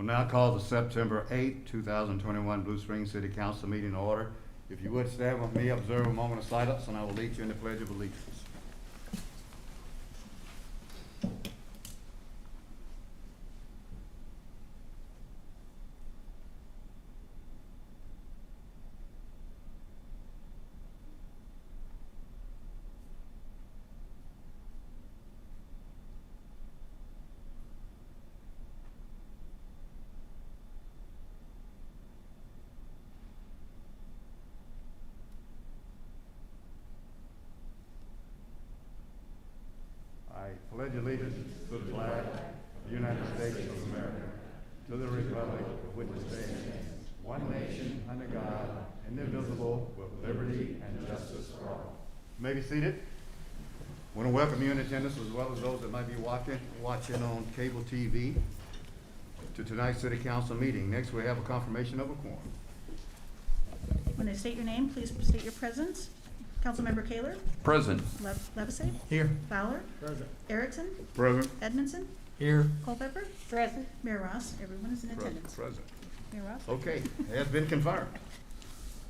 Now call the September 8, 2021 Blue Springs City Council meeting in order. If you would stand with me, observe a moment of silence, and I will lead you in the Pledge of Allegiance. I pledge allegiance to the flag of the United States of America, to the republic for which it stands, one nation under God, indivisible, with liberty and justice for all. You may be seated. I want to welcome you in attendance, as well as those that might be watching on cable TV, to tonight's City Council meeting. Next, we have a confirmation of a quorum. When I state your name, please state your presence. Councilmember Kaler? Present. Levisay? Here. Fowler? Present. Erickson? Present. Edmondson? Here. Culpepper? Present. Mayor Ross? Everyone is in attendance. Present. Mayor Ross? Okay, it has been confirmed.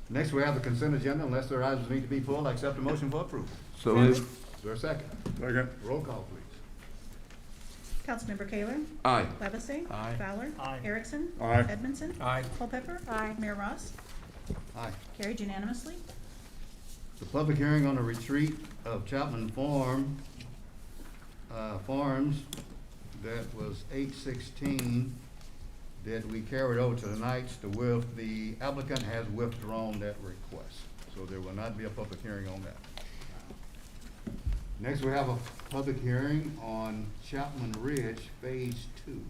Next, we have the consent agenda. Unless there are items need to be pulled, I accept a motion for approval. So moved. Is there a second? Second. Roll call, please. Councilmember Kaler? Aye. Levisay? Aye. Fowler? Aye. Erickson? Aye. Edmondson? Aye. Culpepper? Aye. Mayor Ross? Aye. Carried unanimously. The public hearing on the retreat of Chapman Farms, that was 8/16, that we carried over to tonight's, the applicant has withdrawn that request. So there will not be a public hearing on that. Next, we have a public hearing on Chapman Ridge Phase 2.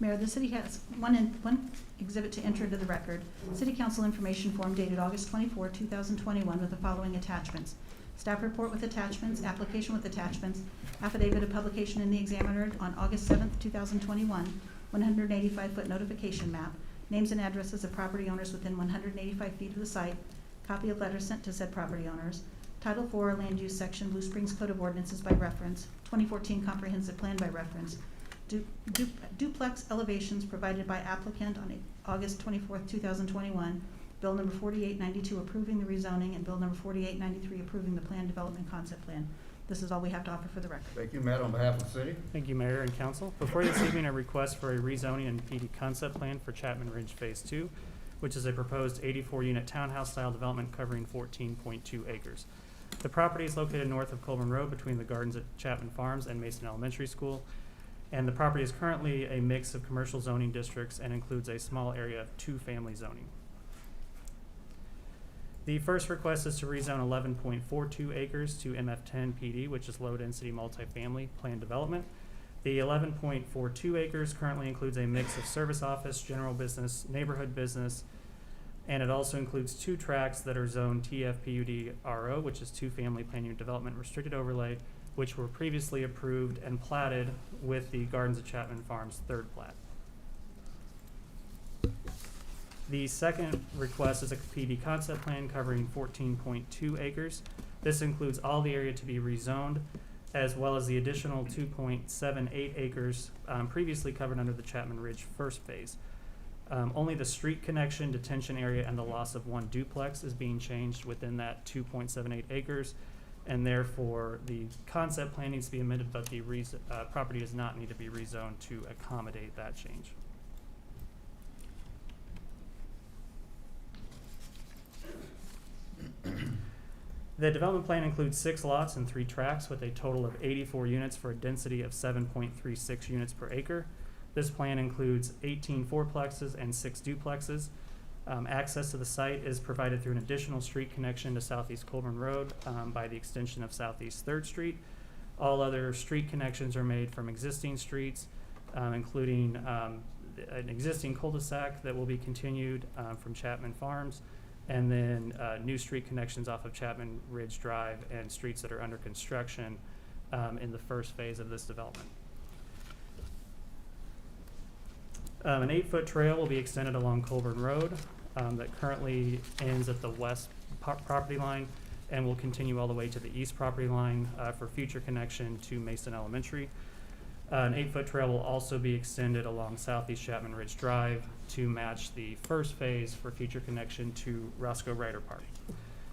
Mayor, the city has one exhibit to enter into the record. City Council information form dated August 24, 2021 with the following attachments. Staff report with attachments, application with attachments, affidavit of publication in the Examiner on August 7th, 2021, 185-foot notification map, names and addresses of property owners within 185 feet of the site, copy of letters sent to said property owners, Title IV Land Use Section, Blue Springs Code of Ordinances by reference, 2014 Comprehensive Plan by reference, duplex elevations provided by applicant on August 24th, 2021, Bill number 4892 approving the rezoning, and Bill number 4893 approving the plan development concept plan. This is all we have to offer for the record. Thank you, Matt, on behalf of the city. Thank you, Mayor and Council. Before this evening, a request for a rezoning and PD concept plan for Chapman Ridge Phase 2, which is a proposed 84-unit townhouse-style development covering 14.2 acres. The property is located north of Colburn Road between the gardens at Chapman Farms and Mason Elementary School. And the property is currently a mix of commercial zoning districts and includes a small area of two-family zoning. The first request is to rezone 11.42 acres to MF10 PD, which is low-density multifamily planned development. The 11.42 acres currently includes a mix of service office, general business, neighborhood business, and it also includes two tracts that are zoned TFPUD RO, which is two-family planned unit development restricted overlay, which were previously approved and platted with the Gardens of Chapman Farms third plat. The second request is a PD concept plan covering 14.2 acres. This includes all the area to be rezoned, as well as the additional 2.78 acres previously covered under the Chapman Ridge first phase. Only the street connection, detention area, and the loss of one duplex is being changed within that 2.78 acres. And therefore, the concept plan needs to be amended, but the property does not need to be rezoned to accommodate that change. The development plan includes 6 lots and 3 tracts with a total of 84 units for a density of 7.36 units per acre. This plan includes 18 fourplexes and 6 duplexes. Access to the site is provided through an additional street connection to Southeast Colburn Road by the extension of Southeast 3rd Street. All other street connections are made from existing streets, including an existing cul-de-sac that will be continued from Chapman Farms, and then new street connections off of Chapman Ridge Drive and streets that are under construction in the first phase of this development. An 8-foot trail will be extended along Colburn Road that currently ends at the west property line and will continue all the way to the east property line for future connection to Mason Elementary. An 8-foot trail will also be extended along Southeast Chapman Ridge Drive to match the first phase for future connection to Roscoe Ryder Park.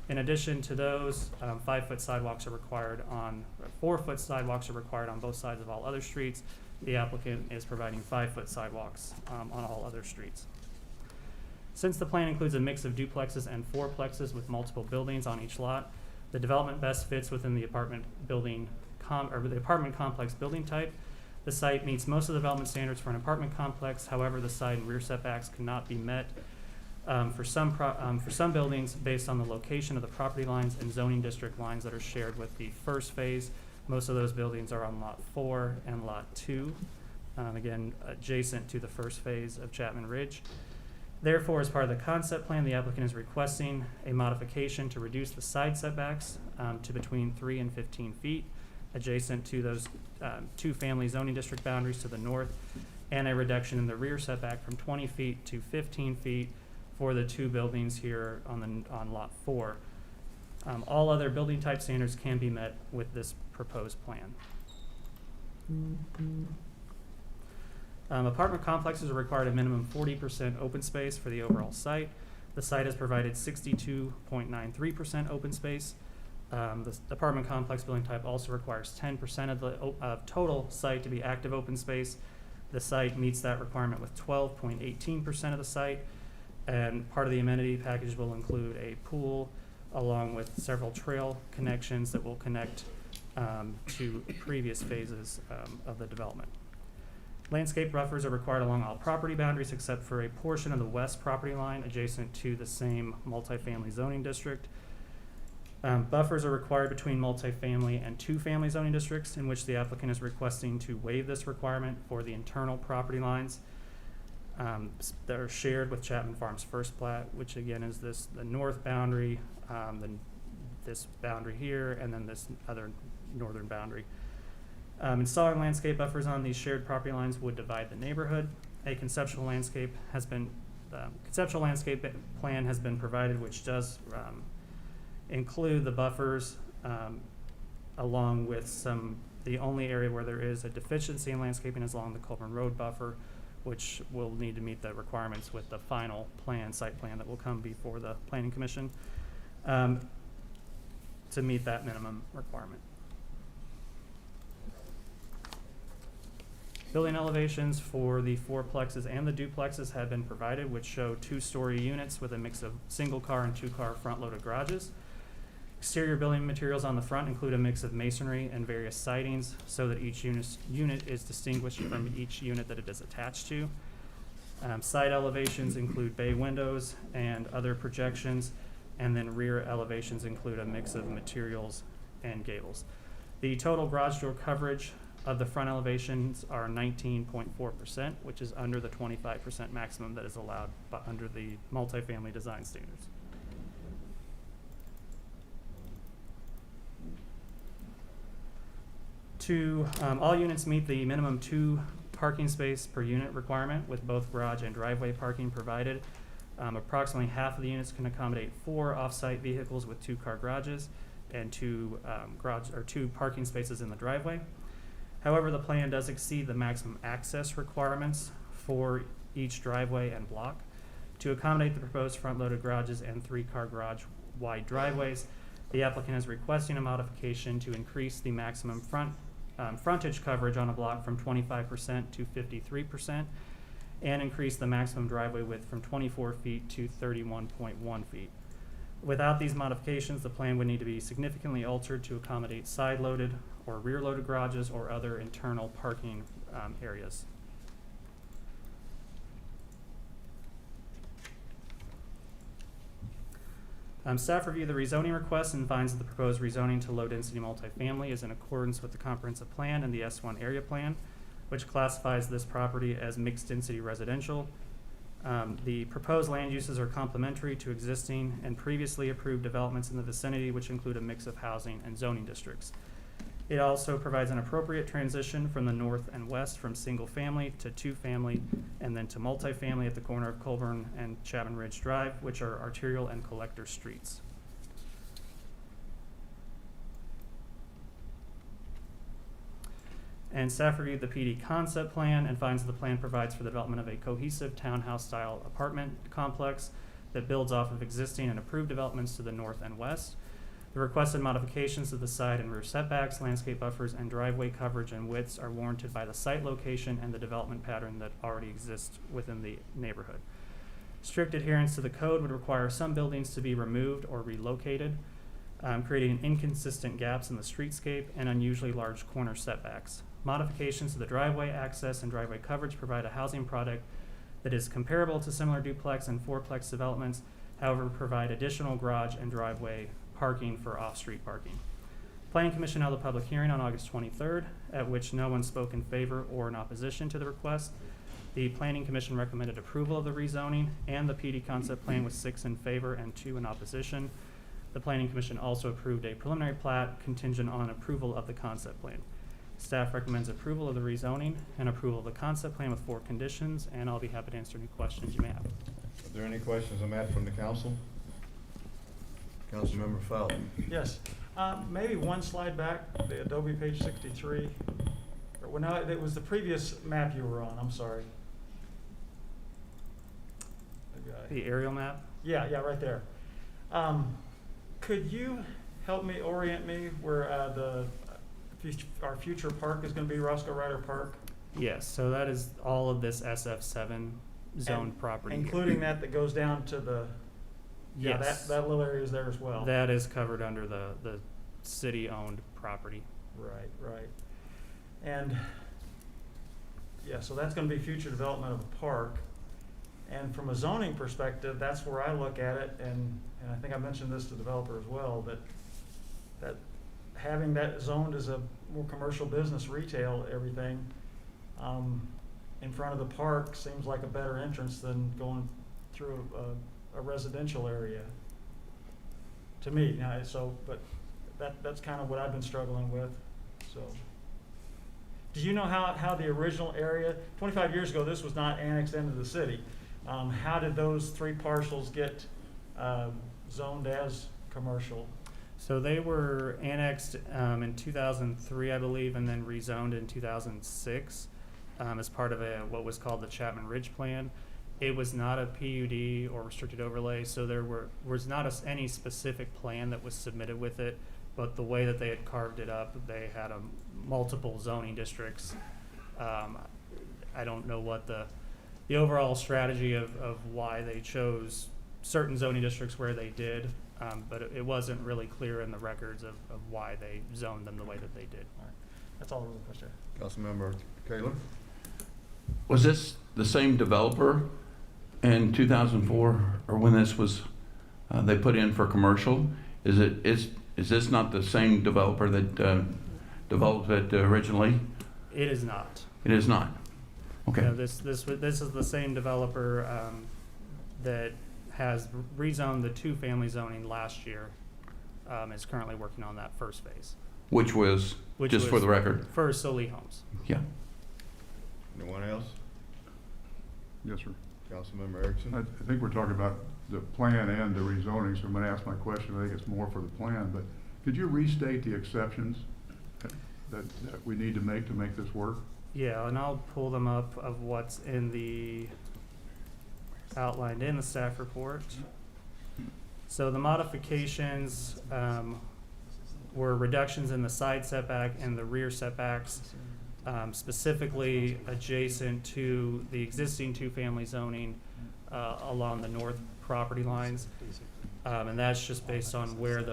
In addition to those, 5-foot sidewalks are required on, 4-foot sidewalks are required on both sides of all other streets. The applicant is providing 5-foot sidewalks on all other streets. Since the plan includes a mix of duplexes and fourplexes with multiple buildings on each lot, the development best fits within the apartment building the apartment complex building type. The site meets most of the development standards for an apartment complex. However, the side and rear setbacks cannot be met for some buildings based on the location of the property lines and zoning district lines that are shared with the first phase. Most of those buildings are on Lot 4 and Lot 2, again, adjacent to the first phase of Chapman Ridge. Therefore, as part of the concept plan, the applicant is requesting a modification to reduce the side setbacks to between 3 and 15 feet, adjacent to those two-family zoning district boundaries to the north, and a reduction in the rear setback from 20 feet to 15 feet for the two buildings here on Lot 4. All other building type standards can be met with this proposed plan. Apartment complexes are required a minimum 40% open space for the overall site. The site has provided 62.93% open space. The apartment complex building type also requires 10% of the total site to be active open space. The site meets that requirement with 12.18% of the site, and part of the amenity package will include a pool along with several trail connections that will connect to previous phases of the development. Landscape buffers are required along all property boundaries except for a portion of the west property line adjacent to the same multifamily zoning district. Buffers are required between multifamily and two-family zoning districts, in which the applicant is requesting to waive this requirement for the internal property lines that are shared with Chapman Farms first plat, which again is the north boundary, this boundary here, and then this other northern boundary. Installing landscape buffers on these shared property lines would divide the neighborhood. A conceptual landscape plan has been provided, which does include the buffers along with the only area where there is a deficiency in landscaping is along the Colburn Road buffer, which will need to meet the requirements with the final site plan that will come before the Planning Commission to meet that minimum requirement. Building elevations for the fourplexes and the duplexes have been provided, which show 2-story units with a mix of single-car and 2-car front-loaded garages. Exterior building materials on the front include a mix of masonry and various sidings so that each unit is distinguished from each unit that it is attached to. Side elevations include bay windows and other projections, and then rear elevations include a mix of materials and gables. The total garage door coverage of the front elevations are 19.4%, which is under the 25% maximum that is allowed under the multifamily design standards. All units meet the minimum 2 parking space per unit requirement with both garage and driveway parking provided. Approximately half of the units can accommodate 4 off-site vehicles with 2-car garages and 2 parking spaces in the driveway. However, the plan does exceed the maximum access requirements for each driveway and block. To accommodate the proposed front-loaded garages and 3-car garage-wide driveways, the applicant is requesting a modification to increase the maximum frontage coverage on a block from 25% to 53% and increase the maximum driveway width from 24 feet to 31.1 feet. Without these modifications, the plan would need to be significantly altered to accommodate side-loaded or rear-loaded garages or other internal parking areas. Staff reviewed the rezoning request and finds that the proposed rezoning to low-density multifamily is in accordance with the comprehensive plan and the S1 area plan, which classifies this property as mixed-density residential. The proposed land uses are complementary to existing and previously approved developments in the vicinity, which include a mix of housing and zoning districts. It also provides an appropriate transition from the north and west from single-family to two-family and then to multifamily at the corner of Colburn and Chapman Ridge Drive, which are arterial and collector streets. And staff reviewed the PD concept plan and finds that the plan provides for the development of a cohesive townhouse-style apartment complex that builds off of existing and approved developments to the north and west. The requested modifications to the side and rear setbacks, landscape buffers, and driveway coverage and widths are warranted by the site location and the development pattern that already exists within the neighborhood. Strict adherence to the code would require some buildings to be removed or relocated, creating inconsistent gaps in the streetscape and unusually large corner setbacks. Modifications to the driveway access and driveway coverage provide a housing product that is comparable to similar duplex and fourplex developments, however, provide additional garage and driveway parking for off-street parking. Planning Commission held a public hearing on August 23rd, at which no one spoke in favor or in opposition to the request. The Planning Commission recommended approval of the rezoning and the PD concept plan with 6 in favor and 2 in opposition. The Planning Commission also approved a preliminary plat contingent on approval of the concept plan. Staff recommends approval of the rezoning and approval of the concept plan with 4 conditions, and I'll be happy to answer any questions you may have. Are there any questions on that from the council? Councilmember Fowler. Yes, maybe one slide back, the Adobe page 63. Well, no, it was the previous map you were on, I'm sorry. The aerial map? Yeah, right there. Could you help me, orient me where our future park is gonna be, Roscoe Ryder Park? Yes, so that is all of this SF7 zone property here. Including that goes down to the, yeah, Yes. that little area is there as well. That is covered under the city-owned property. Right. And, yeah, so that's gonna be future development of a park. And from a zoning perspective, that's where I look at it, and I think I mentioned this to the developer as well, that having that zoned as a more commercial business, retail, everything, in front of the park seems like a better entrance than going through a residential area to me. Now, so, but that's kind of what I've been struggling with, so. Do you know how the original area, 25 years ago, this was not annexed into the city. How did those 3 parcels get zoned as commercial? So they were annexed in 2003, I believe, and then rezoned in 2006 as part of what was called the Chapman Ridge Plan. It was not a PUD or restricted overlay, so there was not any specific plan that was submitted with it, but the way that they had carved it up, they had multiple zoning districts. I don't know what the overall strategy of why they chose certain zoning districts where they did, but it wasn't really clear in the records of why they zoned them the way that they did. All right. That's all the real question. Councilmember Kaler. Was this the same developer in 2004, or when this was they put in for commercial? Is this not the same developer that developed it originally? It is not. It is not. Okay. No, this is the same developer that has rezoned the 2-family zoning last year. Is currently working on that first phase. Which was for the record. For Soli Homes. Yeah. Anyone else? Yes, sir. Councilmember Erickson. I think we're talking about the plan and the rezoning, so I'm going to ask my question. I think it's more for the plan, but could you restate the exceptions that we need to make this work? Yeah, and I'll pull them up of what's outlined in the staff report. So the modifications were reductions in the side setback and the rear setbacks, specifically adjacent to the existing 2-family zoning along the north property lines. And that's just based on where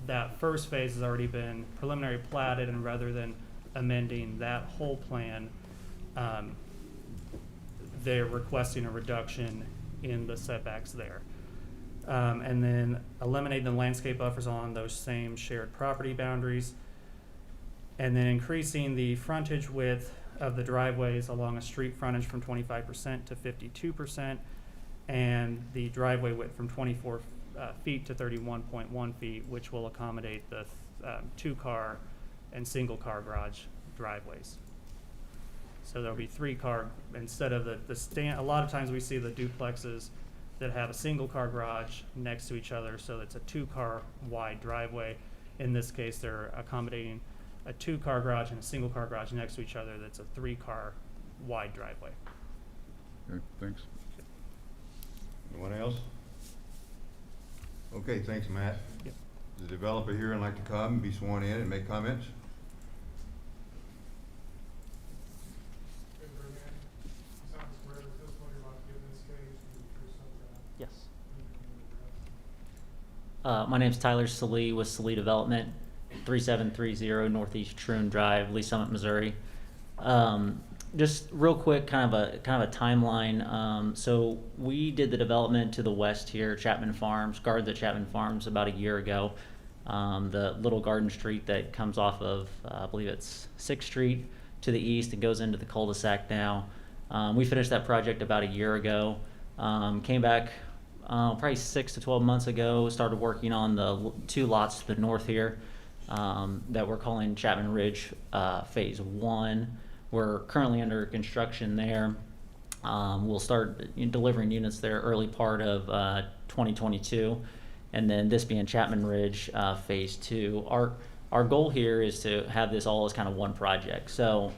that first phase has already been preliminary platted, and rather than amending that whole plan, they're requesting a reduction in the setbacks there. And then eliminating the landscape buffers on those same shared property boundaries. And then increasing the frontage width of the driveways along a street frontage from 25% to 52%, and the driveway width from 24 feet to 31.1 feet, which will accommodate the 2-car and single-car garage driveways. So there'll be 3-car instead of the stand. A lot of times we see the duplexes that have a single-car garage next to each other, so it's a 2-car wide driveway. In this case, they're accommodating a 2-car garage and a single-car garage next to each other. That's a 3-car wide driveway. Okay, thanks. Anyone else? Okay, thanks, Matt. Yep. The developer here would like to come and be sworn in and make comments? Yes. My name's Tyler Salee with Salee Development, 3730 Northeast Troon Drive, Lee Summit, Missouri. Just real quick, kind of a timeline. So we did the development to the west here, Chapman Farms, guarded the Chapman Farms about a year ago. The little garden street that comes off of, I believe it's 6th Street to the east and goes into the cul-de-sac now. We finished that project about a year ago. Came back probably 6 to 12 months ago, started working on the 2 lots to the north here that we're calling Chapman Ridge Phase 1. We're currently under construction there. We'll start delivering units there early part of 2022. And then this being Chapman Ridge Phase 2. Our goal here is to have this all as kind of one project. So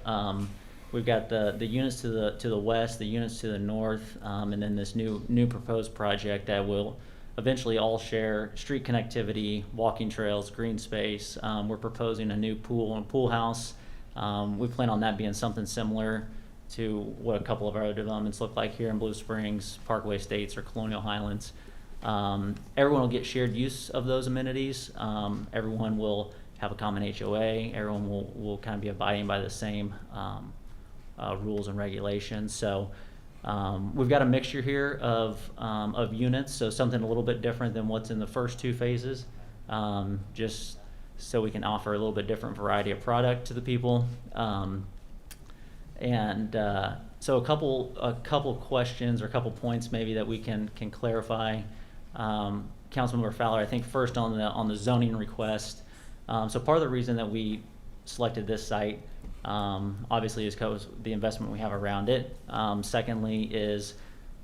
we've got the units to the west, the units to the north, and then this new proposed project that will eventually all share street connectivity, walking trails, green space. We're proposing a new pool and pool house. We plan on that being something similar to what a couple of our other developments look like here in Blue Springs, Parkway Estates, or Colonial Highlands. Everyone will get shared use of those amenities. Everyone will have a common HOA. Everyone will kind of be abiding by the same rules and regulations. So we've got a mixture here of units, so something a little bit different than what's in the first 2 phases, just so we can offer a little bit different variety of product to the people. So a couple questions or a couple points maybe that we can clarify. Councilmember Fowler, I think first on the zoning request. So part of the reason that we selected this site obviously is because the investment we have around it. Secondly is,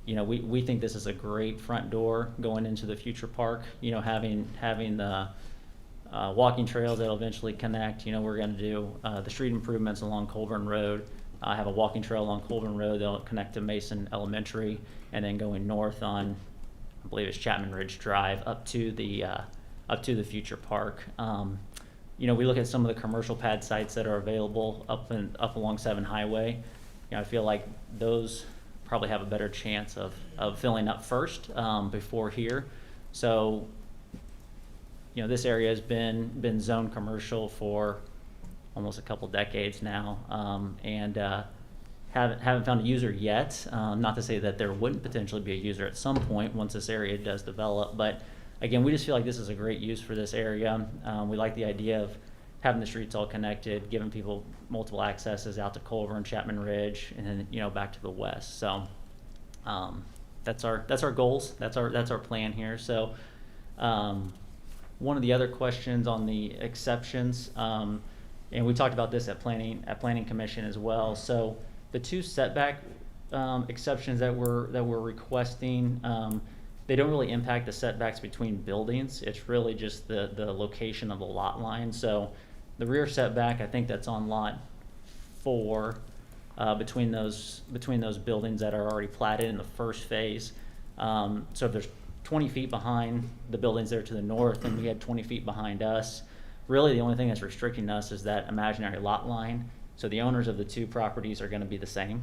we think this is a great front door going into the future park. Having the walking trails that'll eventually connect. We're going to do the street improvements along Colburn Road. Have a walking trail along Colburn Road that'll connect to Mason Elementary, and then going north on, I believe it's Chapman Ridge Drive, up to the future park. We look at some of the commercial pad sites that are available up along 7 Highway. I feel like those probably have a better chance of filling up first before here. So, this area has been zoned commercial for almost a couple decades now, and haven't found a user yet. Not to say that there wouldn't potentially be a user at some point once this area does develop, but again, we just feel like this is a great use for this area. We like the idea of having the streets all connected, giving people multiple accesses out to Culver and Chapman Ridge, and then back to the west. So that's our goals. That's our plan here. So one of the other questions on the exceptions, and we talked about this at Planning Commission as well. So the 2 setback exceptions that we're requesting. They don't really impact the setbacks between buildings. It's really just the location of the lot line. So the rear setback, I think that's on lot 4, between those buildings that are already platted in the first phase. So if there's 20 feet behind the buildings there to the north, and we had 20 feet behind us, really the only thing that's restricting us is that imaginary lot line. So the owners of the 2 properties are going to be the same.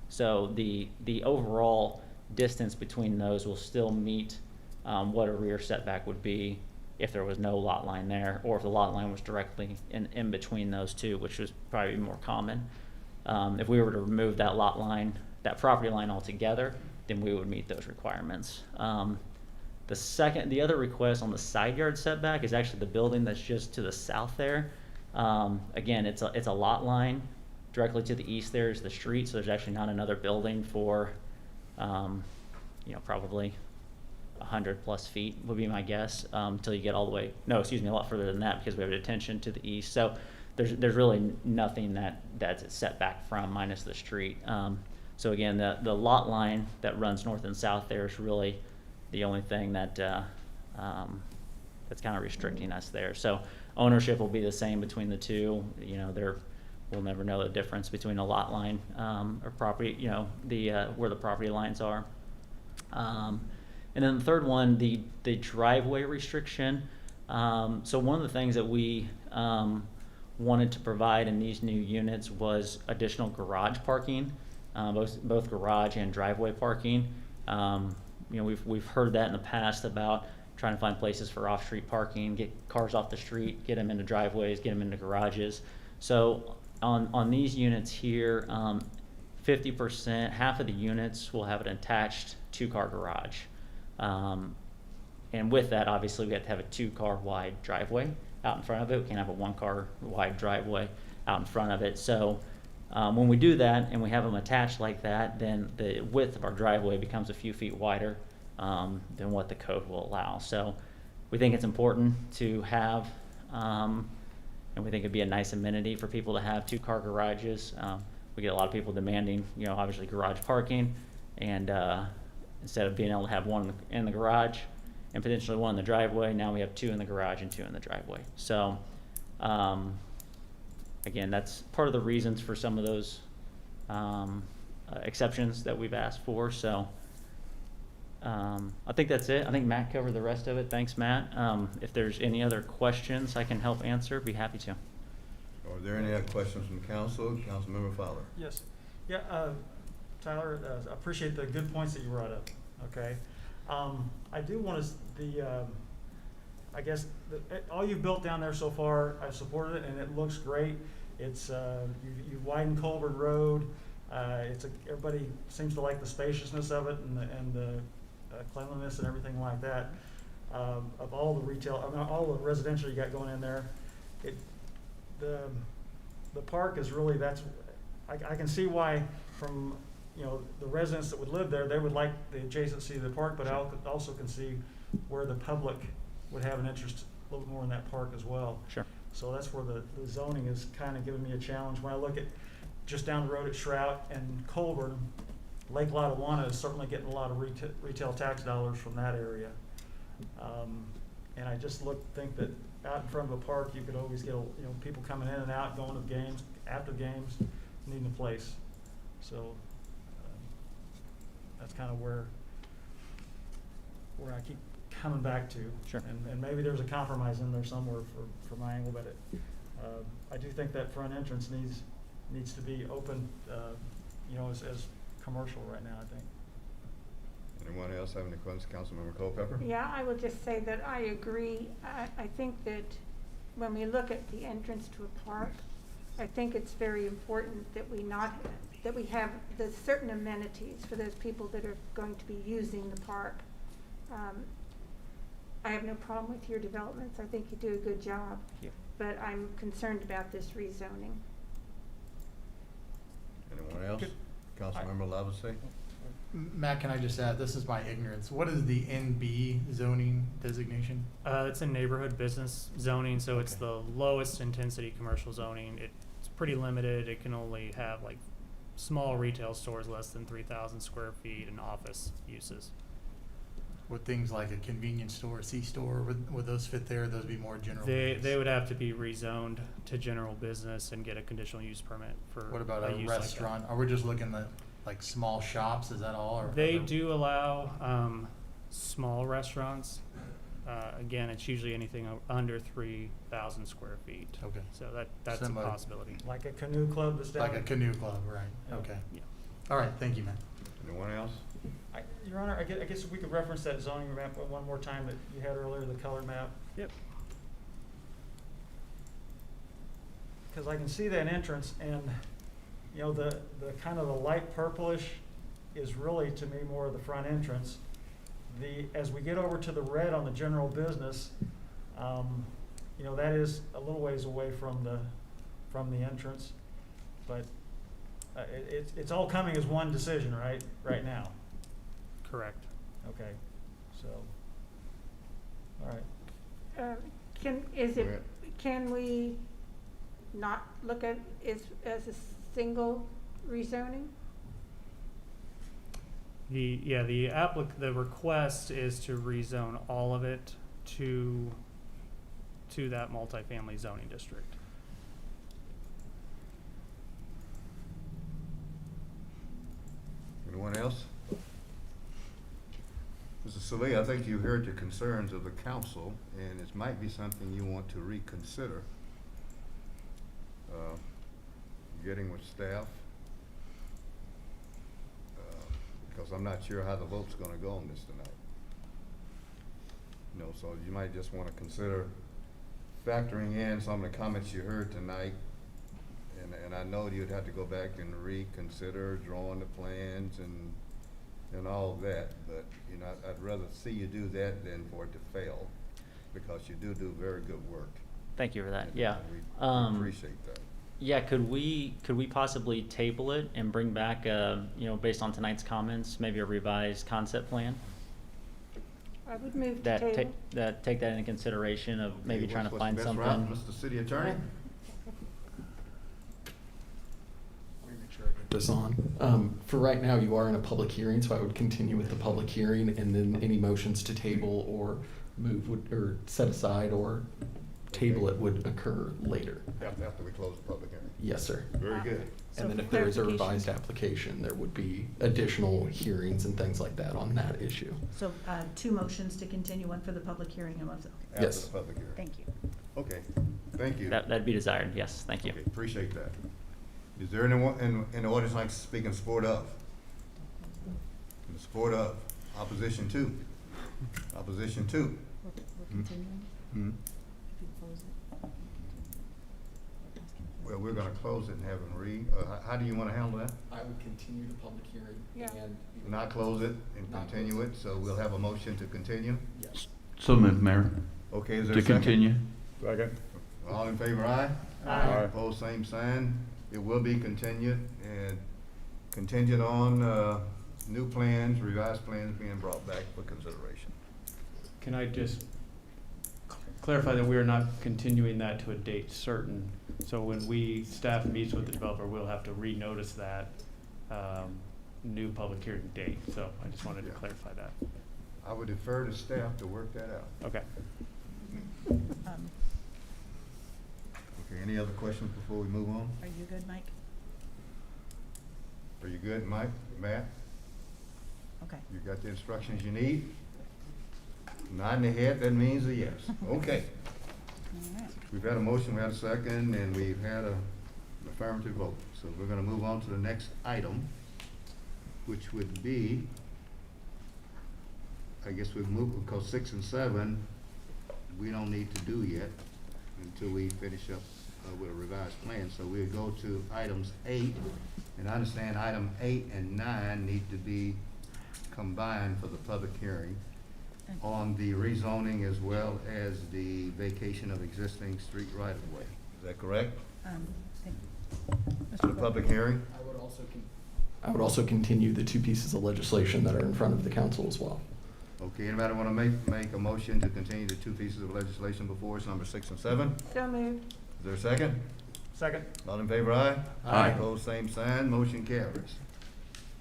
So the overall distance between those will still meet what a rear setback would be if there was no lot line there, or if the lot line was directly in between those 2, which was probably more common. If we were to remove that lot line, that property line altogether, then we would meet those requirements. The other request on the side yard setback is actually the building that's just to the south there. Again, it's a lot line. Directly to the east there is the street, so there's actually not another building for, probably 100+ feet would be my guess, until you get all the way, no, excuse me, a lot further than that because we have a detention to the east. So there's really nothing that's set back from minus the street. So again, the lot line that runs north and south there is really the only thing that that's kind of restricting us there. So ownership will be the same between the two. We'll never know the difference between a lot line or property. Where the property lines are. And then the third one, the driveway restriction. So one of the things that we wanted to provide in these new units was additional garage parking, both garage and driveway parking. We've heard that in the past about trying to find places for off-street parking, get cars off the street, get them into driveways, get them into garages. So on these units here, 50%, half of the units will have an attached 2-car garage. And with that, obviously, we have to have a 2-car wide driveway out in front of it. We can't have a 1-car wide driveway out in front of it. So when we do that and we have them attached like that, then the width of our driveway becomes a few feet wider than what the code will allow. So we think it's important to have, and we think it'd be a nice amenity for people to have 2-car garages. We get a lot of people demanding, obviously garage parking, and instead of being able to have one in the garage and potentially one in the driveway, now we have 2 in the garage and 2 in the driveway. So again, that's part of the reasons for some of those exceptions that we've asked for. So I think that's it. I think Matt covered the rest of it. Thanks, Matt. If there's any other questions I can help answer, be happy to. Are there any other questions from council? Councilmember Fowler. Yes. Yeah, Tyler, I appreciate the good points that you brought up, okay? I do want to, I guess, all you've built down there so far, I've supported it, and it looks great. It's, you widened Colburn Road. Everybody seems to like the spaciousness of it and the cleanliness and everything like that. Of all the retail, all the residential you got going in there, the park is really, I can see why from, the residents that would live there, they would like the adjacency of the park, but I also can see where the public would have an interest a little bit more in that park as well. Sure. So that's where the zoning is kind of giving me a challenge. When I look at just down the road at Shrout and Colburn, Lake Lotawana is certainly getting a lot of retail tax dollars from that area. And I just think that out in front of a park, you could always get people coming in and out, going to games, after games, needing a place. So that's kind of where I keep coming back to. Sure. And maybe there's a compromise in there somewhere for my angle, but I do think that front entrance needs to be open, as commercial right now, I think. Anyone else have any questions? Councilmember Culpepper? Yeah, I would just say that I agree. I think that when we look at the entrance to a park, I think it's very important that we have the certain amenities for those people that are going to be using the park. I have no problem with your developments. I think you do a good job. Yeah. But I'm concerned about this rezoning. Anyone else? Councilmember Lavasey? Matt, can I just add, this is my ignorance. What is the NB zoning designation? It's a neighborhood business zoning, so it's Okay. the lowest intensity commercial zoning. It's pretty limited. It can only have like small retail stores less than 3,000 square feet and office uses. Would things like a convenience store, C-store, would those fit there? Those be more general? They business? would have to be rezoned to general business and get a conditional use permit for What about a use like that. restaurant? Are we just looking at like small shops? Is that all? Or They do allow small restaurants. Again, it's usually anything under 3,000 square feet. Okay. So that's Similar. a possibility. Like a canoe club that's down. Like a canoe club, right? Yeah. Okay. Yeah. All right. Thank you, Matt. Anyone else? Your Honor, I guess if we could reference that zoning map one more time that you had earlier, the colored map. Yep. Because I can see that entrance, and the kind of the light purplish is really to me more of the front entrance. as we get over to the red on the general business, you know, that is a little ways away from the entrance, but it's all coming as one decision, right now. Correct. Okay, so, all right. Can we not look at it as a single rezoning? The request is to rezone all of it to that multifamily zoning district. Anyone else? Mr. Salih, I think you heard the concerns of the council, and it might be something you want to reconsider. Getting with staff, because I'm not sure how the vote's gonna go on this tonight. You know, so you might just wanna consider factoring in some of the comments you heard tonight. And I know you'd have to go back and reconsider drawing the plans and all of that, but, you know, I'd rather see you do that than for it to fail, because you do very good work. Thank you for that. And Yeah. we appreciate that. Yeah, could we possibly table it and bring back, you know, based on tonight's comments, maybe a revised concept plan? I would move to That table. take that into consideration of maybe Okay, trying to what's find the best something. route, Mr. City Attorney? Let me make sure I get this on. For right now, you are in a public hearing, so I would continue with the public hearing, and then any motions to table or move or set aside or table it would occur later. After we close the public hearing. Yes, sir. Very good. So And then for if there is a clarification- revised application, there would be additional hearings and things like that on that issue. So, two motions to continue, one for the public hearing and one for, okay. Yes. After the public hearing. Thank you. Okay, thank you. That'd be desired. Yes, thank you. Okay, appreciate that. Is there anyone in the audience like to speak in support of? In support of, opposition to? Opposition to? Hmm? Well, we're gonna close it and have them read. How do you wanna handle that? I would continue the public hearing Yeah. and. Not close it and Not continue close it, so we'll have a motion to continue? Yes. So moved, Mayor, Okay, is there to a second? continue. Second. All in favor, aye? Aye. Opposed, same sign. It will be continued and contingent on, new plans, revised plans being brought back for consideration. Can I just clarify that we are not continuing that to a date certain? So when staff meets with the developer, we'll have to renotice that new public hearing date. So I just wanted to Yeah. clarify that. I would defer to staff to work that out. Okay. Okay, any other questions before we move on? Are you good, Mike? Are you good, Mike, Matt? Okay. You got the instructions you need? Nodding the head, that means a yes. Okay. All right. We've had a motion, we had a second, and we've had an affirmative vote. So we're gonna move on to the next item, which would be, I guess we've moved, because 6 and 7, we don't need to do yet until we finish up with a revised plan. So we'll go to items 8, and I understand item 8 and 9 need to be combined for the public hearing on the rezoning as well as the vacation of existing street right-of-way. Is that correct? For the public hearing? I would also continue the two pieces of legislation that are in front of the council as well. Okay, anybody want to make a motion to continue the two pieces of legislation before us, number 6 and 7? So moved. Is there a second? Second. All in favor, aye? Aye. Opposed, same sign, motion carries.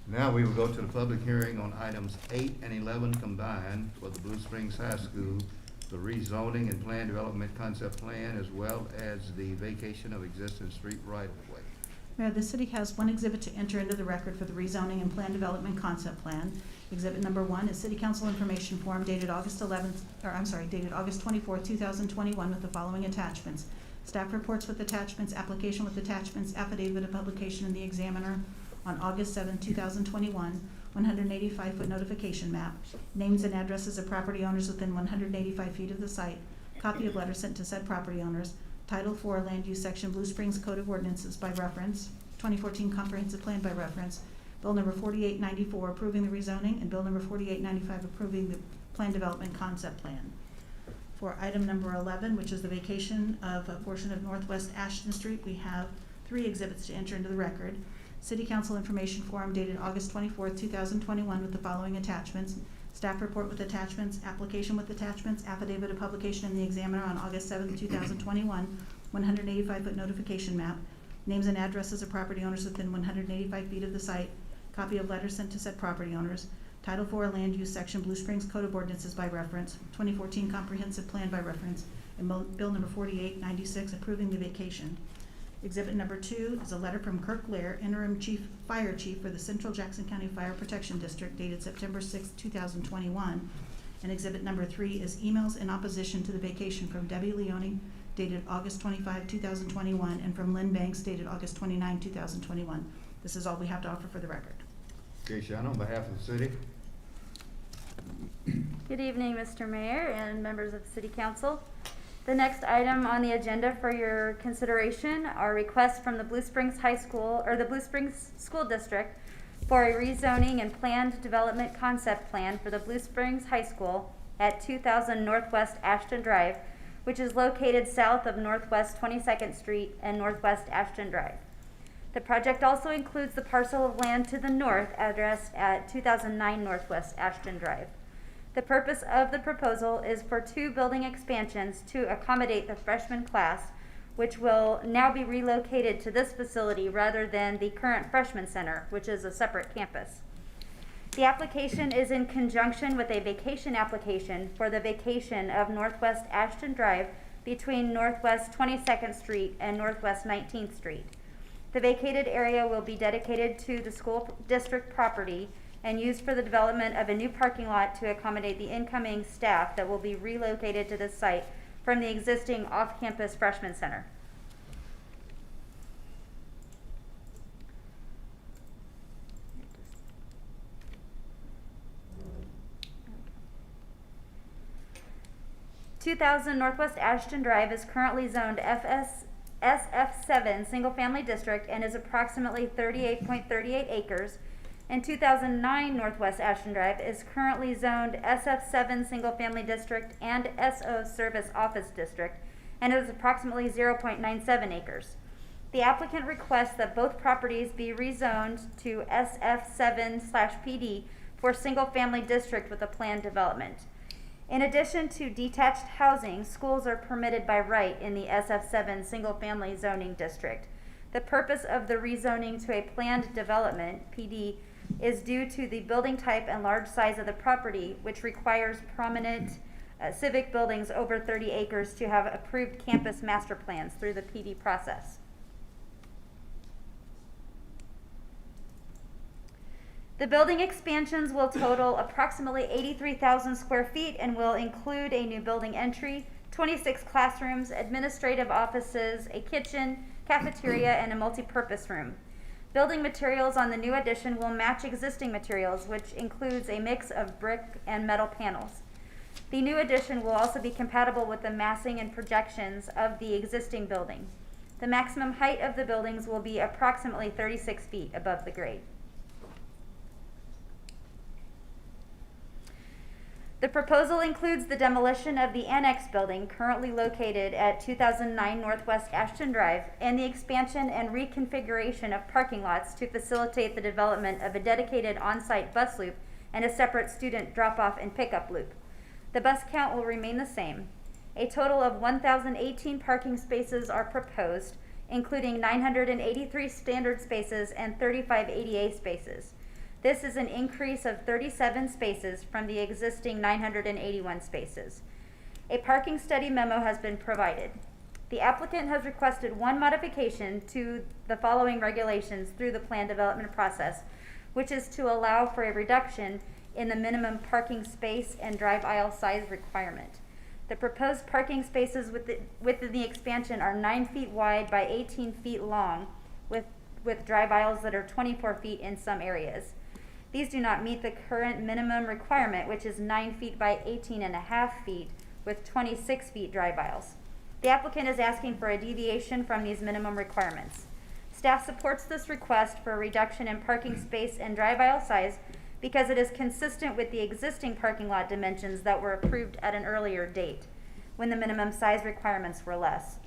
Now we will go to the public hearing on items 8 and 11 combined for the Blue Springs High School, the rezoning and plan development concept plan, as well as the vacation of existing street right-of-way. Mayor, the city has one exhibit to enter into the record for the rezoning and plan development concept plan. Exhibit number 1 is City Council information form dated August 24th, 2021 with the following attachments. Staff reports with attachments, application with attachments, affidavit of publication in the Examiner on August 7, 2021, 185-foot notification map, names and addresses of property owners within 185 feet of the site, copy of letter sent to said property owners, Title IV Land Use Section Blue Springs Code of Ordinances by reference, 2014 Comprehensive Plan by reference, Bill number 4894 approving the rezoning, and Bill number 4895 approving the plan development concept plan. For item number 11, which is the vacation of a portion of Northwest Ashton Street, we have 3 exhibits to enter into the record. City Council information form dated August 24th, 2021 with the following attachments. Staff report with attachments, application with attachments, affidavit of publication in the Examiner on August 7th, 2021, 185-foot notification map, names and addresses of property owners within 185 feet of the site, copy of letters sent to said property owners, Title IV Land Use Section Blue Springs Code of Ordinances by reference, 2014 Comprehensive Plan by reference, and Bill number 4896 approving the vacation. Exhibit number 2 is a letter from Kirk Lair, Interim Fire Chief for the Central Jackson County Fire Protection District, dated September 6, 2021. And exhibit number 3 is emails in opposition to the vacation from Debbie Leone, dated August 25, 2021, and from Lynn Banks, dated August 29, 2021. This is all we have to offer for the record. Okay, Sean, on behalf of the city. Good evening, Mr. Mayor and members of the City Council. The next item on the agenda for your consideration are requests from the Blue Springs High School, or the Blue Springs School District, for a rezoning and planned development concept plan for the Blue Springs High School at 2000 Northwest Ashton Drive, which is located south of Northwest 22nd Street and Northwest Ashton Drive. The project also includes the parcel of land to the north addressed at 2009 Northwest Ashton Drive. The purpose of the proposal is for 2 building expansions to accommodate the freshman class, which will now be relocated to this facility rather than the current freshman center, which is a separate campus. The application is in conjunction with a vacation application for the vacation of Northwest Ashton Drive between Northwest 22nd Street and Northwest 19th Street. The vacated area will be dedicated to the school district property and used for the development of a new parking lot to accommodate the incoming staff that will be relocated to this site from the existing off-campus freshman center. (2000) Northwest Ashton Drive is currently zoned SF7 single-family district and is approximately 38.38 acres. And 2009 Northwest Ashton Drive is currently zoned SF7 single-family district and SO service office district and is approximately 0.97 acres. The applicant requests that both properties be rezoned to SF7/PD for single-family district with a planned development. In addition to detached housing, schools are permitted by right in the SF7 single-family zoning district. The purpose of the rezoning to a planned development, PD, is due to the building type and large size of the property, which requires prominent civic buildings over 30 acres to have approved campus master plans through the PD process. The building expansions will total approximately 83,000 square feet and will include a new building entry, 26 classrooms, administrative offices, a kitchen, cafeteria, and a multi-purpose room. Building materials on the new addition will match existing materials, which includes a mix of brick and metal panels. The new addition will also be compatible with the massing and projections of the existing building. The maximum height of the buildings will be approximately 36 feet above the grade. The proposal includes the demolition of the annex building currently located at 2009 Northwest Ashton Drive and the expansion and reconfiguration of parking lots to facilitate the development of a dedicated on-site bus loop and a separate student drop-off and pickup loop. The bus count will remain the same. A total of 1,018 parking spaces are proposed, including 983 standard spaces and 35 ADA spaces. This is an increase of 37 spaces from the existing 981 spaces. A parking study memo has been provided. The applicant has requested one modification to the following regulations through the plan development process, which is to allow for a reduction in the minimum parking space and drive aisle size requirement. The proposed parking spaces within the expansion are 9 feet wide by 18 feet long, with drive aisles that are 24 feet in some areas. These do not meet the current minimum requirement, which is 9 feet by 18.5 feet with 26 feet drive aisles. The applicant is asking for a deviation from these minimum requirements. Staff supports this request for a reduction in parking space and drive aisle size because it is consistent with the existing parking lot dimensions that were approved at an earlier date, when the minimum size requirements were less.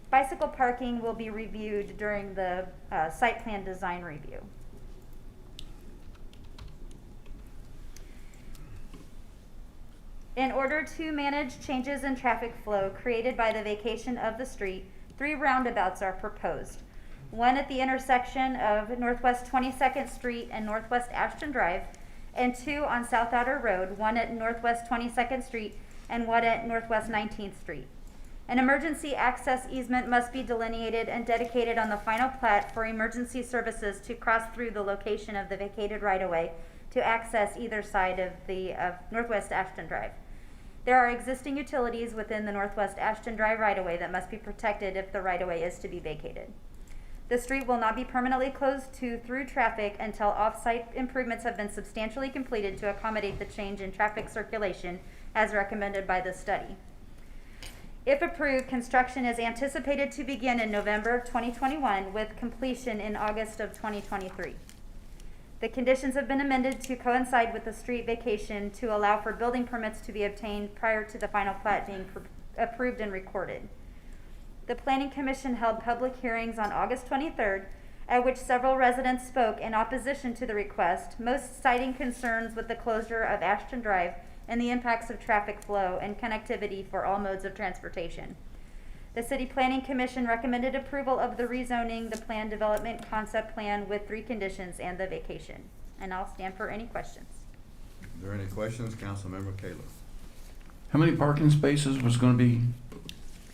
Bicycle parking will be reviewed during the site plan design review. In order to manage changes in traffic flow created by the vacation of the street, 3 roundabouts are proposed. One at the intersection of Northwest 22nd Street and Northwest Ashton Drive, and 2 on South Outer Road, one at Northwest 22nd Street and one at Northwest 19th Street. An emergency access easement must be delineated and dedicated on the final plat for emergency services to cross through the location of the vacated right-of-way to access either side of the Northwest Ashton Drive. There are existing utilities within the Northwest Ashton Drive right-of-way that must be protected if the right-of-way is to be vacated. The street will not be permanently closed to through traffic until off-site improvements have been substantially completed to accommodate the change in traffic circulation as recommended by the study. If approved, construction is anticipated to begin in November 2021 with completion in August of 2023. The conditions have been amended to coincide with the street vacation to allow for building permits to be obtained prior to the final plat being approved and recorded. The Planning Commission held public hearings on August 23rd, at which several residents spoke in opposition to the request, most citing concerns with the closure of Ashton Drive and the impacts of traffic flow and connectivity for all modes of transportation. The City Planning Commission recommended approval of the rezoning, the planned development concept plan with 3 conditions and the vacation. And I'll stand for any questions. Are there any questions? Councilmember Kayla. How many parking spaces was going to be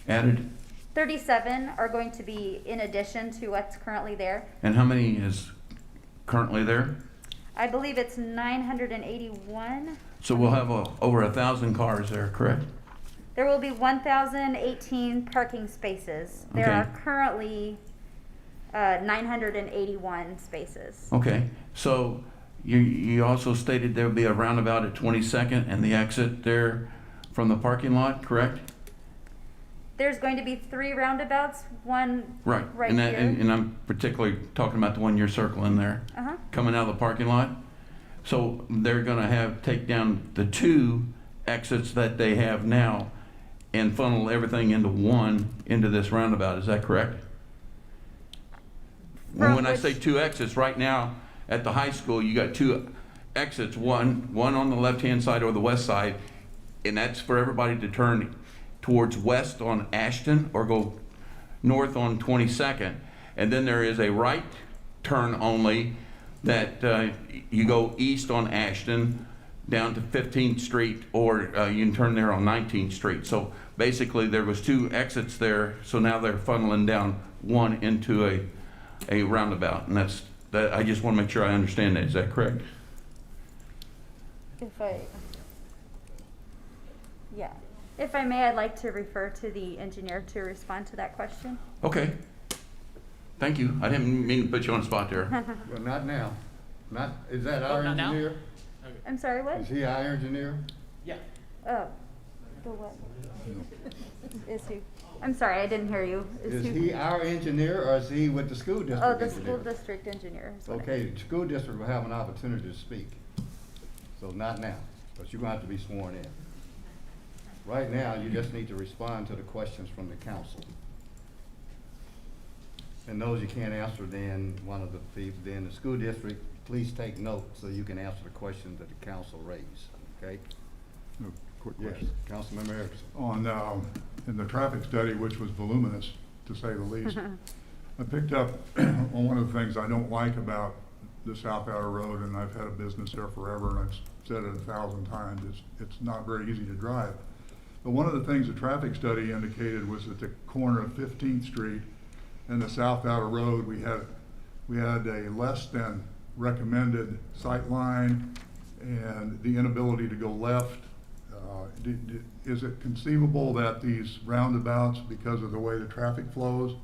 added? 37 are going to be in addition to what's currently there. And how many is currently there? I believe it's 981. So we'll have over 1,000 cars there, correct? There will be 1,018 parking spaces. There Okay. are currently 981 spaces. Okay, so you also stated there would be a roundabout at 22nd and the exit there from the parking lot, correct? There's going to be 3 roundabouts, one Right. right And here. and I'm particularly talking about the one you're circling there, Uh-huh. coming out of the parking lot. So they're gonna take down the 2 exits that they have now and funnel everything into this roundabout, is that correct? From When I which- say 2 exits, right now at the high school, you got 2 exits, one on the left-hand side or the west side, and that's for everybody to turn towards west on Ashton or go north on 22nd. And then there is a right turn only that you go east on Ashton down to 15th Street, or you can turn there on 19th Street. So basically there was 2 exits there, so now they're funneling down one into a roundabout. And that I just want to make sure I understand that. Is that correct? If I may, I'd like to refer to the engineer to respond to that question. Okay. Thank you. I didn't mean to put you on the spot there. Well, not now. Is that our not now? engineer? I'm sorry, what? Is he our engineer? Oh, the what? Is he? I'm sorry, I didn't hear you. Is who- he our engineer or is he with the school district Oh, the engineer? school district engineer. is what I- Okay, the school district will have an opportunity to speak. So not now, but you're gonna have to be sworn in. Right now, you just need to respond to the questions from the council. And those you can't answer, then then the school district, please take note so you can answer the questions that the council raised, okay? A quick Yes, question. Councilmember Erickson. In the traffic study, which was voluminous, to say the least, I picked up on one of the things I don't like about the South Outer Road, and I've had a business there forever, and I've said it 1,000 times, it's not very easy to drive. But one of the things the traffic study indicated was at the corner of 15th Street and the South Outer Road, we had a less than recommended sight line and the inability to go left. Is it conceivable that these roundabouts, because of the way the traffic flows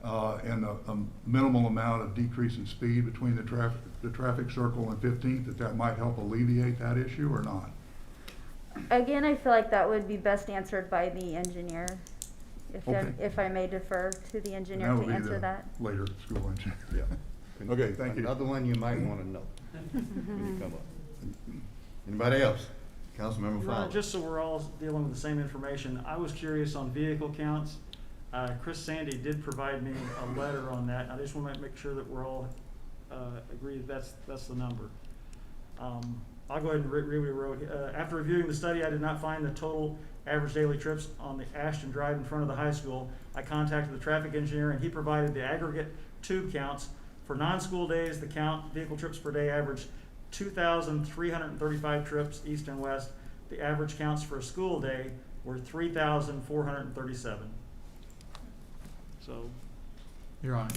and a minimal amount of decrease in speed between the traffic circle and 15th, that might help alleviate that issue or not? Again, I feel like that would be best answered by the engineer, Okay. if I may defer to the engineer That would to be answer the that. later school engineer. Yeah. Okay, thank you. Another one you might wanna know when you come up. Anybody else? Councilmember No, Fowler? just so we're all dealing with the same information, I was curious on vehicle counts. Chris Sandy did provide me a letter on that. I just want to make sure that we're all agree that that's the number. I'll go ahead and read what he wrote. After reviewing the study, I did not find the total average daily trips on the Ashton Drive in front of the high school. I contacted the traffic engineer and he provided the aggregate tube counts. For non-school days, the vehicle trips per day averaged 2,335 trips east and west. The average counts for a school day were 3,437. So, Your Honor,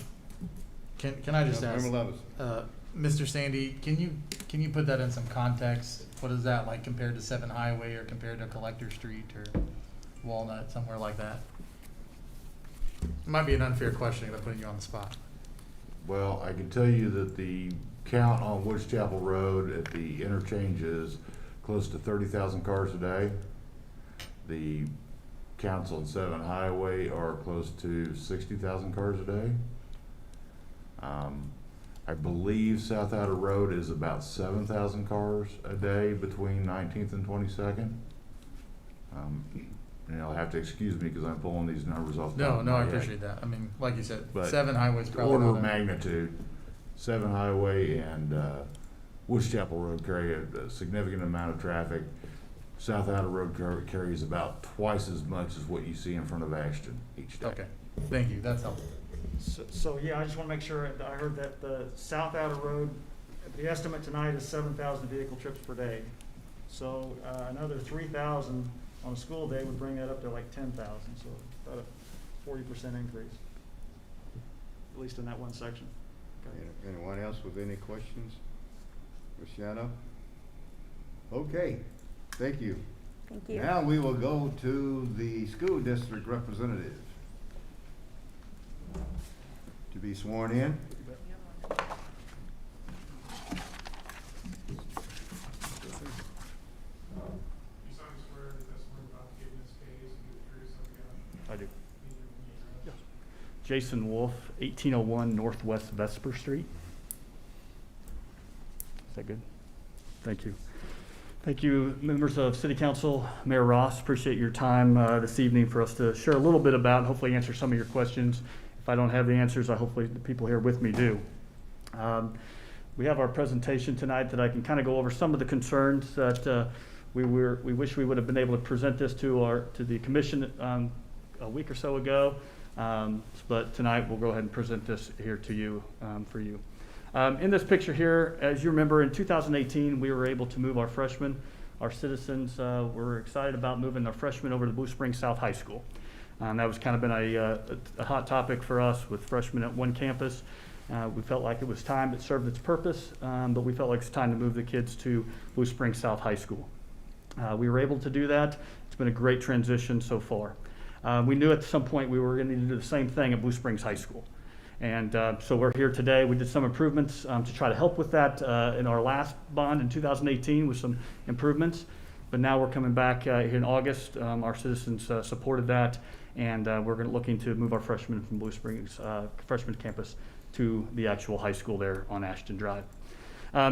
can I just ask, Councilmember Levis. Mr. Sandy, can you put that in some context? What is that like compared to 7 Highway or compared to Collector Street or Walnut, somewhere like that? It might be an unfair question if I'm putting you on the spot. Well, I can tell you that the count on Woods Chapel Road at the interchange is close to 30,000 cars a day. The counts on 7 Highway are close to 60,000 cars a day. I believe South Outer Road is about 7,000 cars a day between 19th and 22nd. You'll have to excuse me because I'm pulling these numbers off the top No, of no, my I head. appreciate that. I mean, like you said, But 7 Highway's probably order not of a- magnitude, 7 Highway and Woods Chapel Road carry a significant amount of traffic. South Outer Road carries about twice as much as what you see in front of Ashton each day. Okay, thank you, that's helpful. so yeah, I just want to make sure that I heard that the South Outer Road, the estimate tonight is 7,000 vehicle trips per day. So another 3,000 on a school day would bring that up to like 10,000, so about a 40% increase, at least in that one section. Okay. Anyone else with any questions? Luciano? Okay, thank you. Thank you. Now we will go to the school district representative to be sworn in. I do. Jason Wolf, 1801 Northwest Vesper Street. Is that good? Thank you. Thank you, members of City Council, Mayor Ross. Appreciate your time this evening for us to share a little bit about and hopefully answer some of your questions. If I don't have the answers, hopefully the people here with me do. We have our presentation tonight that I can kind of go over some of the concerns that we wish we would have been able to present this to the commission a week or so ago. But tonight we'll go ahead and present this here to you for you. In this picture here, as you remember, in 2018, we were able to move our freshmen. Our citizens were excited about moving our freshmen over to Blue Springs South High School. That was kind of been a hot topic for us with freshmen at one campus. We felt like it was time. It served its purpose, but we felt like it's time to move the kids to Blue Springs South High School. We were able to do that. It's been a great transition so far. We knew at some point we were going to need to do the same thing at Blue Springs High School. And so we're here today. We did some improvements to try to help with that in our last bond in 2018 with some improvements. But now we're coming back here in August. Our citizens supported that, and we're looking to move our freshmen from Blue Springs freshman campus to the actual high school there on Ashton Drive.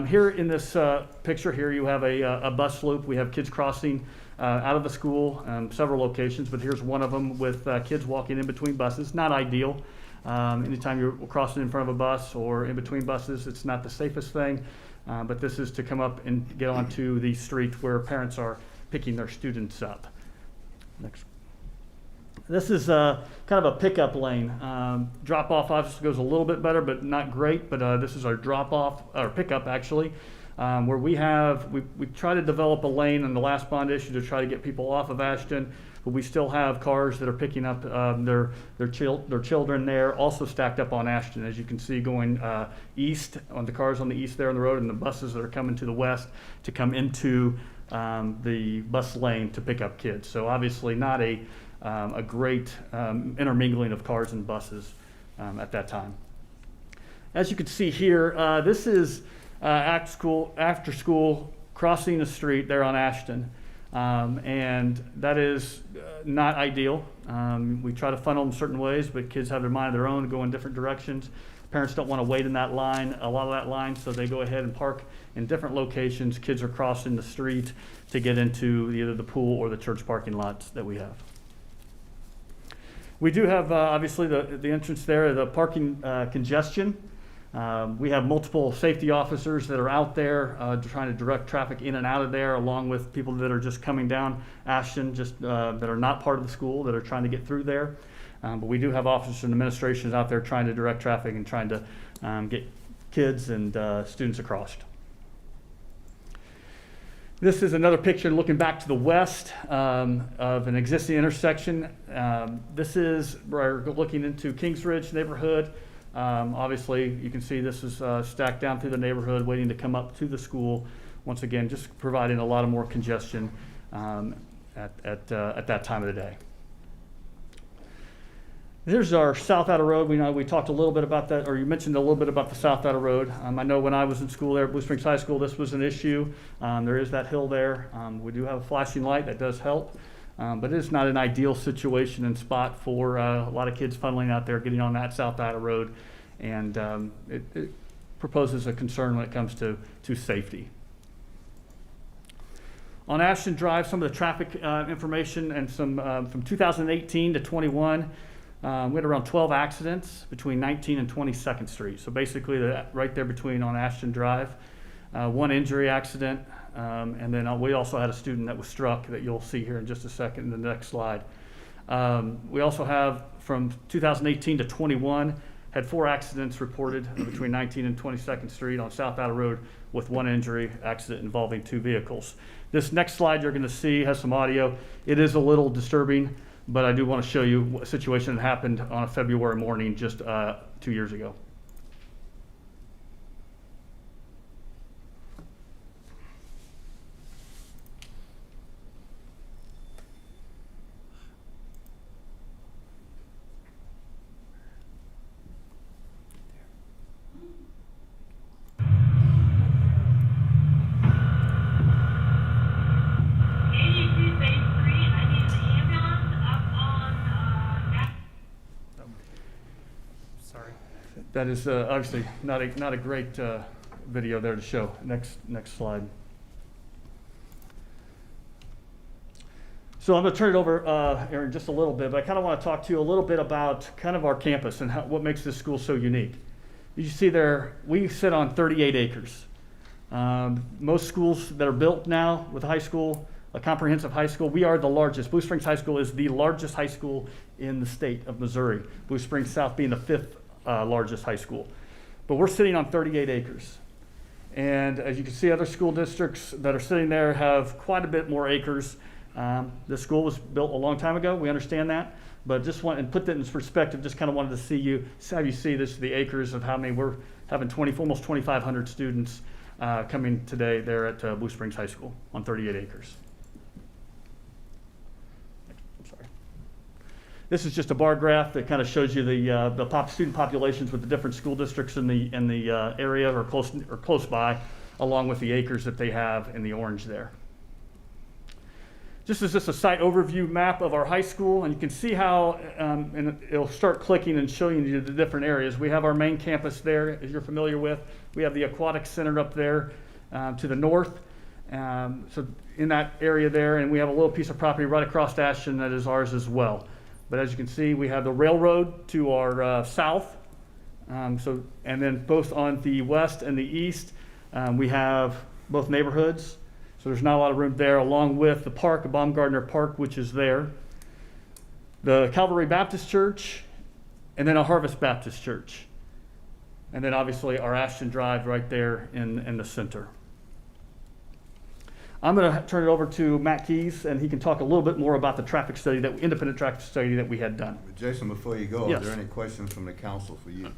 Here in this picture here, you have a bus loop. We have kids crossing out of the school, several locations, but here's one of them with kids walking in between buses. Not ideal. Anytime you're crossing in front of a bus or in between buses, it's not the safest thing, but this is to come up and get onto the street where parents are picking their students up. Next. This is kind of a pickup lane. Drop-off obviously goes a little bit better, but not great, but this is our drop-off, or pickup actually, where we try to develop a lane in the last bond issue to try to get people off of Ashton, but we still have cars that are picking up their children there, also stacked up on Ashton, as you can see, going east, on the cars on the east there on the road, and the buses that are coming to the west to come into the bus lane to pick up kids. So obviously not a great intermingling of cars and buses at that time. As you can see here, this is after school crossing the street there on Ashton. And that is not ideal. We try to funnel them certain ways, but kids have their mind of their own, go in different directions. Parents don't want to wait in that line, a lot of that line, so they go ahead and park in different locations. Kids are crossing the street to get into either the pool or the church parking lots that we have. We do have, obviously, the entrance there, the parking congestion. We have multiple safety officers that are out there trying to direct traffic in and out of there, along with people that are just coming down Ashton, just that are not part of the school, that are trying to get through there. But we do have officers and administrations out there trying to direct traffic and trying to get kids and students across. This is another picture looking back to the west of an existing intersection. This is, we're looking into Kingsridge neighborhood. Obviously, you can see this is stacked down through the neighborhood, waiting to come up to the school. Once again, just providing a lot of more congestion at that time of the day. Here's our South Outer Road. We talked a little bit about that, or you mentioned a little bit about the South Outer Road. I know when I was in school there at Blue Springs High School, this was an issue. There is that hill there. We do have a flashing light that does help, but it's not an ideal situation and spot for a lot of kids funneling out there, getting on that South Outer Road, and it proposes a concern when it comes to safety. On Ashton Drive, some of the traffic information and some from 2018 to 21. We had around 12 accidents between 19 and 22nd Street. So basically right there between on Ashton Drive. One injury accident, and then we also had a student that was struck that you'll see here in just a second in the next slide. We also have from 2018 to 21, had 4 accidents reported between 19 and 22nd Street on South Outer Road with 1 injury accident involving 2 vehicles. This next slide you're going to see has some audio. It is a little disturbing, but I do want to show you a situation that happened on a February morning just 2 years ago. That is obviously not a great video there to show. Next slide. So I'm going to turn it over, Aaron, just a little bit, but I kind of want to talk to you a little bit about kind of our campus and what makes this school so unique. You see there, we sit on 38 acres. Most schools that are built now with a high school, a comprehensive high school, we are the largest. Blue Springs High School is the largest high school in the state of Missouri. Blue Springs South being the 5th largest high school. But we're sitting on 38 acres. And as you can see, other school districts that are sitting there have quite a bit more acres. This school was built a long time ago, we understand that, but just want to put that in perspective, just kind of wanted to have you see this, the acres of how many we're having almost 2,500 students coming today there at Blue Springs High School on 38 acres. This is just a bar graph that kind of shows you the student populations with the different school districts in the area or close by, along with the acres that they have in the orange there. This is just a site overview map of our high school, and you can see how, and it'll start clicking and showing you the different areas. We have our main campus there, as you're familiar with. We have the aquatic center up there to the north, so in that area there, and we have a little piece of property right across Ashton that is ours as well. But as you can see, we have the railroad to our south, and then both on the west and the east, we have both neighborhoods. So there's not a lot of room there, along with the park, the Baumgartner Park, which is there, the Calvary Baptist Church, and then a Harvest Baptist Church. And then obviously our Ashton Drive right there in the center. I'm going to turn it over to Matt Keys, and he can talk a little bit more about the traffic study, independent traffic study that we had done. Jason, before you go, Yes. Are there any questions from the council for you?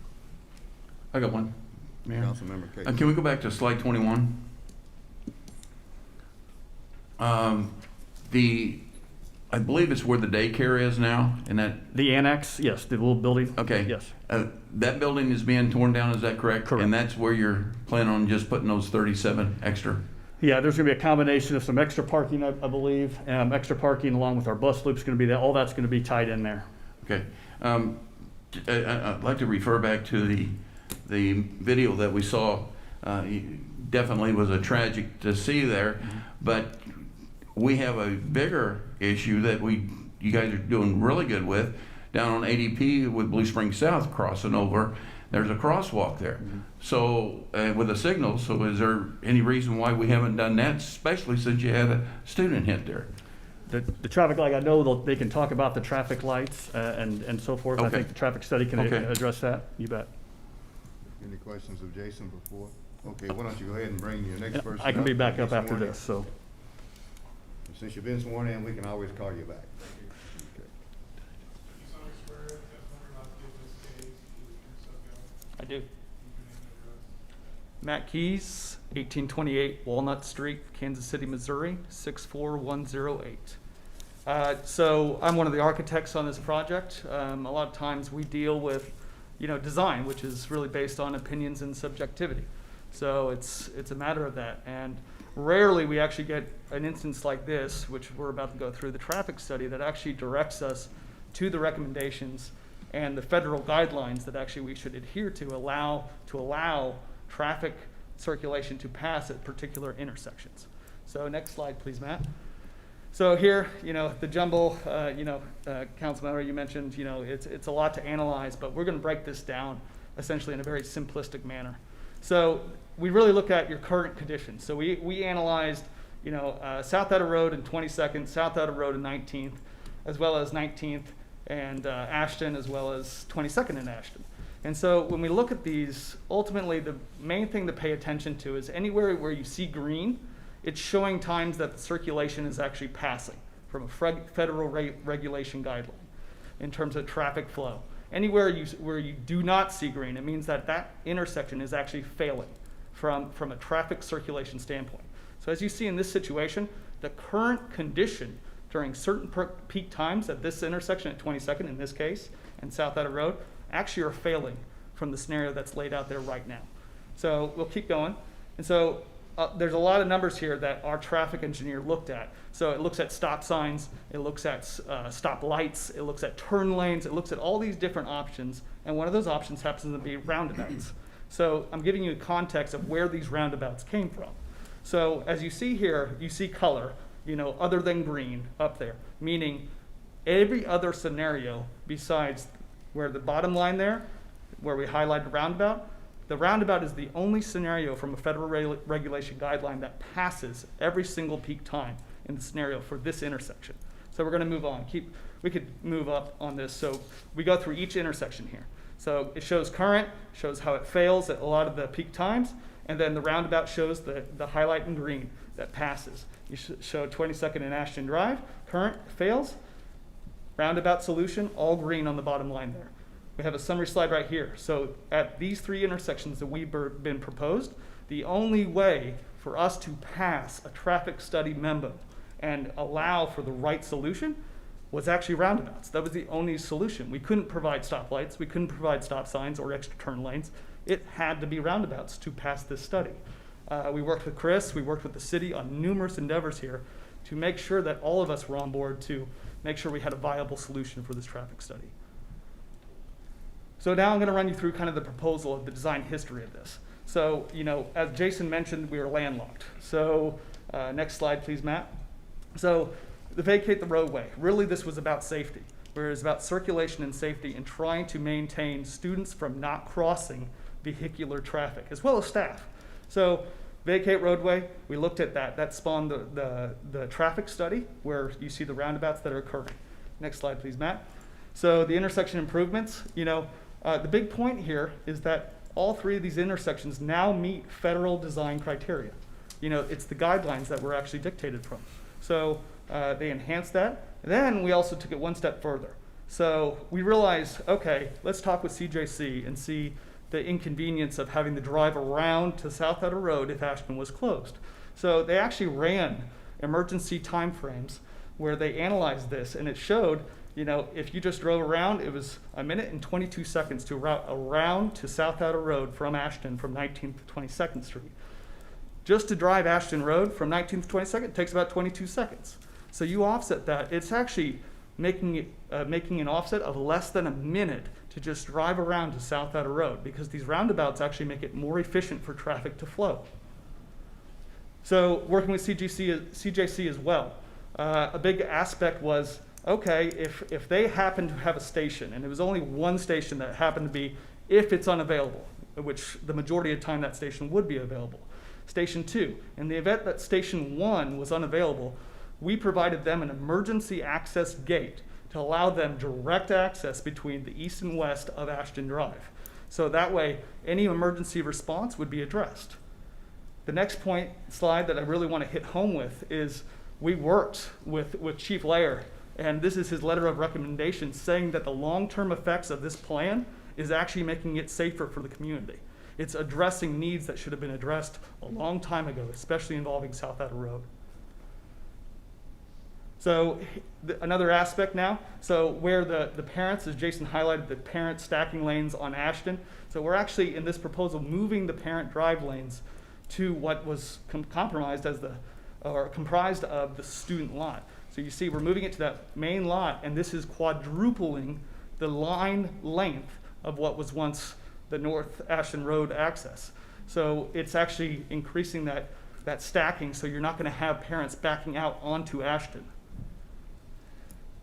I got one. Councilmember Case. Can we go back to slide 21? I believe it's where the daycare is now, and that. The annex, yes, the little building. Okay. Yes. That building is being torn down, is that correct? Correct. And that's where you're planning on just putting those 37 extra? Yeah, there's gonna be a combination of some extra parking, I believe, extra parking along with our bus loop's gonna be there. All that's gonna be tied in there. Okay. I'd like to refer back to the video that we saw. Definitely was a tragic to see there, but we have a bigger issue that you guys are doing really good with down on ADP with Blue Springs South crossing over. There's a crosswalk there. So with a signal, so is there any reason why we haven't done that, especially since you had a student hit there? The traffic light, I know they can talk about the traffic lights and so forth. I Okay. think the traffic study can Okay. address that. You bet. Any questions of Jason before? Okay, why don't you go ahead and bring your next person I can be up. back Get up after sworn in. this, so. Since you've been sworn in, we can always call you back. I do. Matt Keys, 1828 Walnut Street, Kansas City, Missouri, 64108. So I'm one of the architects on this project. A lot of times we deal with, design, which is really based on opinions and subjectivity. So it's a matter of that. And rarely we actually get an instance like this, which we're about to go through, the traffic study that actually directs us to the recommendations and the federal guidelines that actually we should adhere to allow traffic circulation to pass at particular intersections. So next slide, please, Matt. So here, the jumble, Councilmember, you mentioned, it's a lot to analyze, but we're going to break this down essentially in a very simplistic manner. So we really look at your current conditions. So we analyzed, South Outer Road and 22nd, South Outer Road and 19th, as well as 19th and Ashton, as well as 22nd and Ashton. And so when we look at these, ultimately the main thing to pay attention to is anywhere where you see green, it's showing times that the circulation is actually passing from a federal regulation guideline in terms of traffic flow. Anywhere where you do not see green, it means that that intersection is actually failing from a traffic circulation standpoint. So as you see in this situation, the current condition during certain peak times at this intersection at 22nd in this case, and South Outer Road, actually are failing from the scenario that's laid out there right now. So we'll keep going. And so there's a lot of numbers here that our traffic engineer looked at. So it looks at stop signs, it looks at stop lights, it looks at turn lanes, it looks at all these different options, and one of those options happens to be roundabouts. So I'm giving you a context of where these roundabouts came from. So as you see here, you see color, other than green up there, meaning every other scenario besides where the bottom line there, where we highlighted roundabout, the roundabout is the only scenario from a federal regulation guideline that passes every single peak time in the scenario for this intersection. So we're going to move on. We could move up on this. So we go through each intersection here. So it shows current, shows how it fails at a lot of the peak times, and then the roundabout shows the highlight in green that passes. You show 22nd and Ashton Drive, current fails, roundabout solution, all green on the bottom line there. We have a summary slide right here. So at these three intersections that we've been proposed, the only way for us to pass a traffic study memo and allow for the right solution was actually roundabouts. That was the only solution. We couldn't provide stoplights, we couldn't provide stop signs or extra turn lanes. It had to be roundabouts to pass this study. We worked with Chris, we worked with the city on numerous endeavors here to make sure that all of us were on board to make sure we had a viable solution for this traffic study. So now I'm going to run you through kind of the proposal of the design history of this. So, as Jason mentioned, we are landlocked. So next slide, please, Matt. So the vacate the roadway, really this was about safety, where it was about circulation and safety and trying to maintain students from not crossing vehicular traffic, as well as staff. So vacate roadway, we looked at that. That spawned the traffic study where you see the roundabouts that are occurring. Next slide, please, Matt. So the intersection improvements, the big point here is that all three of these intersections now meet federal design criteria. It's the guidelines that were actually dictated from. So they enhanced that. And then we also took it one step further. So we realized, okay, let's talk with CJC and see the inconvenience of having to drive around to South Outer Road if Ashton was closed. So they actually ran emergency timeframes where they analyzed this, and it showed, if you just drove around, it was 1 minute and 22 seconds to route around to South Outer Road from Ashton from 19th to 22nd Street. Just to drive Ashton Road from 19th to 22nd takes about 22 seconds. So you offset that. It's actually making an offset of less than a minute to just drive around to South Outer Road, because these roundabouts actually make it more efficient for traffic to flow. So working with CJC as well, a big aspect was, okay, if they happen to have a station, and it was only one station that happened to be, if it's unavailable, which the majority of the time that station would be available. Station 2, in the event that Station 1 was unavailable, we provided them an emergency access gate to allow them direct access between the east and west of Ashton Drive. So that way, any emergency response would be addressed. The next slide that I really want to hit home with is we worked with Chief Lair, and this is his letter of recommendation saying that the long-term effects of this plan is actually making it safer for the community. It's addressing needs that should have been addressed a long time ago, especially involving South Outer Road. So another aspect now, so where the parents, as Jason highlighted, the parent stacking lanes on Ashton. So we're actually in this proposal moving the parent drive lanes to what was comprised of the student lot. So you see we're moving it to that main lot, and this is quadrupling the line length of what was once the North Ashton Road access. So it's actually increasing that stacking, so you're not going to have parents backing out onto Ashton.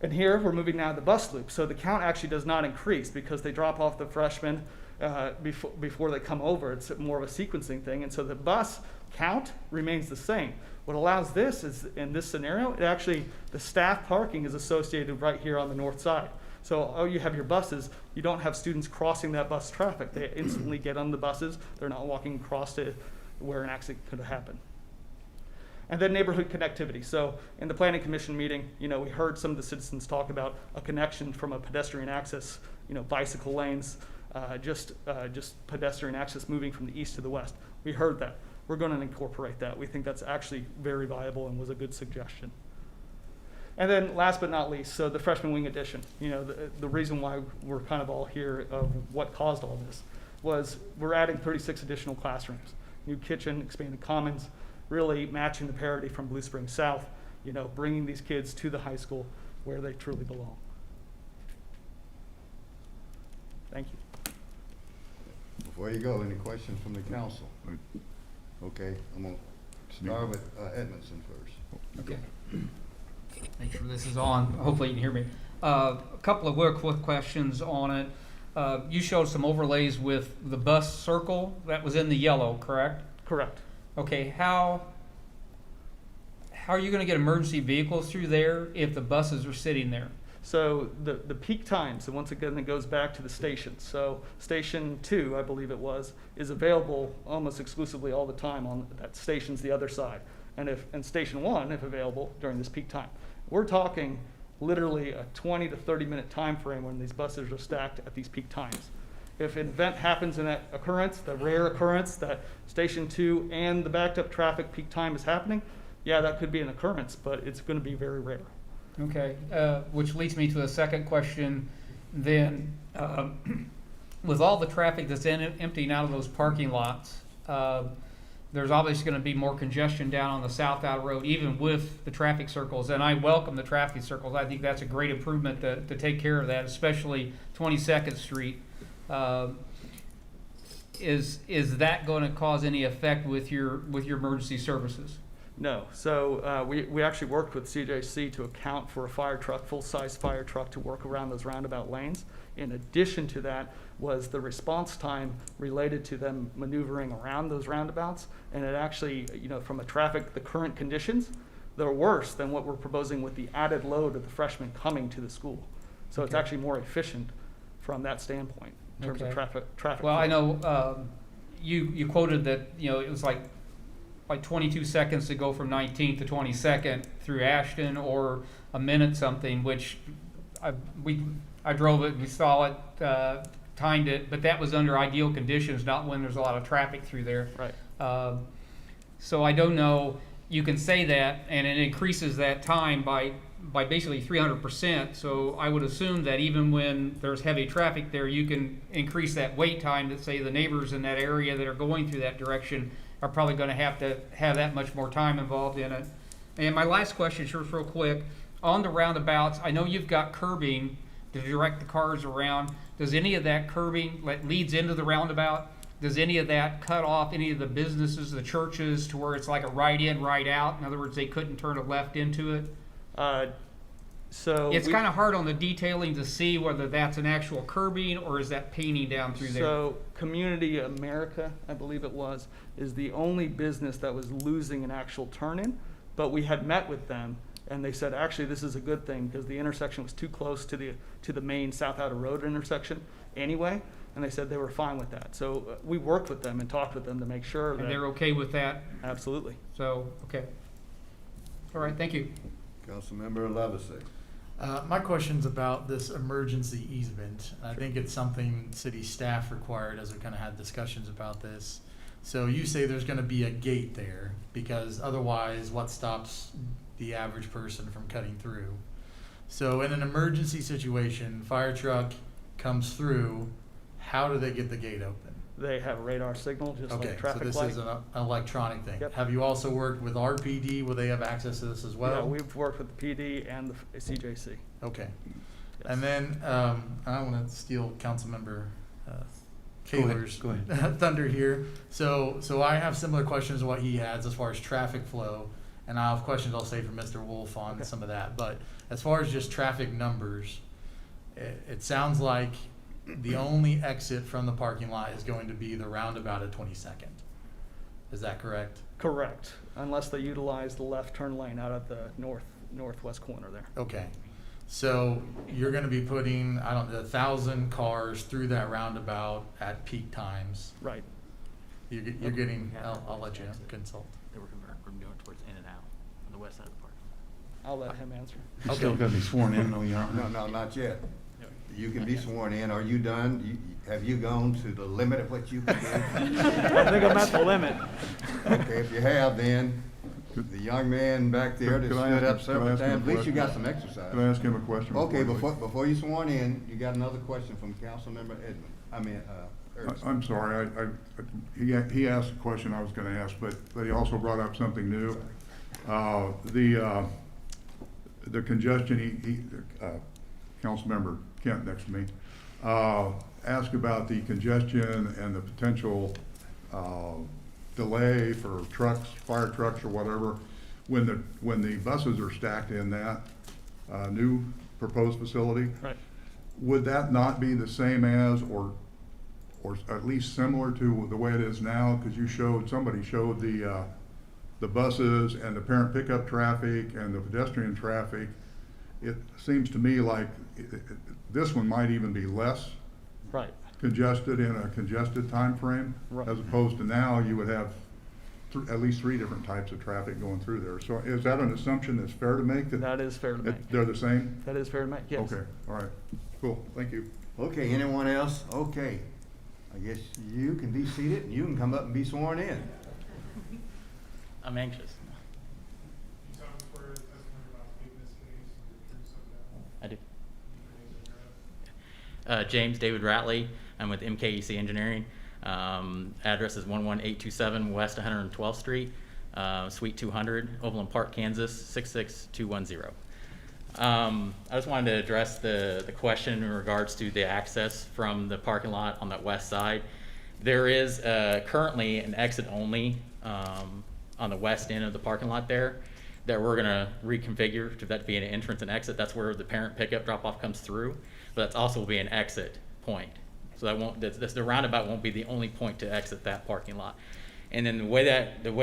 And here we're moving now to the bus loop. So the count actually does not increase because they drop off the freshmen before they come over. It's more of a sequencing thing. And so the bus count remains the same. What allows this is, in this scenario, the staff parking is associated right here on the north side. So you have your buses, you don't have students crossing that bus traffic. They instantly get on the buses. They're not walking across to where an accident could have happened. And then neighborhood connectivity. So in the Planning Commission meeting, we heard some of the citizens talk about a connection from a pedestrian access, bicycle lanes, just pedestrian access moving from the east to the west. We heard that. We're going to incorporate that. We think that's actually very viable and was a good suggestion. And then last but not least, so the freshman wing addition. The reason why we're kind of all here of what caused all this was we're adding 36 additional classrooms, new kitchen, expanded commons, really matching the parity from Blue Springs South, bringing these kids to the high school where they truly belong. Thank you. Before you go, any questions from the council? Okay, I'm going to start with Edmondson first. Okay. Make sure this is on. Hopefully you can hear me. A couple of real quick questions on it. You showed some overlays with the bus circle that was in the yellow, correct? Correct. Okay, how are you going to get emergency vehicles through there if the buses are sitting there? So the peak times, and once again, it goes back to the stations. So Station 2, I believe it was, is available almost exclusively all the time on that station's the other side. And Station 1, if available, during this peak time. We're talking literally a 20 to 30 minute time frame when these buses are stacked at these peak times. If an event happens in that occurrence, the rare occurrence that Station 2 and the backed up traffic peak time is happening, yeah, that could be an occurrence, but it's going to be very rare. Okay, which leads me to a second question then. With all the traffic that's emptying out of those parking lots, there's obviously going to be more congestion down on the South Outer Road, even with the traffic circles. And I welcome the traffic circles. I think that's a great improvement to take care of that, especially 22nd Street. Is that going to cause any effect with your emergency services? No. So we actually worked with CJC to account for a fire truck, full-size fire truck, to work around those roundabout lanes. In addition to that was the response time related to them maneuvering around those roundabouts. And it actually, from the current conditions, they're worse than what we're proposing with the added load of the freshmen coming to the school. So It's actually more efficient from that standpoint in terms of traffic. Well, I know you quoted that, it was like 22 seconds to go from 19th to 22nd through Ashton, or a minute something, which I drove it, we saw it, timed it, but that was under ideal conditions, not when there's a lot of traffic through there. Right. So I don't know, you can say that, and it increases that time by basically 300%. So I would assume that even when there's heavy traffic there, you can increase that wait time that, say, the neighbors in that area that are going through that direction are probably gonna have to have that much more time involved in it. And my last question, just real quick, on the roundabouts, I know you've got curbing to direct the cars around. Does any of that curbing that leads into the roundabout, does any of that cut off any of the businesses, the churches, to where it's like a right in, right out? In other words, they couldn't turn a left into it? So It's kind of hard on the detailing to see whether that's an actual curbing or is that painting down through there. So Community America, I believe it was, is the only business that was losing an actual turn-in, but we had met with them and they said, actually, this is a good thing because the intersection was too close to the main South Outer Road intersection anyway, and they said they were fine with that. So we worked with them and talked with them to make sure that And they're okay with that? Absolutely. So, okay. All right, thank you. Councilmember Levacy. My question's about this emergency easement. I think it's something city staff required as we kind of had discussions about this. So you say there's going to be a gate there because otherwise what stops the average person from cutting through? So in an emergency situation, fire truck comes through, how do they get the gate open? they have a radar signal, just like a traffic light. So this is an electronic thing. Yep. Have you also worked with RPD? Will they have access to this as well? Yeah, we've worked with the PD and the CJC. Okay. Yes. And then, I want to steal Councilmember Kaler's Go ahead. thunder here. So I have similar questions to what he has as far as traffic flow, and I'll have questions I'll save for Mr. Wolf on some of that. But as far as just traffic numbers, it sounds like the only exit from the parking lot is going to be the roundabout at 22nd. Is that correct? Correct, unless they utilize the left turn lane out at the northwest corner there. Okay. So you're going to be putting, 1,000 cars through that roundabout at peak times. Right. You're getting, I'll let you consult. They were going towards in and out on the west side of the park. I'll let him answer. You still got to be sworn in, though, Your Honor. No, not yet. You can be sworn in. Are you done? Have you gone to the limit of what you can do? I think I'm at the limit. Okay, if you have, then the young man back there that Could I stood ask- up several could I ask him times, a at least you got question? some exercise. Can I ask him a question? Okay, before before you sworn in, you got another question from Councilmember Ernst. I'm sorry, he asked a question I was gonna ask, but he also brought up something new. The congestion, Councilmember Kent next to me, asked about the congestion and the potential delay for trucks, fire trucks or whatever, when the buses are stacked in that new proposed facility. Right. Would that not be the same as, or at least similar to the way it is now? Because somebody showed the buses and the parent pickup traffic and the pedestrian traffic. It seems to me like this one might even be less Right. congested in a congested time frame, Right. as opposed to now you would have at least 3 different types of traffic going through there. So is that an assumption that's fair to make? That is fair to make. They're the same? That is fair to make, yes. Okay, all right, cool, thank you. Okay, anyone else? Okay. I guess you can be seated and you can come up and be sworn in. I'm anxious. I do. James David Ratley. I'm with MKEC Engineering. Address is 11827 West 112th Street, Suite 200, Overland Park, Kansas 66210. I just wanted to address the question in regards to the access from the parking lot on that west side. There is currently an exit only on the west end of the parking lot there that we're going to reconfigure to that be an entrance and exit. That's where the parent pickup drop-off comes through, but that's also will be an exit point. So that won't, the roundabout won't be the only point to exit that parking lot. And then the way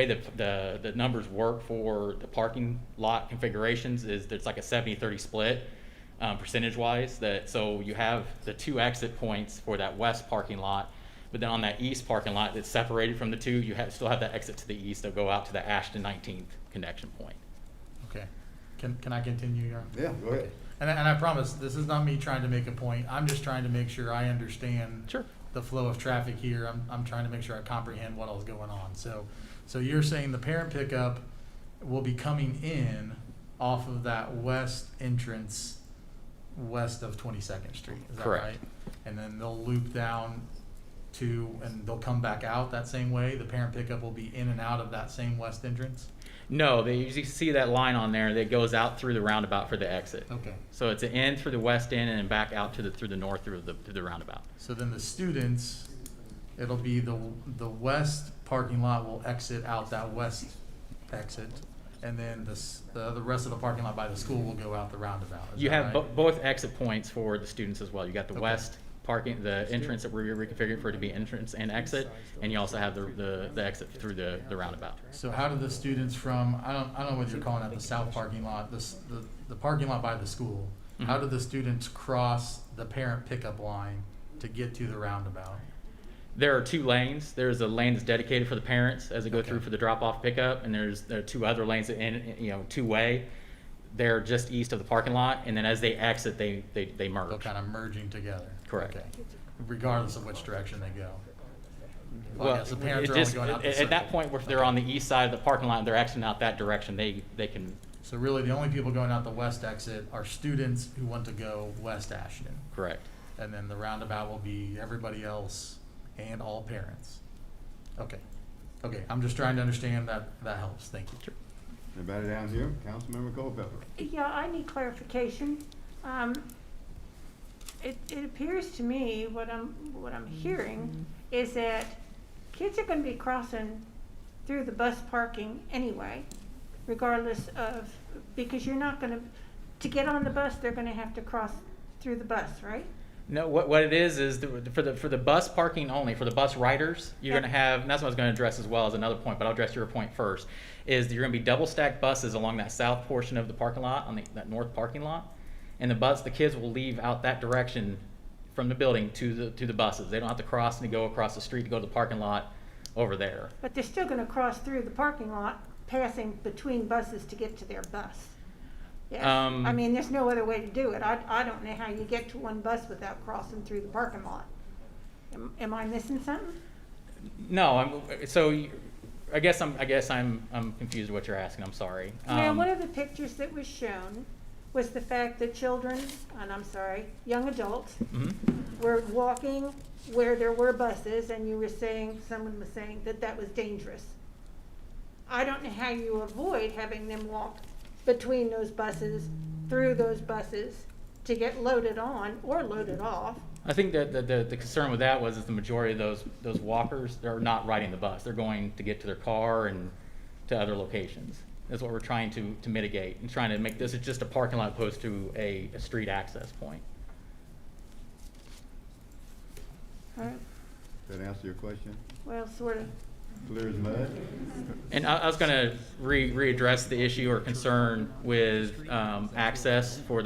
the numbers work for the parking lot configurations is there's like a 70-30 split percentage-wise. So you have the 2 exit points for that west parking lot, but then on that east parking lot that's separated from the 2, you still have that exit to the east that'll go out to the Ashton 19th connection point. Okay. Can I continue, Your Honor? Yeah, go ahead. And I promise, this is not me trying to make a point. I'm just trying to make sure I understand the flow of traffic here. I'm trying to make sure I comprehend what all's going on. So you're saying the parent pickup will be coming in off of that west entrance west of 22nd Street. Is that Correct. right? And then they'll loop down and they'll come back out that same way? The parent pickup will be in and out of that same west entrance? No, they usually see that line on there that goes out through the roundabout for the exit. Okay. So it's an in through the west end and then back out through the north through the roundabout. So then the students, it'll be the west parking lot will exit out that west exit, and then the rest of the parking lot by the school will go out the roundabout. Is You that have right? both exit points for the students as well. You got the Okay. west parking, the entrance that we're reconfigured for it to be entrance and exit, and you also have the exit through the roundabout. So how do the students from, I don't know what you're calling it, the south parking lot, the parking lot by the school, how do the students cross the parent pickup line to get to the roundabout? There are 2 lanes. There's a lane that's dedicated for the parents as they go Okay. through for the drop-off pickup, and there are 2 other lanes in, two-way. They're just east of the parking lot, and then as they exit, they merge. They're kind of merging together. Correct. Okay. Regardless of which direction they go. Well, Well, yes, the parents it are only just, going out the at that circle. point, if they're on the east side of the parking lot and they're exiting out that direction, they can. So really, the only people going out the west exit are students who want to go west Ashton. Correct. And then the roundabout will be everybody else and all parents. Okay. Okay, I'm just trying to understand that. That helps. Thank you. Anybody down here? Councilmember Culpepper. Yeah, I need clarification. It appears to me, what I'm hearing is that kids are gonna be crossing through the bus parking anyway, regardless of, because you're not gonna, to get on the bus, they're gonna have to cross through the bus, right? No, what it is for the bus parking only, for the bus riders, you're gonna have, and that's what I was gonna address as well as another point, but I'll address your point first, is that you're gonna be double stacked buses along that south portion of the parking lot, on that north parking lot. And the kids will leave out that direction from the building to the buses. They don't have to cross and go across the street to go to the parking lot over there. But they're still gonna cross through the parking lot, passing between buses to get to their bus. Yes, I mean, there's no other way to do it. I don't know how you get to one bus without crossing through the parking lot. Am I missing something? No, I guess I'm confused with what you're asking. I'm sorry. Now, one of the pictures that was shown was the fact that children, and I'm sorry, young adults, were walking where there were buses, and someone was saying that was dangerous. I don't know how you avoid having them walk between those buses, through those buses, to get loaded on or loaded off. I think that the concern with that was the majority of those walkers, they're not riding the bus. They're going to get to their car and to other locations. That's what we're trying to mitigate and trying to make this just a parking lot opposed to a street access point. All right. Does that answer your question? Well, sort of. Clear as mud? And I was going to readdress the issue or concern with access for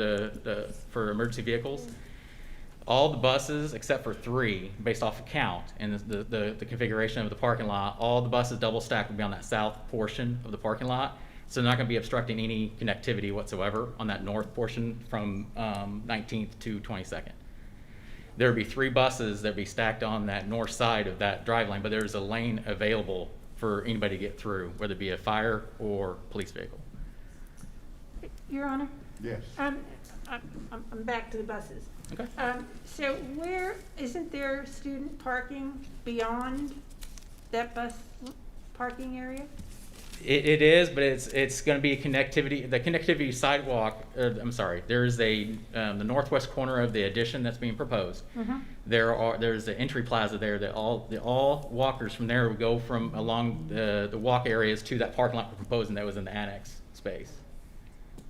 for emergency vehicles. All the buses, except for 3, based off of count and the configuration of the parking lot, all the buses double stacked will be on that south portion of the parking lot. So they're not going to be obstructing any connectivity whatsoever on that north portion from 19th to 22nd. There would be 3 buses that would be stacked on that north side of that drive lane, but there's a lane available for anybody to get through, whether it be a fire or police vehicle. Your Honor? Yes. I'm back to the buses. Okay. So isn't there student parking beyond that bus parking area? It is, but it's going to be connectivity. The connectivity sidewalk. There is the northwest corner of the addition that's being proposed. There's the entry plaza there that all walkers from there would go from along the walk areas to that parking lot we're proposing that was in the annex space.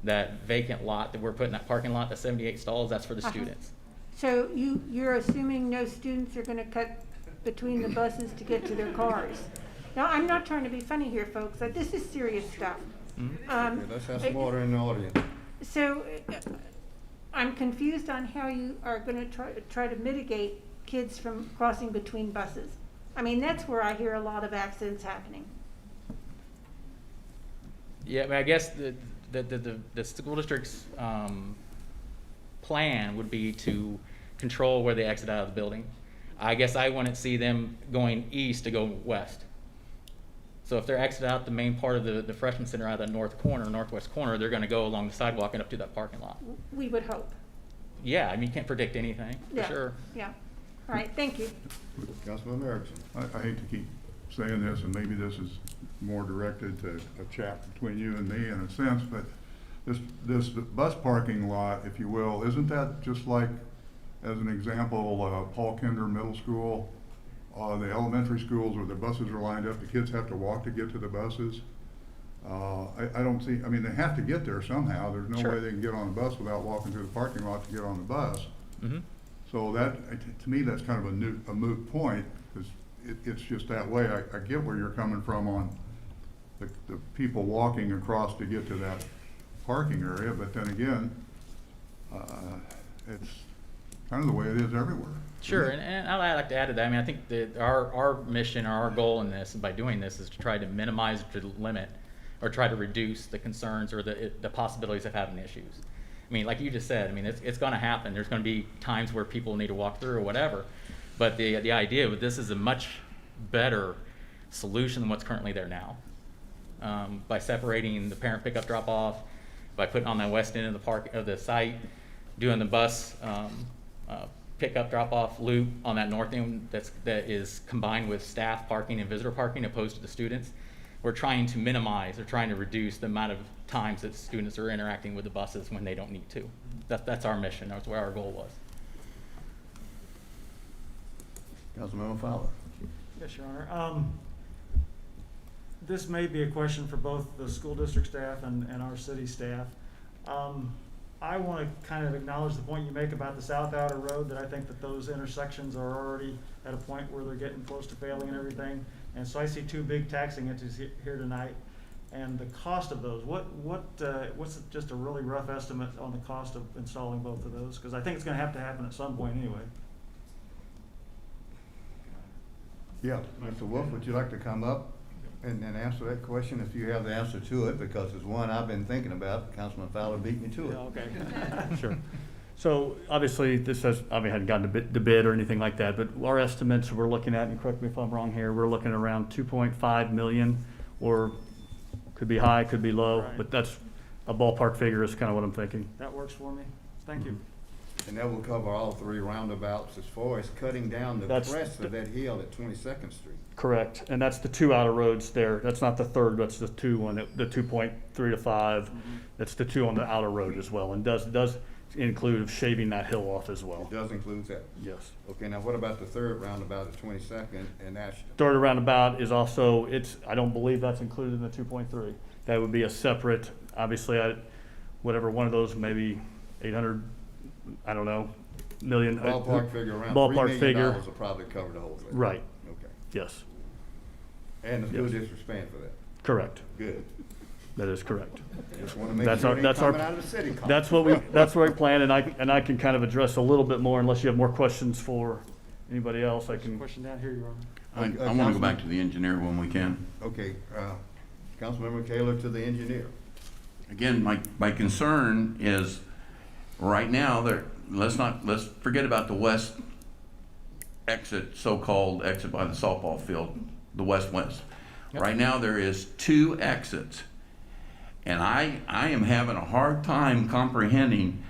That vacant lot that we're putting that parking lot, the 78 stalls, that's for the students. So you're assuming no students are going to cut between the buses to get to their cars? Now, I'm not trying to be funny here, folks. This is serious stuff. Let's have some order in the audience. So I'm confused on how you are going to try to mitigate kids from crossing between buses. I mean, that's where I hear a lot of accidents happening. Yeah, I mean, I guess the school district's plan would be to control where they exit out of the building. I guess I wouldn't see them going east to go west. So if they're exiting out the main part of the Freshman Center out of the northwest corner, they're going to go along the sidewalk and up to that parking lot. We would hope. Yeah, I mean, you can't predict anything, for sure. Yeah. All right, thank you. Councilman Erickson. I hate to keep saying this, and maybe this is more directed to a chat between you and me in a sense, but this bus parking lot, if you will, isn't that just like, as an example, Paul Kinder Middle School, the elementary schools where the buses are lined up, the kids have to walk to get to the buses? I don't see, I mean, they have to get there somehow. There's no Sure. way they can get on a bus without walking through the parking lot to get on the bus. Mm-hmm. So that, to me, that's kind of a moot point, because it's just that way. I get where you're coming from on the people walking across to get to that parking area, but then again, it's kind of the way it is everywhere. Sure, and I'd like to add to that. I mean, I think that our mission or our goal in this, by doing this, is to try to minimize, to limit, or try to reduce the concerns or the possibilities of having issues. I mean, like you just said, I mean, it's going to happen. There's going to be times where people need to walk through or whatever. But the idea with this is a much better solution than what's currently there now. By separating the parent pickup drop off, by putting on that west end of the park of the site, doing the bus pickup drop off loop on that north end that is combined with staff parking and visitor parking opposed to the students. We're trying to minimize or trying to reduce the amount of times that students are interacting with the buses when they don't need to. That's our mission. That's where our goal was. Councilmember Fowler. Yes, Your Honor. This may be a question for both the school district staff and our city staff. I want to kind of acknowledge the point you make about the South Outer Road, that I think that those intersections are already at a point where they're getting close to failing and everything. And so I see two big taxing entities here tonight, and the cost of those. What's just a really rough estimate on the cost of installing both of those? Because I think it's going to happen at some point anyway. Yeah, Mr. Wolf, would you like to come up and answer that question if you have the answer to it? Because it's one I've been thinking about. Councilman Fowler beat me to it. Okay. Sure. So obviously this hadn't gotten to bid or anything like that, but our estimates we're looking at, and correct me if I'm wrong here, we're looking at around 2.5 million, or could be high, could be low, Right. but that's a ballpark figure is kind of what I'm thinking. That works for me. Thank you. And that will cover all three roundabouts as far as cutting down the crest of that hill at 22nd Street. Correct, and that's the two outer roads there. That's not the third, that's the two one, the 2.3 to 5. That's the two on the outer road as well, and does include shaving that hill off as well. It does include that? Yes. Okay, now what about the third roundabout at 22nd and Ashton? Third roundabout is also, I don't believe that's included in the 2.3. That would be a separate, obviously, whatever one of those, maybe 800, I don't know, million. Ballpark figure around ballpark $3 figure. million will probably cover the whole thing. Right. Okay. Yes. And the school Yes. district's paying for that? Correct. Good. That is correct. Just want to make sure it ain't coming out of the city coffers. That's what we plan, and I can kind of address a little bit more unless you have more questions for anybody else. I can. Question down here, Your Honor. I want to go back to the engineer when we can. Okay, Councilmember Kaler to the engineer. Again, my concern is, right now, let's forget about the west exit, so-called exit by the softball field, the west-west. Yep. Right now, there is 2 exits. And I am having a hard time comprehending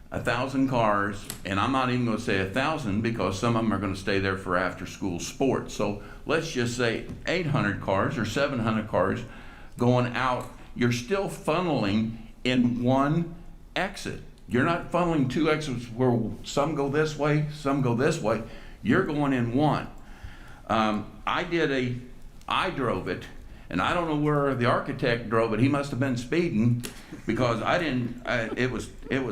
1,000 cars, and I'm not even going to say 1,000 because some of them are going to stay there for after-school sports. So let's just say 800 cars or 700 cars going out. You're still funneling in one exit. You're not funneling 2 exits where some go this way, some go this way. You're going in one. I drove it, and I don't know where the architect drove it. He must have been speeding, because I didn't. It was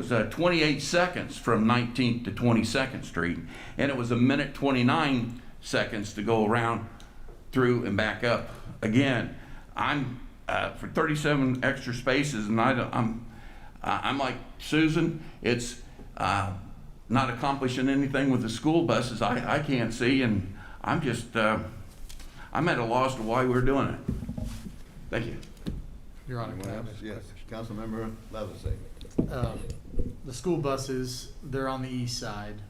28 seconds from 19th to 22nd Street, and it was 1:29 to go around through and back up again. I'm for 37 extra spaces, and I'm like Susan. It's not accomplishing anything with the school buses. I can't see, and I'm just. I'm at a loss to why we're doing it. Thank you. Your Honor, can I have Yes, Councilmember Leathersaker. the school buses, they're on the east side.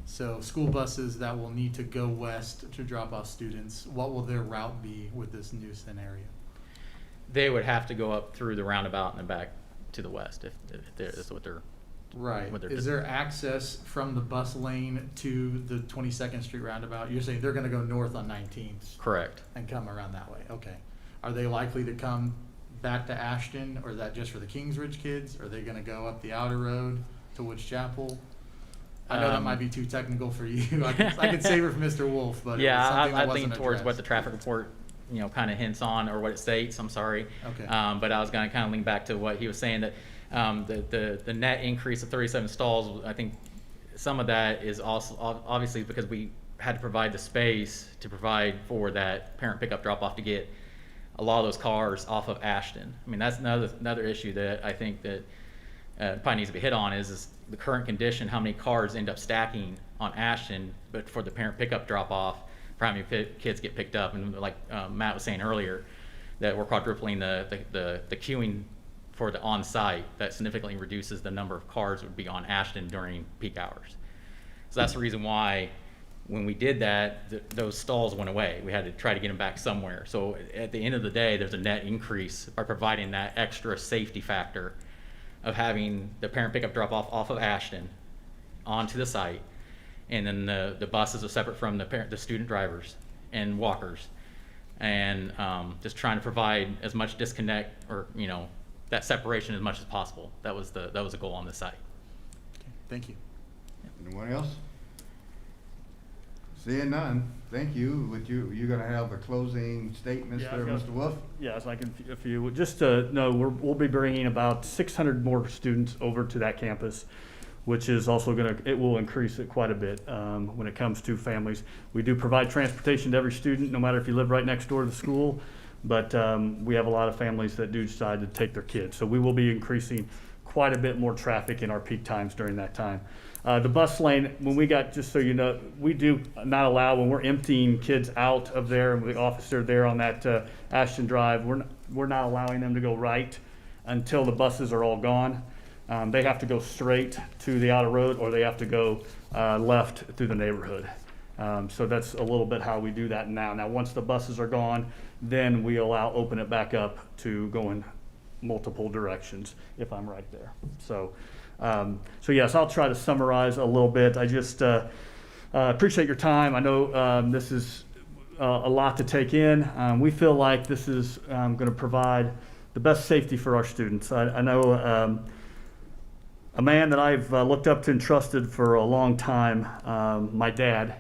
So school buses that will need to go west to drop off students, what will their route be with this new scenario? They would have to go up through the roundabout and then back to the west if that's what they're Right. what they're Is there access from the bus lane to the 22nd Street roundabout? You're saying they're gonna go north on 19th correct. and come around that way, okay. Are they likely to come back to Ashton, or is that just for the Kingsridge kids? Are they gonna go up the outer road to Woods Chapel? I know that might be too technical for you. I could save it for Mr. Wolf, but Yeah, it was something that I wasn't lean towards what addressed. the traffic report, kind of hints on, or what it states, I'm sorry. Okay. But I was gonna kind of lean back to what he was saying, that the net increase of 37 stalls, I think some of that is also obviously because we had to provide the space to provide for that parent pickup drop off to get a lot of those cars off of Ashton. I mean, that's another issue that I think that probably needs to be hit on is the current condition, how many cars end up stacking on Ashton, but for the parent pickup drop off, for how many kids get picked up. And like Matt was saying earlier, that we're quadrupling the queuing for the on-site. That significantly reduces the number of cars that would be on Ashton during peak hours. So that's the reason why when we did that, those stalls went away. We had to try to get them back somewhere. So at the end of the day, there's a net increase by providing that extra safety factor of having the parent pickup drop off of Ashton onto the site, and then the buses are separate from the student drivers and walkers, and just trying to provide as much disconnect, or that separation as much as possible. That was the goal on the site. Okay, thank you. Anyone else? Seeing none, thank you. You're gonna have a closing statements Yeah, there, I've got- Mr. Wolf? Yes, I can, if you, just to know, we'll be bringing about 600 more students over to that campus, which is also it will increase it quite a bit when it comes to families. We do provide transportation to every student, no matter if you live right next door to the school, but we have a lot of families that do decide to take their kids. So we will be increasing quite a bit more traffic in our peak times during that time. The bus lane, when we got, just so you know, we do not allow, when we're emptying kids out of there, and the officer there on that Ashton Drive, we're not allowing them to go right until the buses are all gone. They have to go straight to the outer road, or they have to go left through the neighborhood. So that's a little bit how we do that now. Now, once the buses are gone, then we open it back up to go in multiple directions, if I'm right there. So yes, I'll try to summarize a little bit. I just appreciate your time. I know this is a lot to take in. We feel like this is going to provide the best safety for our students. I know a man that I've looked up to and trusted for a long time, my dad,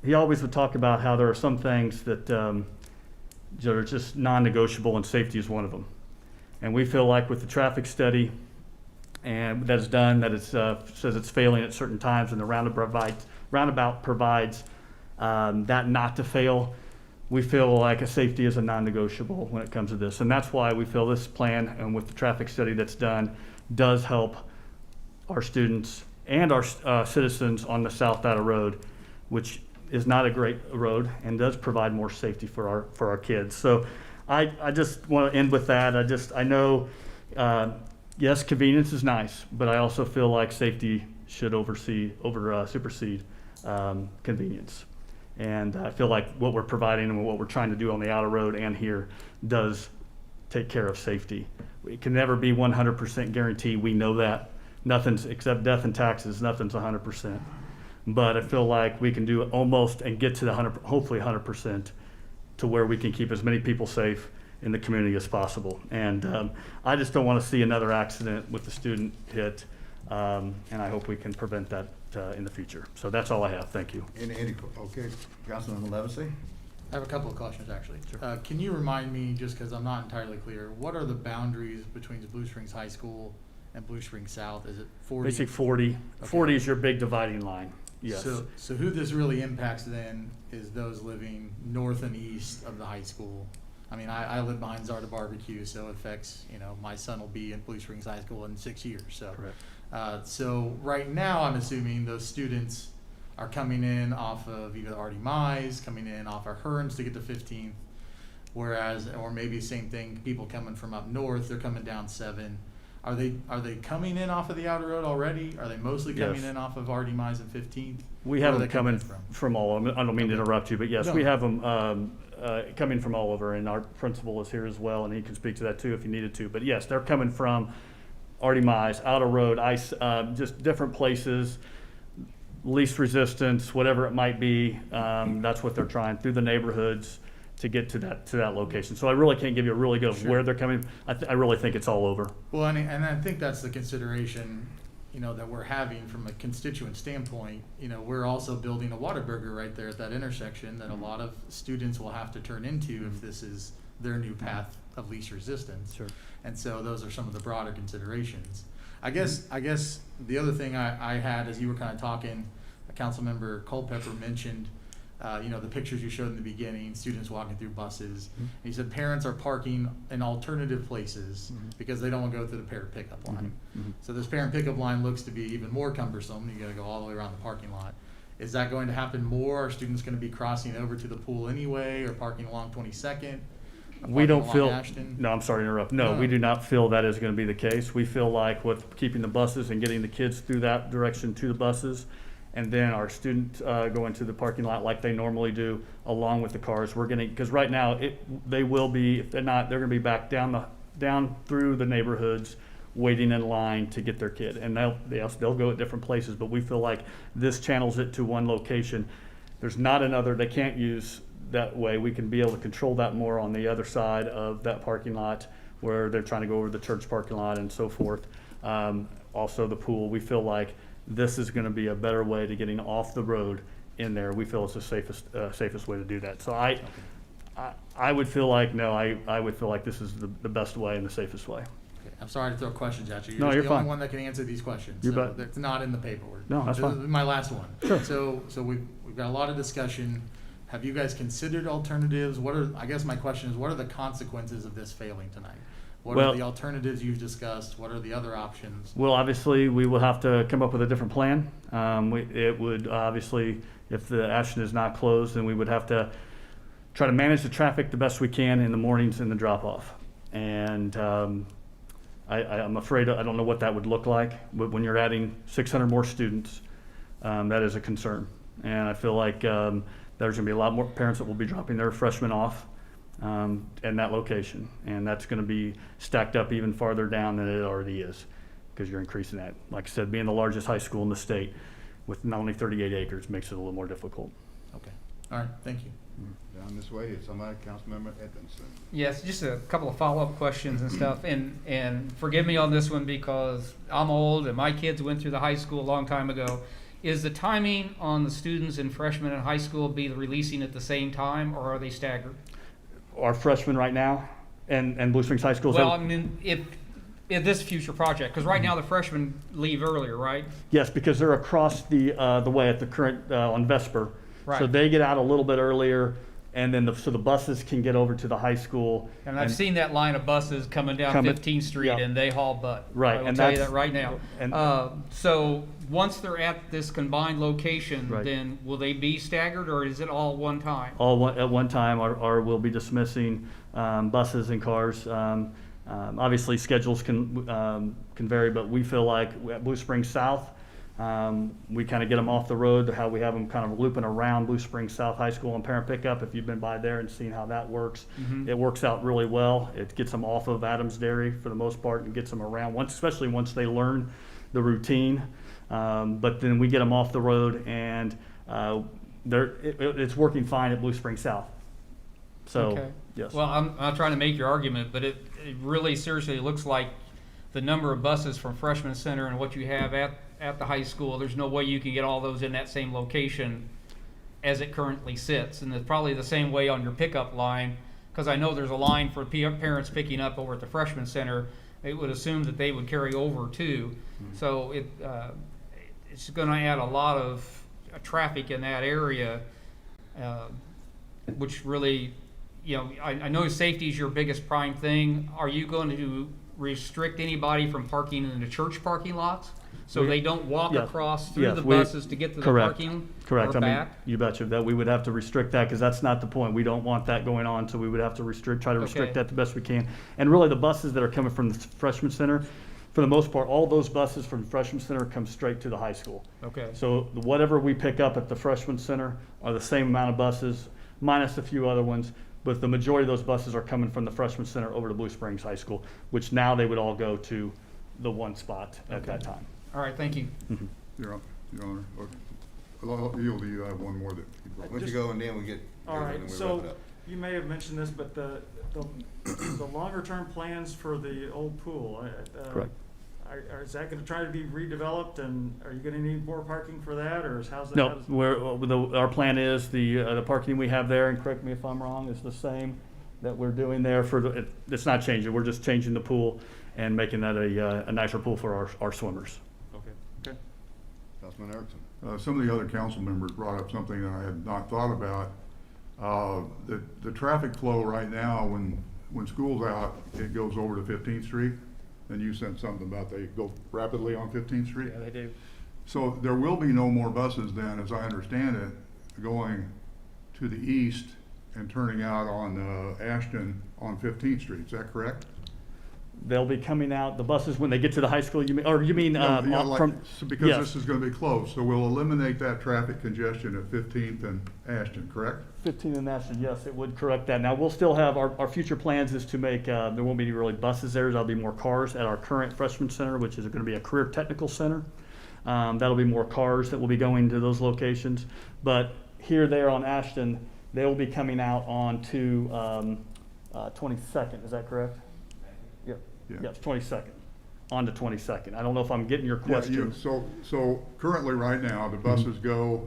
he always would talk about how there are some things that are just non-negotiable, and safety is one of them. And we feel like with the traffic study and that is done, that it says it's failing at certain times, and the roundabout provides that not to fail. We feel like a safety is a non-negotiable when it comes to this, and that's why we feel this plan, and with the traffic study that's done, does help our students and our citizens on the South Data Road, which is not a great road and does provide more safety for our kids. So I just want to end with that. I know, yes, convenience is nice, but I also feel like safety should supersede convenience. And I feel like what we're providing and what we're trying to do on the outer road and here does take care of safety. It can never be 100% guarantee. We know that. Nothing's, except death and taxes, nothing's 100%. But I feel like we can do almost and get to the hopefully 100%, to where we can keep as many people safe in the community as possible. And I just don't want to see another accident with the student hit, and I hope we can prevent that in the future. So that's all I have. Thank you. Okay, Councilman Levacy? I have a couple of questions, actually. Sure. Can you remind me, just because I'm not entirely clear, what are the boundaries between Blue Springs High School and Blue Springs South? Is it 40? Basically 40. Okay. 40 is your big dividing line. Yes. So who this really impacts then is those living north and east of the high school. I mean, I live behind Zarda Barbecue, so it affects, my son will be in Blue Springs High School in 6 years. So, correct. So right now, I'm assuming those students are coming in off of either Artie Mize, coming in off of Hearns to get to 15th, or maybe same thing, people coming from up north, they're coming down 7. Are they coming in off of the outer road already? Are they mostly coming in off of Artie Mize and 15th? We have them coming from all over. I don't mean to interrupt you, but yes, we have them coming from all over, and our principal is here as well, and he can speak to that too if you needed to. But yes, they're coming from demise, out of road, ice, just different places, least resistance, whatever it might be. That's what they're trying through the neighborhoods to get to that location. So I really can't give you a really good of where they're coming. I really think it's all over. Well, and I think that's the consideration, that we're having from a constituent standpoint. We're also building a Whataburger right there at that intersection that a lot of students will have to turn into if this is their new path of least resistance. Sure. And so those are some of the broader considerations. I guess the other thing I had as you were kind of talking, Councilmember Culpepper mentioned, the pictures you showed in the beginning, students walking through buses. And he said parents are parking in alternative places because they don't want to go through the parent pickup line. So this parent pickup line looks to be even more cumbersome. You got to go all the way around the parking lot. Is that going to happen more? Are students going to be crossing over to the pool anyway, or parking along 22nd? We don't feel, Ashton? no, I'm sorry to interrupt. No, we do not feel that is going to be the case. We feel like with keeping the buses and getting the kids through that direction to the buses, and then our students go into the parking lot like they normally do, along with the cars. We're gonna, because right now they will be, if they're not, they're gonna be back down through the neighborhoods, waiting in line to get their kid, and they'll go at different places. But we feel like this channels it to one location. There's not another they can't use that way. We can be able to control that more on the other side of that parking lot where they're trying to go over the church parking lot and so forth. Also the pool. We feel like this is going to be a better way to getting off the road in there. We feel it's the safest way to do that. So I would feel like, no, I would feel like this is the best way and the safest way. Okay, I'm sorry to throw questions at you. No, you're the fine. only one that can answer these questions. You so bet. It's not in the paperwork. No, that's This fine. is my last one. Sure. So we've got a lot of discussion. Have you guys considered alternatives? I guess my question is, what are the consequences of this failing tonight? What are the alternatives you've discussed? What are the other options? Well, obviously, we will have to come up with a different plan. It would obviously, if the Ashton is not closed, then we would have to try to manage the traffic the best we can in the mornings in the drop-off. And I'm afraid, I don't know what that would look like. But when you're adding 600 more students, that is a concern. And I feel like there's going to be a lot more parents that will be dropping their freshmen off in that location, and that's going to be stacked up even farther down than it already is, because you're increasing that. Like I said, being the largest high school in the state with not only 38 acres makes it a little more difficult. Okay. All right. Thank you. Down this way, somebody, Councilmember Edmondson. Yes, just a couple of follow-up questions and stuff, and forgive me on this one because I'm old and my kids went through the high school a long time ago. Is the timing on the students and freshmen in high school be releasing at the same time, or are they staggered? Our freshmen right now and Blue Springs High School. Well, I mean, if this future project, because right now the freshmen leave earlier, right? Yes, because they're across the way at the current on Vesper. Right. So they get out a little bit earlier, and then so the buses can get over to the high school. And I've seen that line of buses coming down 15th Street, yeah. and they haul butt. Right, I will and tell you that's- that right now. and- So once they're at this combined location, Right. then will they be staggered, or is it all one time? All at one time, or we'll be dismissing buses and cars. Obviously, schedules can vary, but we feel like at Blue Springs South, we kind of get them off the road, how we have them kind of looping around Blue Springs South High School and parent pickup. If you've been by there and seen how that works, it works out really well. It gets them off of Adams Dairy for the most part and gets them around, especially once they learn the routine. But then we get them off the road, and it's working fine at Blue Springs South. So, Okay. yes. Well, I'm not trying to make your argument, but it really seriously looks like the number of buses from Freshman Center and what you have at the high school, there's no way you can get all those in that same location as it currently sits. And it's probably the same way on your pickup line, because I know there's a line for parents picking up over at the Freshman Center. It would assume that they would carry over too. So it's going to add a lot of traffic in that area, which really, I know safety is your biggest prime thing. Are you going to restrict anybody from parking in the church parking lots, so they don't walk across through the buses to get to the parking? Correct. Or I mean, back? you betcha that we would have to restrict that, because that's not the point. We don't want that going on, so we would have to try to restrict that the best we can. And really, the buses that are coming from the Freshman Center, for the most part, all those buses from Freshman Center come straight to the high school. Okay. So whatever we pick up at the Freshman Center are the same amount of buses, minus a few other ones. But the majority of those buses are coming from the Freshman Center over to Blue Springs High School, which now they would all go to the one spot at Okay. that time. All right, thank you. Mhm. Your Honor, I'll yield to you. I have one more that you brought. Why don't you go and then we get, All and right, then we wrap so it up. you may have mentioned this, but the longer-term plans for the old pool, Correct. is that gonna try to be redeveloped, and are you gonna need more parking for that, or how's that? No, our plan is the parking we have there, and correct me if I'm wrong, is the same that we're doing there it's not changing, we're just changing the pool and making that a nicer pool for our swimmers. Okay. Councilman Erickson. Some of the other council members brought up something that I had not thought about. The traffic flow right now, when school's out, it goes over to 15th Street. And you said something about they go rapidly on 15th Street? Yeah, they do. So there will be no more buses then, as I understand it, going to the east and turning out on Ashton on 15th Street. Is that correct? They'll be coming out, the buses, when they get to the high school, you mean, No, yeah, like, from? because yes. this is gonna be closed, so we'll eliminate that traffic congestion at 15th and Ashton, correct? 15 and Ashton, yes, it would correct that. Now, we'll still have, our future plans is to make, there won't be any really buses there, there'll be more cars at our current freshman center, which is gonna be a career technical center. That'll be more cars that will be going to those locations. But here, there on Ashton, they will be coming out onto 22nd, is that correct? Yep, Yeah. yep, 22nd, on to 22nd. I don't know if I'm getting your Yeah, question. so currently, right now, the buses go,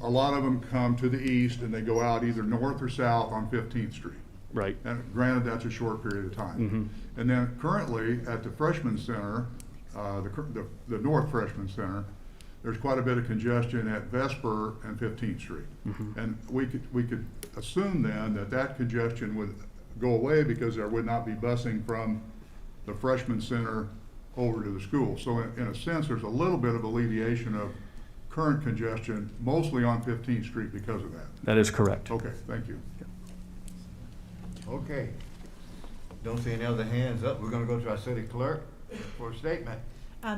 a lot of them come to the east and they go out either north or south on 15th Street. Right. And granted, that's a short period of time. And then currently, at the freshman center, the North Freshman Center, there's quite a bit of congestion at Vesper and 15th Street. And we could assume then that congestion would go away because there would not be busing from the freshman center over to the school. So in a sense, there's a little bit of alleviation of current congestion, mostly on 15th Street because of that. That is correct. Okay, thank you. Okay. Don't see any other hands up. We're gonna go to our city clerk for a statement.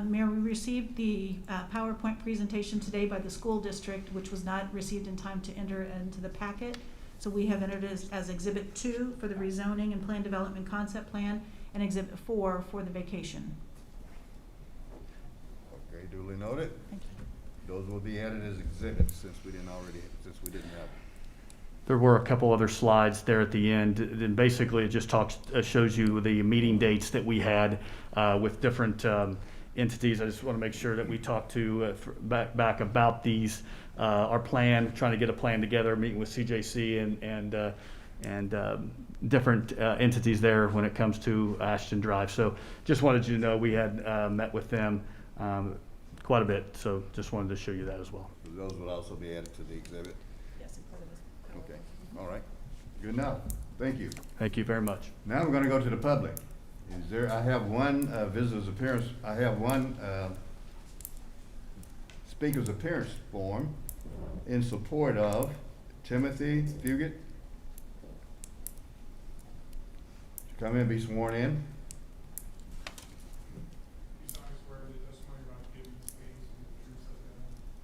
Mayor, we received the PowerPoint presentation today by the school district, which was not received in time to enter into the packet. So we have entered as Exhibit 2 for the rezoning and plan development concept plan, and Exhibit 4 for the vacation. Okay, duly noted. Thank you. Those will be added as exhibits since we didn't have them. There were a couple other slides there at the end, and basically it just shows you the meeting dates that we had with different entities. I just want to make sure that we talk to back about these, our plan, trying to get a plan together, meeting with CJC and different entities there when it comes to Ashton Drive. So just wanted you to know we had met with them quite a bit, so just wanted to show you that as well. So those will also be added to the exhibit? Yes, part of this. Okay, all right. Good enough. Thank you. Thank you very much. Now we're gonna go to the public. I have one visitor's appearance, I have one speaker's appearance form in support of Timothy Fugit. Come in and be sworn in.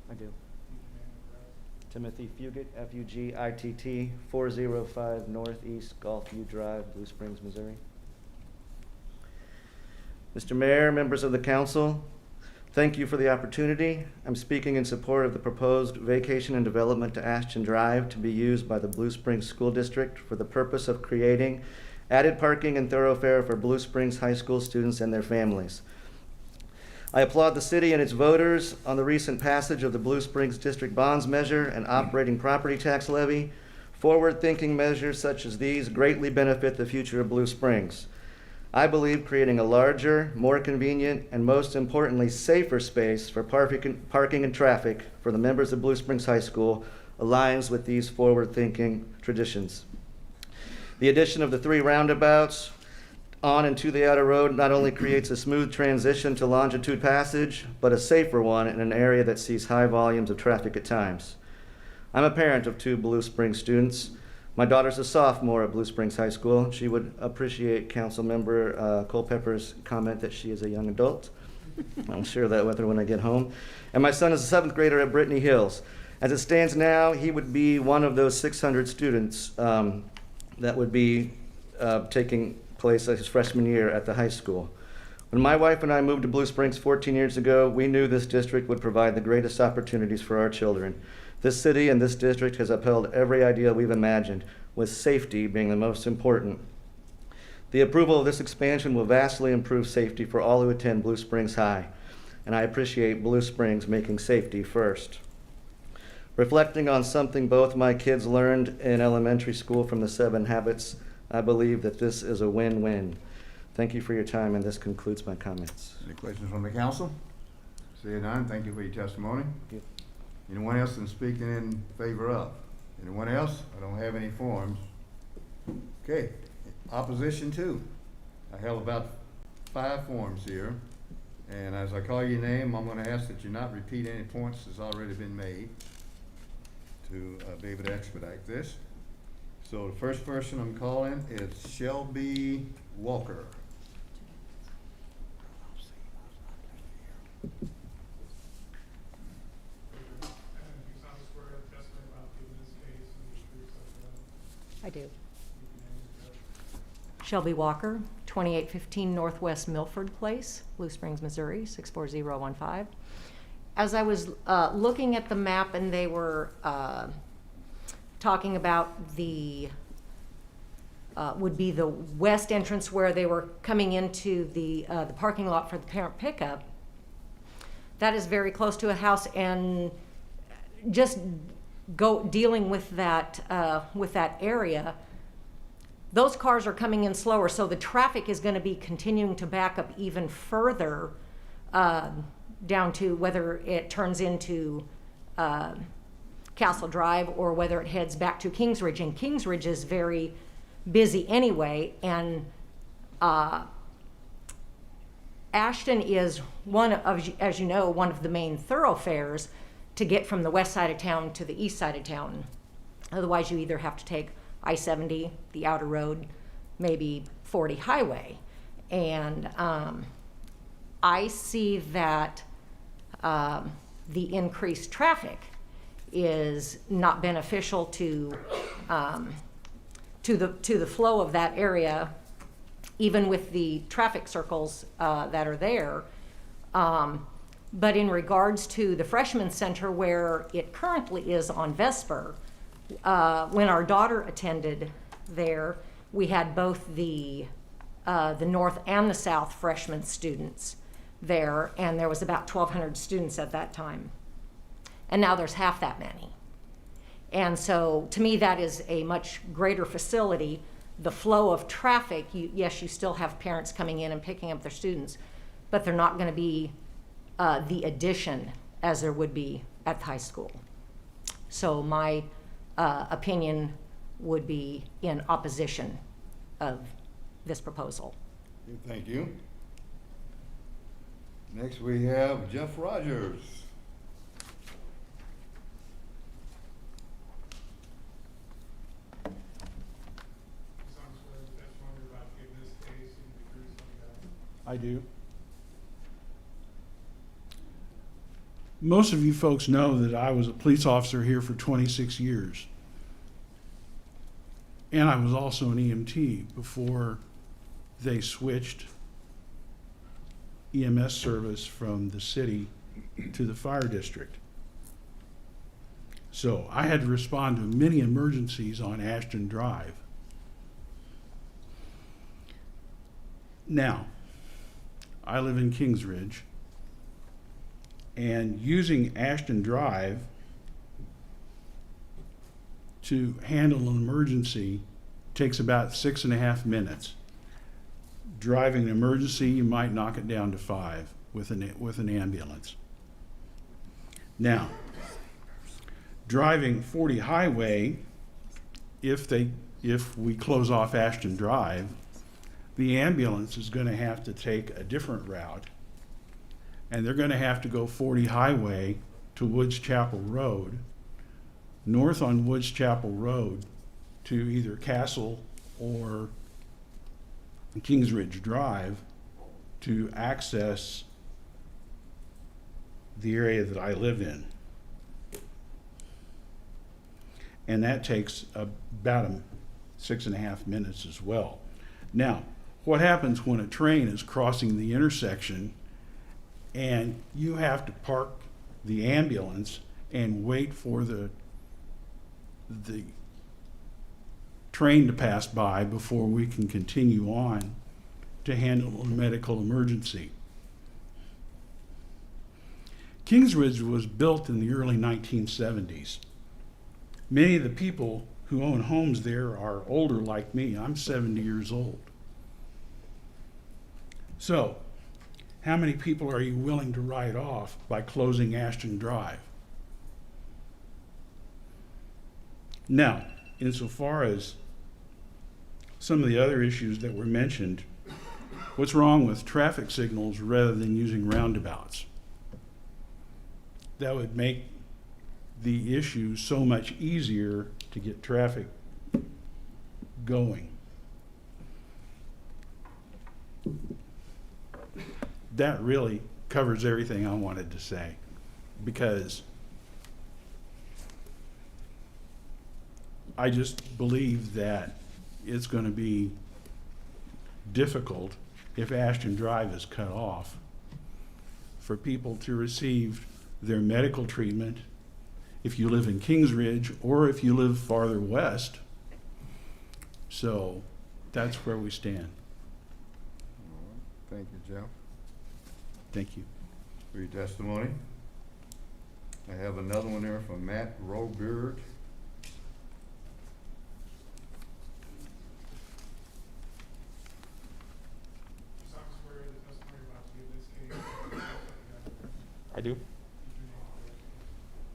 I do. Timothy Fugit, F-U-G-I-T-T, 405 Northeast Gulfview Drive, Blue Springs, Missouri. Mr. Mayor, members of the council, thank you for the opportunity. I'm speaking in support of the proposed vacation and development to Ashton Drive to be used by the Blue Springs School District for the purpose of creating added parking and thoroughfare for Blue Springs High School students and their families. I applaud the city and its voters on the recent passage of the Blue Springs District Bonds Measure and Operating Property Tax Levy. Forward-thinking measures such as these greatly benefit the future of Blue Springs. I believe creating a larger, more convenient, and most importantly, safer space for parking and traffic for the members of Blue Springs High School aligns with these forward-thinking traditions. The addition of the 3 roundabouts on and to the outer road not only creates a smooth transition to longitude passage, but a safer one in an area that sees high volumes of traffic at times. I'm a parent of 2 Blue Springs students. My daughter's a sophomore at Blue Springs High School. She would appreciate Councilmember Culpepper's comment that she is a young adult. I'll share that with her when I get home. And my son is a 7th grader at Brittany Hills. As it stands now, he would be one of those 600 students that would be taking place his freshman year at the high school. When my wife and I moved to Blue Springs 14 years ago, we knew this district would provide the greatest opportunities for our children. This city and this district has upheld every idea we've imagined, with safety being the most important. The approval of this expansion will vastly improve safety for all who attend Blue Springs High, and I appreciate Blue Springs making safety first. Reflecting on something both my kids learned in elementary school from the 7 Habits, I believe that this is a win-win. Thank you for your time, and this concludes my comments. Any questions from the council? Seeing none, thank you for your testimony. Anyone else in speaking in favor of? Anyone else? I don't have any forms. Okay, opposition to. I have about 5 forms here. And as I call your name, I'm gonna ask that you not repeat any points that's already been made to be able to expedite this. So the first person I'm calling is Shelby Walker. I do. Shelby Walker, 2815 Northwest Milford Place, Blue Springs, Missouri, 64015. As I was looking at the map and they were talking about the, would be the west entrance where they were coming into the parking lot for the parent pickup, that is very close to a house, and just dealing with that area, those cars are coming in slower, so the traffic is going to be continuing to back up even further down to whether it turns into Castle Drive or whether it heads back to Kingsridge. And Kingsridge is very busy anyway, and Ashton is one of, as you know, one of the main thoroughfares to get from the west side of town to the east side of town. Otherwise, you either have to take I-70, the outer road, maybe 40 highway. And I see that the increased traffic is not beneficial to the flow of that area, even with the traffic circles that are there. But in regards to the Freshman Center, where it currently is on Vesper, when our daughter attended there, we had both the North and the South freshman students there, and there was about 1,200 students at that time. And now there's half that many. And so to me, that is a much greater facility. The flow of traffic, yes, you still have parents coming in and picking up their students, but they're not going to be the addition as there would be at the high school. So my opinion would be in opposition of this proposal. Thank you. Next we have Jeff Rogers. I do. Most of you folks know that I was a police officer here for 26 years. And I was also an EMT before they switched EMS service from the city to the fire district. So I had to respond to many emergencies on Ashton Drive. Now, I live in Kingsridge, and using Ashton Drive to handle an emergency takes about 6.5 minutes. Driving an emergency, you might knock it down to 5 with an ambulance. Now, driving 40 highway, if we close off Ashton Drive, the ambulance is going to have to take a different route, and they're going to have to go 40 highway to Woods Chapel Road, north on Woods Chapel Road to either Castle or Kingsridge Drive to access the area that I live in. And that takes about 6.5 minutes as well. Now, what happens when a train is crossing the intersection and you have to park the ambulance and wait for the train to pass by before we can continue on to handle a medical emergency. Kingsridge was built in the early 1970s. Many of the people who own homes there are older like me. I'm 70 years old. So, how many people are you willing to write off by closing Ashton Drive? Now, insofar as some of the other issues that were mentioned, what's wrong with traffic signals rather than using roundabouts? That would make the issue so much easier to get traffic going. That really covers everything I wanted to say, because I just believe that it's going to be difficult if Ashton Drive is cut off for people to receive their medical treatment if you live in Kingsridge or if you live farther west. So that's where we stand. Thank you, Jeff, Thank you. for your testimony. I have another one there from Matt Robeard. I do.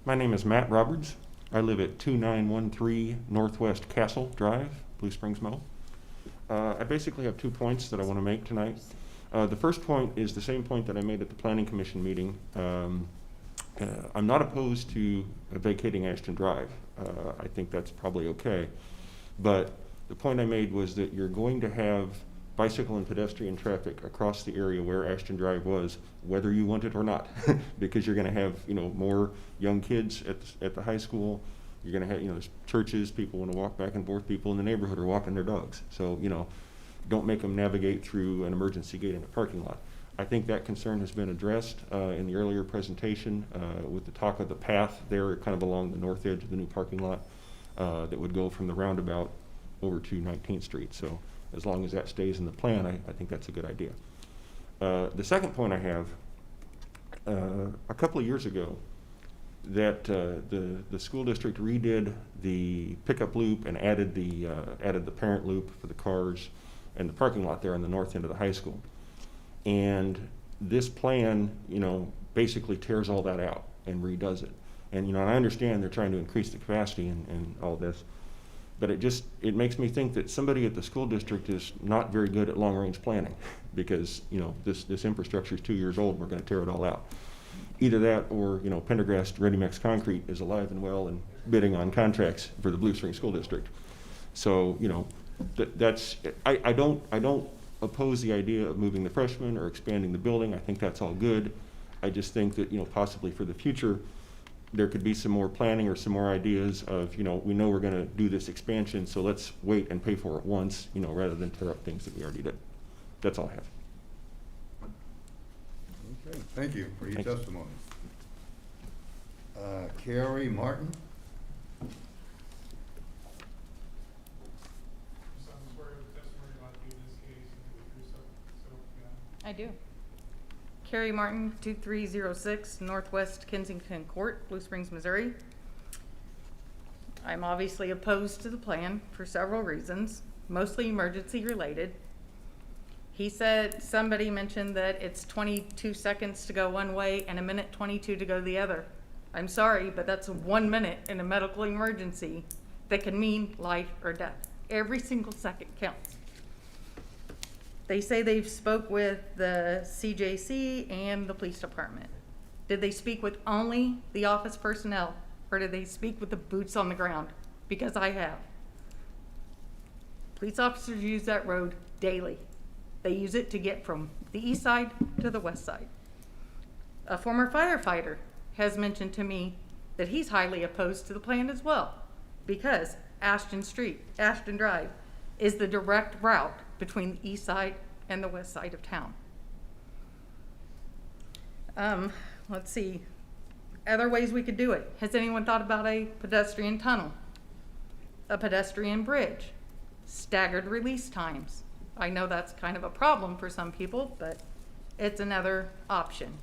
My name is Matt Roberts. I live at 2913 Northwest Castle Drive, Blue Springs, Memo. I basically have 2 points that I want to make tonight. The first point is the same point that I made at the Planning Commission meeting. I'm not opposed to vacating Ashton Drive. I think that's probably okay. But the point I made was that you're going to have bicycle and pedestrian traffic across the area where Ashton Drive was, whether you want it or not, because you're going to have, more young kids at the high school. You're going to have, there's churches, people want to walk back and forth, people in the neighborhood are walking their dogs. So, don't make them navigate through an emergency gate in a parking lot. I think that concern has been addressed in the earlier presentation with the talk of the path there kind of along the north edge of the new parking lot that would go from the roundabout over to 19th Street. So as long as that stays in the plan, I think that's a good idea. The second point I have, a couple of years ago, that the school district redid the pickup loop and added the parent loop for the cars and the parking lot there on the north end of the high school. And this plan, basically tears all that out and redoes it. And, I understand they're trying to increase the capacity and all this, but it makes me think that somebody at the school district is not very good at long-range planning because, this infrastructure is 2 years old and we're going to tear it all out. Either that or, Pendergrast Ready Mix Concrete is alive and well and bidding on contracts for the Blue Springs School District. So, I don't oppose the idea of moving the freshmen or expanding the building. I think that's all good. I just think that, possibly for the future, there could be some more planning or some more ideas of, we know we're going to do this expansion, so let's wait and pay for it once, rather than tear up things that we already did. That's all I have. Okay, thank you for your Thanks. testimony. Carrie Martin. I do. Carrie Martin, 2306 Northwest Kensington Court, Blue Springs, Missouri. I'm obviously opposed to the plan for several reasons, mostly emergency related. Somebody mentioned that it's 22 seconds to go one way and a minute 22 to go the other. I'm sorry, but that's 1 minute in a medical emergency that can mean life or death. Every single second counts. They say they've spoke with the CJC and the police department. Did they speak with only the office personnel or did they speak with the boots on the ground? Because I have. Police officers use that road daily. They use it to get from the east side to the west side. A former firefighter has mentioned to me that he's highly opposed to the plan as well because Ashton Drive is the direct route between the east side and the west side of town. Let's see, other ways we could do it. Has anyone thought about a pedestrian tunnel? A pedestrian bridge? Staggered release times? I know that's kind of a problem for some people, but it's another option.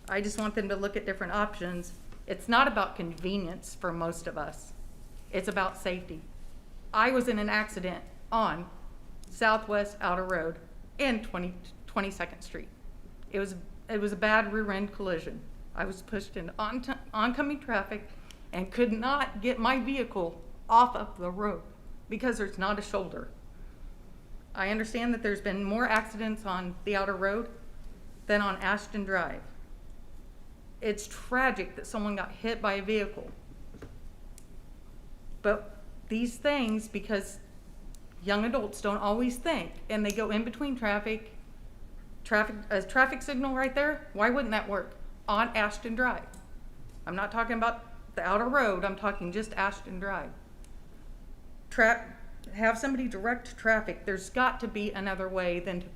I just want them to look at different options. It's not about convenience for most of us. It's about safety. I was in an accident on Southwest Outer Road and 22nd Street. It was a bad rear end collision. I was pushed into oncoming traffic and could not get my vehicle off of the road because there's not a shoulder. I understand that there's been more accidents on the outer road than on Ashton Drive. It's tragic that someone got hit by a vehicle. But these things, because young adults don't always think and they go in between traffic, a traffic signal right there, why wouldn't that work on Ashton Drive? I'm not talking about the outer road, I'm talking just Ashton Drive. Have somebody direct traffic. There's got to be another way than to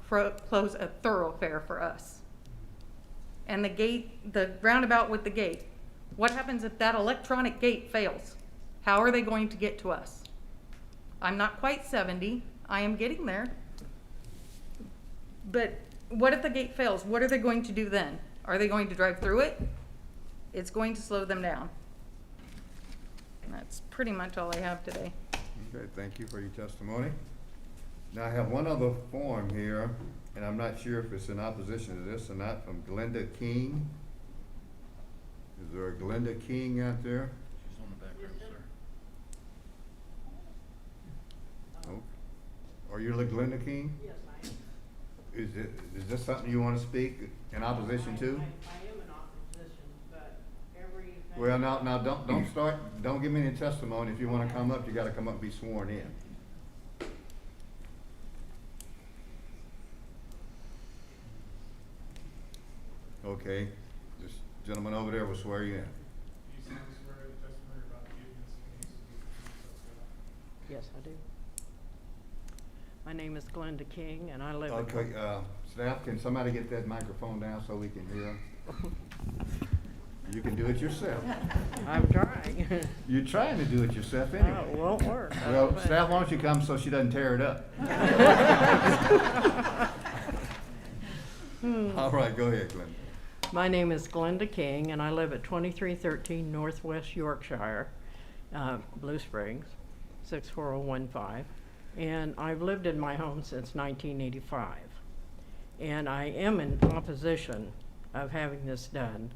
close a thoroughfare for us. And the gate, the roundabout with the gate, what happens if that electronic gate fails? How are they going to get to us? I'm not quite 70, I am getting there. But what if the gate fails? What are they going to do then? Are they going to drive through it? It's going to slow them down. And that's pretty much all I have today. Okay, thank you for your testimony. Now, I have one other form here, and I'm not sure if it's in opposition to this or not, from Glenda King. Is there a Glenda King out there? She's on the back row, sir. Oh. Are you Glenda King? Yes, I am. Is this something you want to speak in opposition to? I am in opposition, but everything. Well, now, don't give me any testimony. If you want to come up, you got to come up and be sworn in. Okay, this gentleman over there will swear you in. Yes, I do. My name is Glenda King, and I live. Okay, staff, can somebody get that microphone down so we can hear? You can do it yourself. I'm trying. You're trying to do it yourself anyway. Oh, it won't work. Well, staff, why don't you come so she doesn't tear it up? All right, go ahead, Glenda. My name is Glenda King, and I live at 2313 Northwest Yorkshire, Blue Springs, 64015. And I've lived in my home since 1985. And I am in opposition of having this done,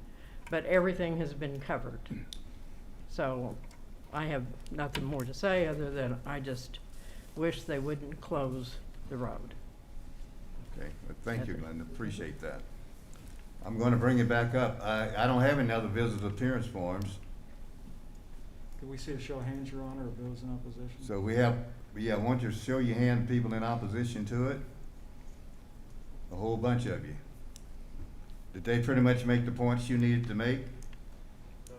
but everything has been covered. So I have nothing more to say other than I just wish they wouldn't close the road. Okay, well, thank you, Glenda, appreciate that. I'm going to bring it back up. I don't have any other visitor appearance forms. Can we see a show of hands, Your Honor, of those in opposition? So we have, I want you to show your hand, people in opposition to it. A whole bunch of you. Did they pretty much make the points you needed to make?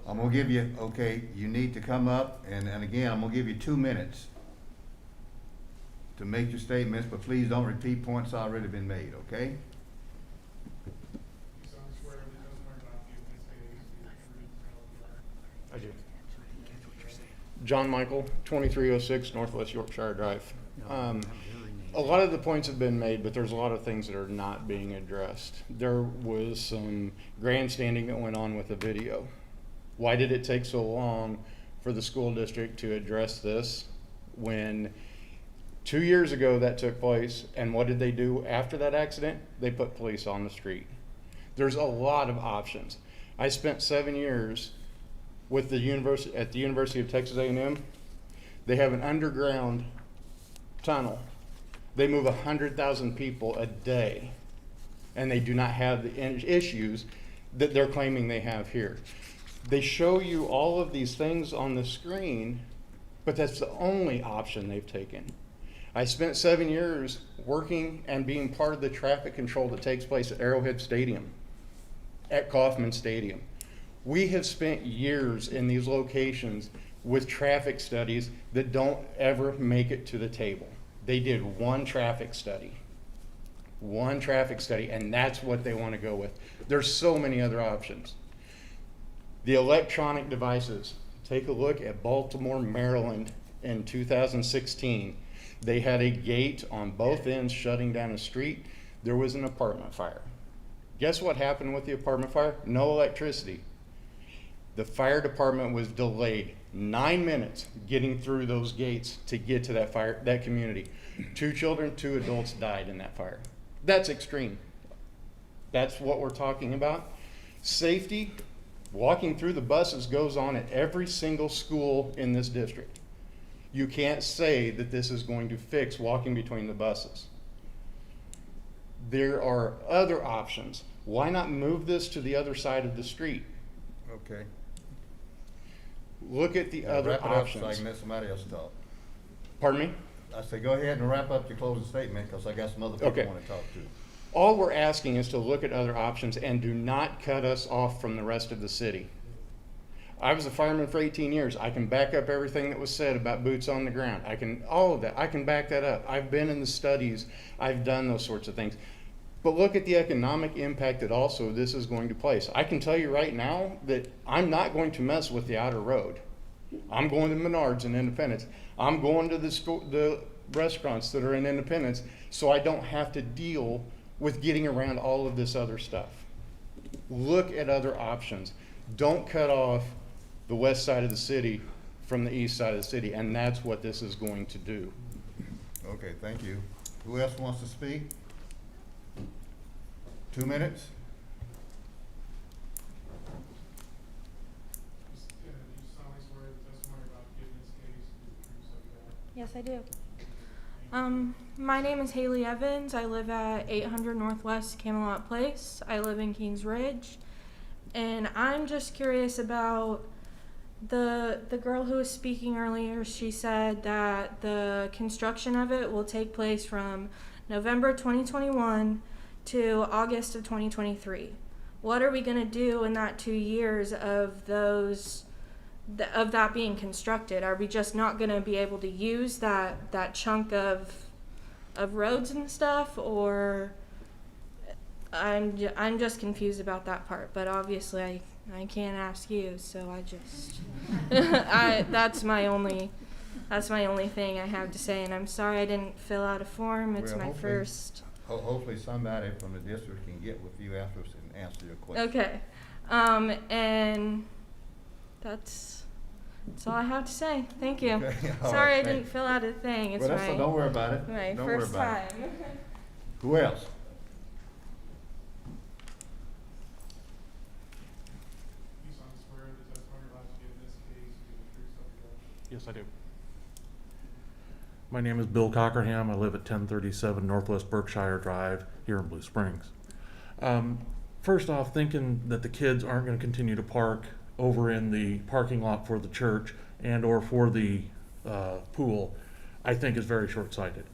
I'm gonna give you, okay, you need to come up, and again, I'm gonna give you 2 minutes to make your statements, but please don't repeat points already been made, okay? I do. John Michael, 2306 Northwest Yorkshire Drive. A lot of the points have been made, but there's a lot of things that are not being addressed. There was some grandstanding that went on with the video. Why did it take so long for the school district to address this when 2 years ago that took place? And what did they do after that accident? They put police on the street. There's a lot of options. I spent 7 years with the University of Texas A&M. They have an underground tunnel. They move 100,000 people a day, and they do not have the issues that they're claiming they have here. They show you all of these things on the screen, but that's the only option they've taken. I spent 7 years working and being part of the traffic control that takes place at Arrowhead Stadium, at Kauffman Stadium. We have spent years in these locations with traffic studies that don't ever make it to the table. They did one traffic study, and that's what they want to go with. There's so many other options. The electronic devices, take a look at Baltimore, Maryland in 2016. They had a gate on both ends shutting down a street. There was an apartment fire. Guess what happened with the apartment fire? No electricity. The fire department was delayed 9 minutes getting through those gates to get to that community. 2 children, 2 adults died in that fire. That's extreme. That's what we're talking about. Safety, walking through the buses goes on at every single school in this district. You can't say that this is going to fix walking between the buses. There are other options. Why not move this to the other side of the street? Okay. Look at the other Wrap it up options. so I can let somebody else talk. Pardon me? I say go ahead and wrap up your closing statement, because I got some other people Okay. I want to talk to. All we're asking is to look at other options and do not cut us off from the rest of the city. I was a fireman for 18 years. I can back up everything that was said about boots on the ground. All of that, I can back that up. I've been in the studies. I've done those sorts of things. But look at the economic impact that also this is going to place. I can tell you right now that I'm not going to mess with the outer road. I'm going to Menards in Independence. I'm going to the restaurants that are in Independence, so I don't have to deal with getting around all of this other stuff. Look at other options. Don't cut off the west side of the city from the east side of the city, and that's what this is going to do. Okay, thank you. Who else wants to speak? 2 minutes? Yes, I do. My name is Haley Evans. I live at 800 Northwest Camelot Place. I live in Kings Ridge. And I'm just curious about the girl who was speaking earlier. She said that the construction of it will take place from November 2021 to August of 2023. What are we going to do in that 2 years of that being constructed? Are we just not going to be able to use that chunk of roads and stuff, or I'm just confused about that part. But obviously I can't ask you, so I just that's my only thing I have to say. And I'm sorry I didn't fill out a form. It's my first. Hopefully somebody from the district can get with you afterwards and answer your question. Okay, and that's all I have to say. Thank you. Okay, all Sorry right, I didn't fill out a thing. It's well, don't worry about it. my Don't worry first about time. it. Who else? Yes, I do. My name is Bill Cockerham. I live at 1037 Northwest Berkshire Drive here in Blue Springs. First off, thinking that the kids aren't going to continue to park over in the parking lot for the church and or for the pool, I think is very short-sighted.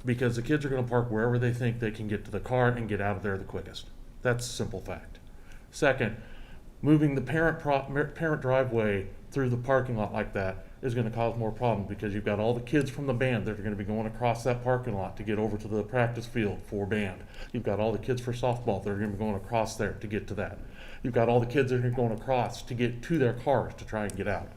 Because the kids are going to park wherever they think they can get to the car and get out of there the quickest. That's a simple fact. Second, moving the parent driveway through the parking lot like that is going to cause more problems, because you've got all the kids from the band that are going to be going across that parking lot to get over to the practice field for band. You've got all the kids for softball that are going to be going across there to get to that. You've got all the kids that are going across to get to their cars to try and get out.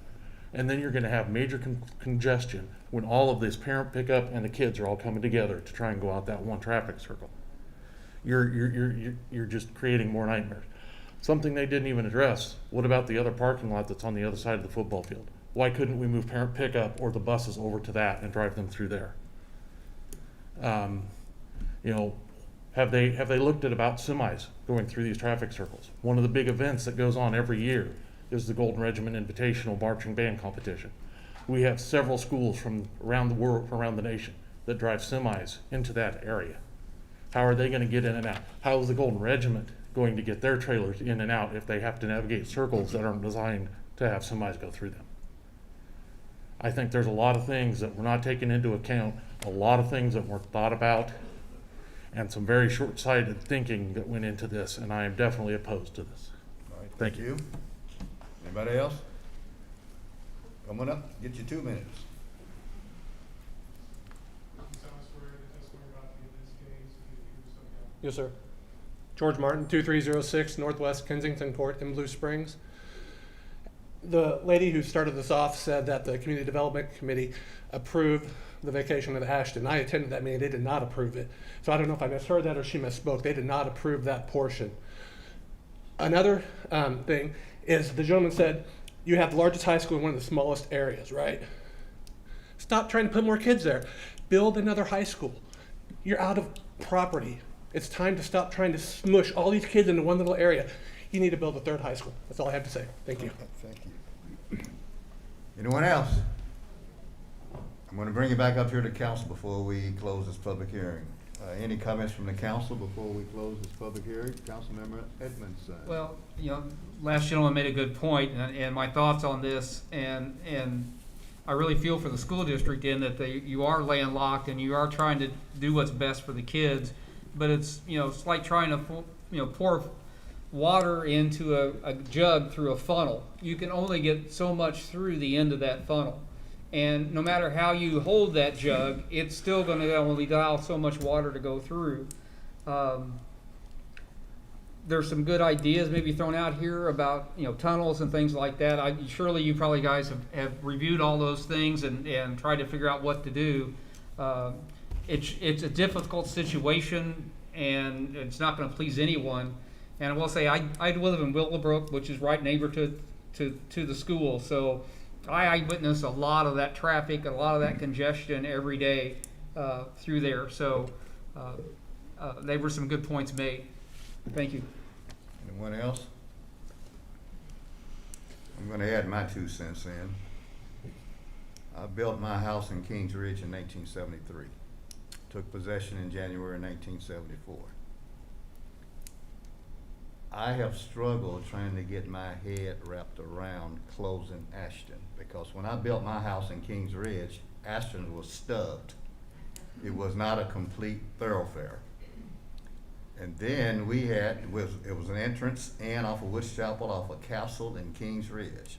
And then you're going to have major congestion when all of this parent pickup and the kids are all coming together to try and go out that one traffic circle. You're just creating more nightmares. Something they didn't even address: what about the other parking lot that's on the other side of the football field? Why couldn't we move parent pickup or the buses over to that and drive them through there? Have they looked at about semis going through these traffic circles? One of the big events that goes on every year is the Golden Regiment Invitational Marching Band Competition. We have several schools from around the world, around the nation, that drive semis into that area. How are they going to get in and out? How is the Golden Regiment going to get their trailers in and out if they have to navigate circles that aren't designed to have semis go through them? I think there's a lot of things that were not taken into account, a lot of things that weren't thought about, and some very short-sighted thinking that went into this, and I am definitely opposed to this. All right, Thank you. Anybody else? Come on up, get your 2 minutes. Yes, sir. George Martin, 2306 Northwest Kensington Court in Blue Springs. The lady who started this off said that the Community Development Committee approved the vacation of Ashton. I attended that meeting. They did not approve it. So I don't know if I misheard that or she misspoke. They did not approve that portion. Another thing is the gentleman said, you have the largest high school in one of the smallest areas, right? Stop trying to put more kids there. Build another high school. You're out of property. It's time to stop trying to smush all these kids into one little area. You need to build a third high school. That's all I have to say. Thank you. Thank you. Anyone else? I'm going to bring you back up here to council before we close this public hearing. Any comments from the council before we close this public hearing? Councilmember Edmondson. Well, last gentleman made a good point, and my thoughts on this, and I really feel for the school district in that you are landlocked and you are trying to do what's best for the kids, but it's it's like trying to pour water into a jug through a funnel. You can only get so much through the end of that funnel. And no matter how you hold that jug, it's still going to only allow so much water to go through. There's some good ideas maybe thrown out here about tunnels and things like that. Surely you probably guys have reviewed all those things and tried to figure out what to do. It's a difficult situation and it's not going to please anyone. And I will say I live in Willowbrook, which is right neighbor to the school, so I witness a lot of that traffic, a lot of that congestion every day through there. So they were some good points made. Thank you. Anyone else? I'm going to add my 2 cents in. I built my house in Kings Ridge in 1973. Took possession in January 1974. I have struggled trying to get my head wrapped around closing Ashton, because when I built my house in Kings Ridge, Ashton was stubbed. It was not a complete thoroughfare. And then it was an entrance in off of Woods Chapel, off of Castle and Kings Ridge.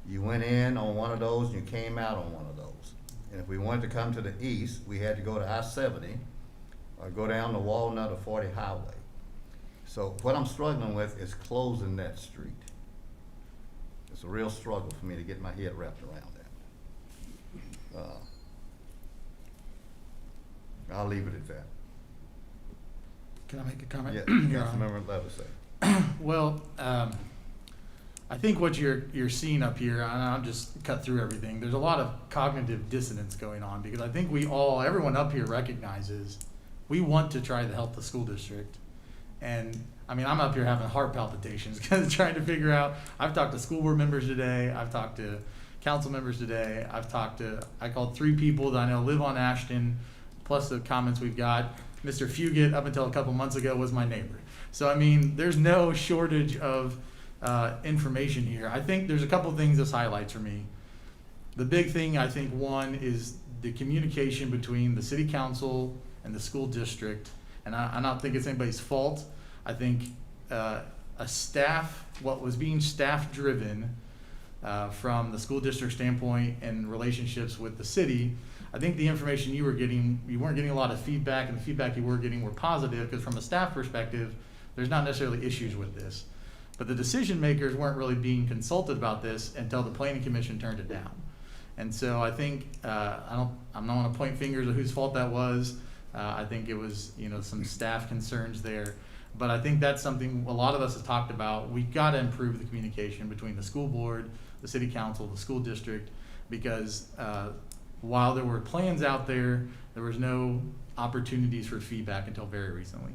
You went in on one of those and you came out on one of those. And if we wanted to come to the east, we had to go to I-70 or go down the Walnut or 40 Highway. So what I'm struggling with is closing that street. It's a real struggle for me to get my head wrapped around that. I'll leave it at that. Can I make a comment? Yeah, Councilmember Levisay. Well, I think what you're seeing up here, and I'll just cut through everything, there's a lot of cognitive dissonance going on, because I think everyone up here recognizes we want to try to help the school district. And I mean, I'm up here having heart palpitations because trying to figure out, I've talked to school board members today, I've talked to council members today, I called 3 people that I know live on Ashton, plus the comments we've got. Mr. Fugit, up until a couple months ago, was my neighbor. So I mean, there's no shortage of information here. I think there's a couple things this highlights for me. The big thing, I think, one is the communication between the city council and the school district. And I don't think it's anybody's fault. I think what was being staff driven from the school district standpoint and relationships with the city, I think the information you weren't getting a lot of feedback, and the feedback you were getting were positive, because from a staff perspective, there's not necessarily issues with this. But the decision makers weren't really being consulted about this until the planning commission turned it down. And so I think, I'm not going to point fingers at whose fault that was. I think it was, some staff concerns there. But I think that's something a lot of us have talked about. We've got to improve the communication between the school board, the city council, the school district, because while there were plans out there, there was no opportunities for feedback until very recently.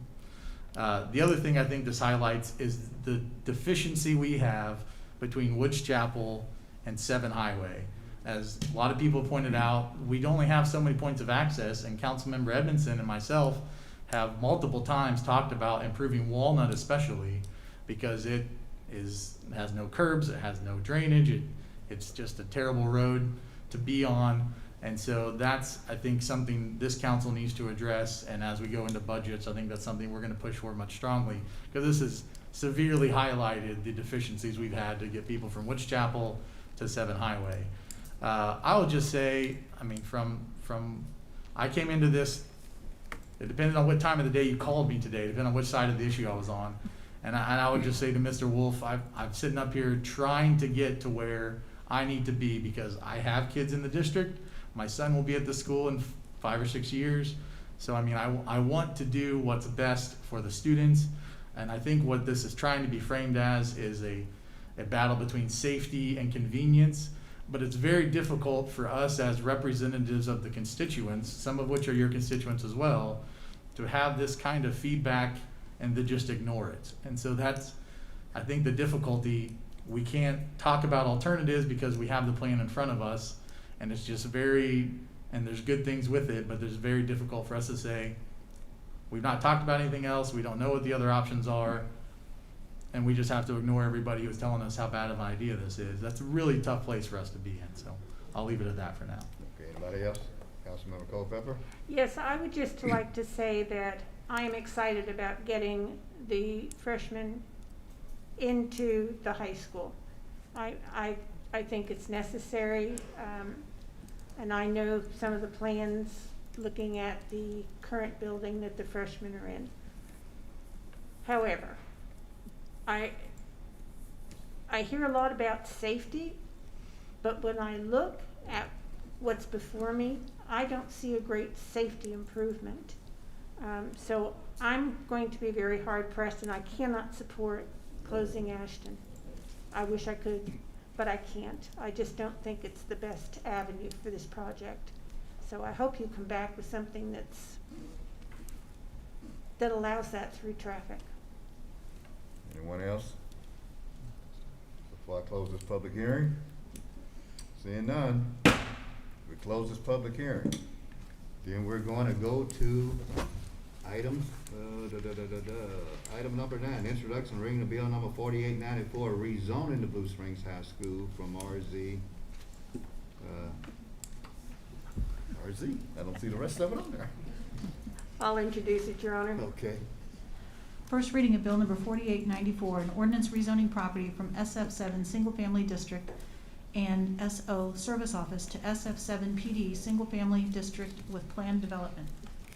The other thing I think this highlights is the deficiency we have between Woods Chapel and 7 Highway. As a lot of people pointed out, we only have so many points of access, and Councilmember Edmondson and myself have multiple times talked about improving Walnut especially, because it has no curbs, it has no drainage, it's just a terrible road to be on. And so that's, I think, something this council needs to address, and as we go into budgets, I think that's something we're going to push for much strongly, because this has severely highlighted the deficiencies we've had to get people from Woods Chapel to 7 Highway. I will just say, I mean, from I came into this It depended on what time of the day you called me today, depending on which side of the issue I was on. And I would just say to Mr. Wolf, I'm sitting up here trying to get to where I need to be because I have kids in the district. My son will be at the school in 5 or 6 years. So, I mean, I want to do what's best for the students. And I think what this is trying to be framed as is a battle between safety and convenience. But it's very difficult for us as representatives of the constituents, some of which are your constituents as well, to have this kind of feedback and to just ignore it. And so that's, I think, the difficulty. We can't talk about alternatives because we have the plan in front of us, and it's just very, and there's good things with it, but it's very difficult for us to say, we've not talked about anything else, we don't know what the other options are, and we just have to ignore everybody who's telling us how bad of an idea this is. That's a really tough place for us to be in, so I'll leave it at that for now. Okay, anybody else? Councilmember Culpepper? Yes, I would just like to say that I am excited about getting the freshmen into the high school. I think it's necessary, and I know some of the plans looking at the current building that the freshmen are in. However, I hear a lot about safety, but when I look at what's before me, I don't see a great safety improvement. So I'm going to be very hard pressed, and I cannot support closing Ashton. I wish I could, but I can't. I just don't think it's the best avenue for this project. So I hope you come back with something that allows that through traffic. Anyone else? Before I close this public hearing? Seeing none, we close this public hearing. Then we're going to go to items, item number 9, introduction reading of bill number 4894, rezoning the Blue Springs High School from RZ. RZ, I don't see the rest of it on there. I'll introduce it, Your Honor. Okay. First reading of bill number 4894, an ordinance rezoning property from SF7 Single Family District and SO Service Office to SF7 PD Single Family District with planned development.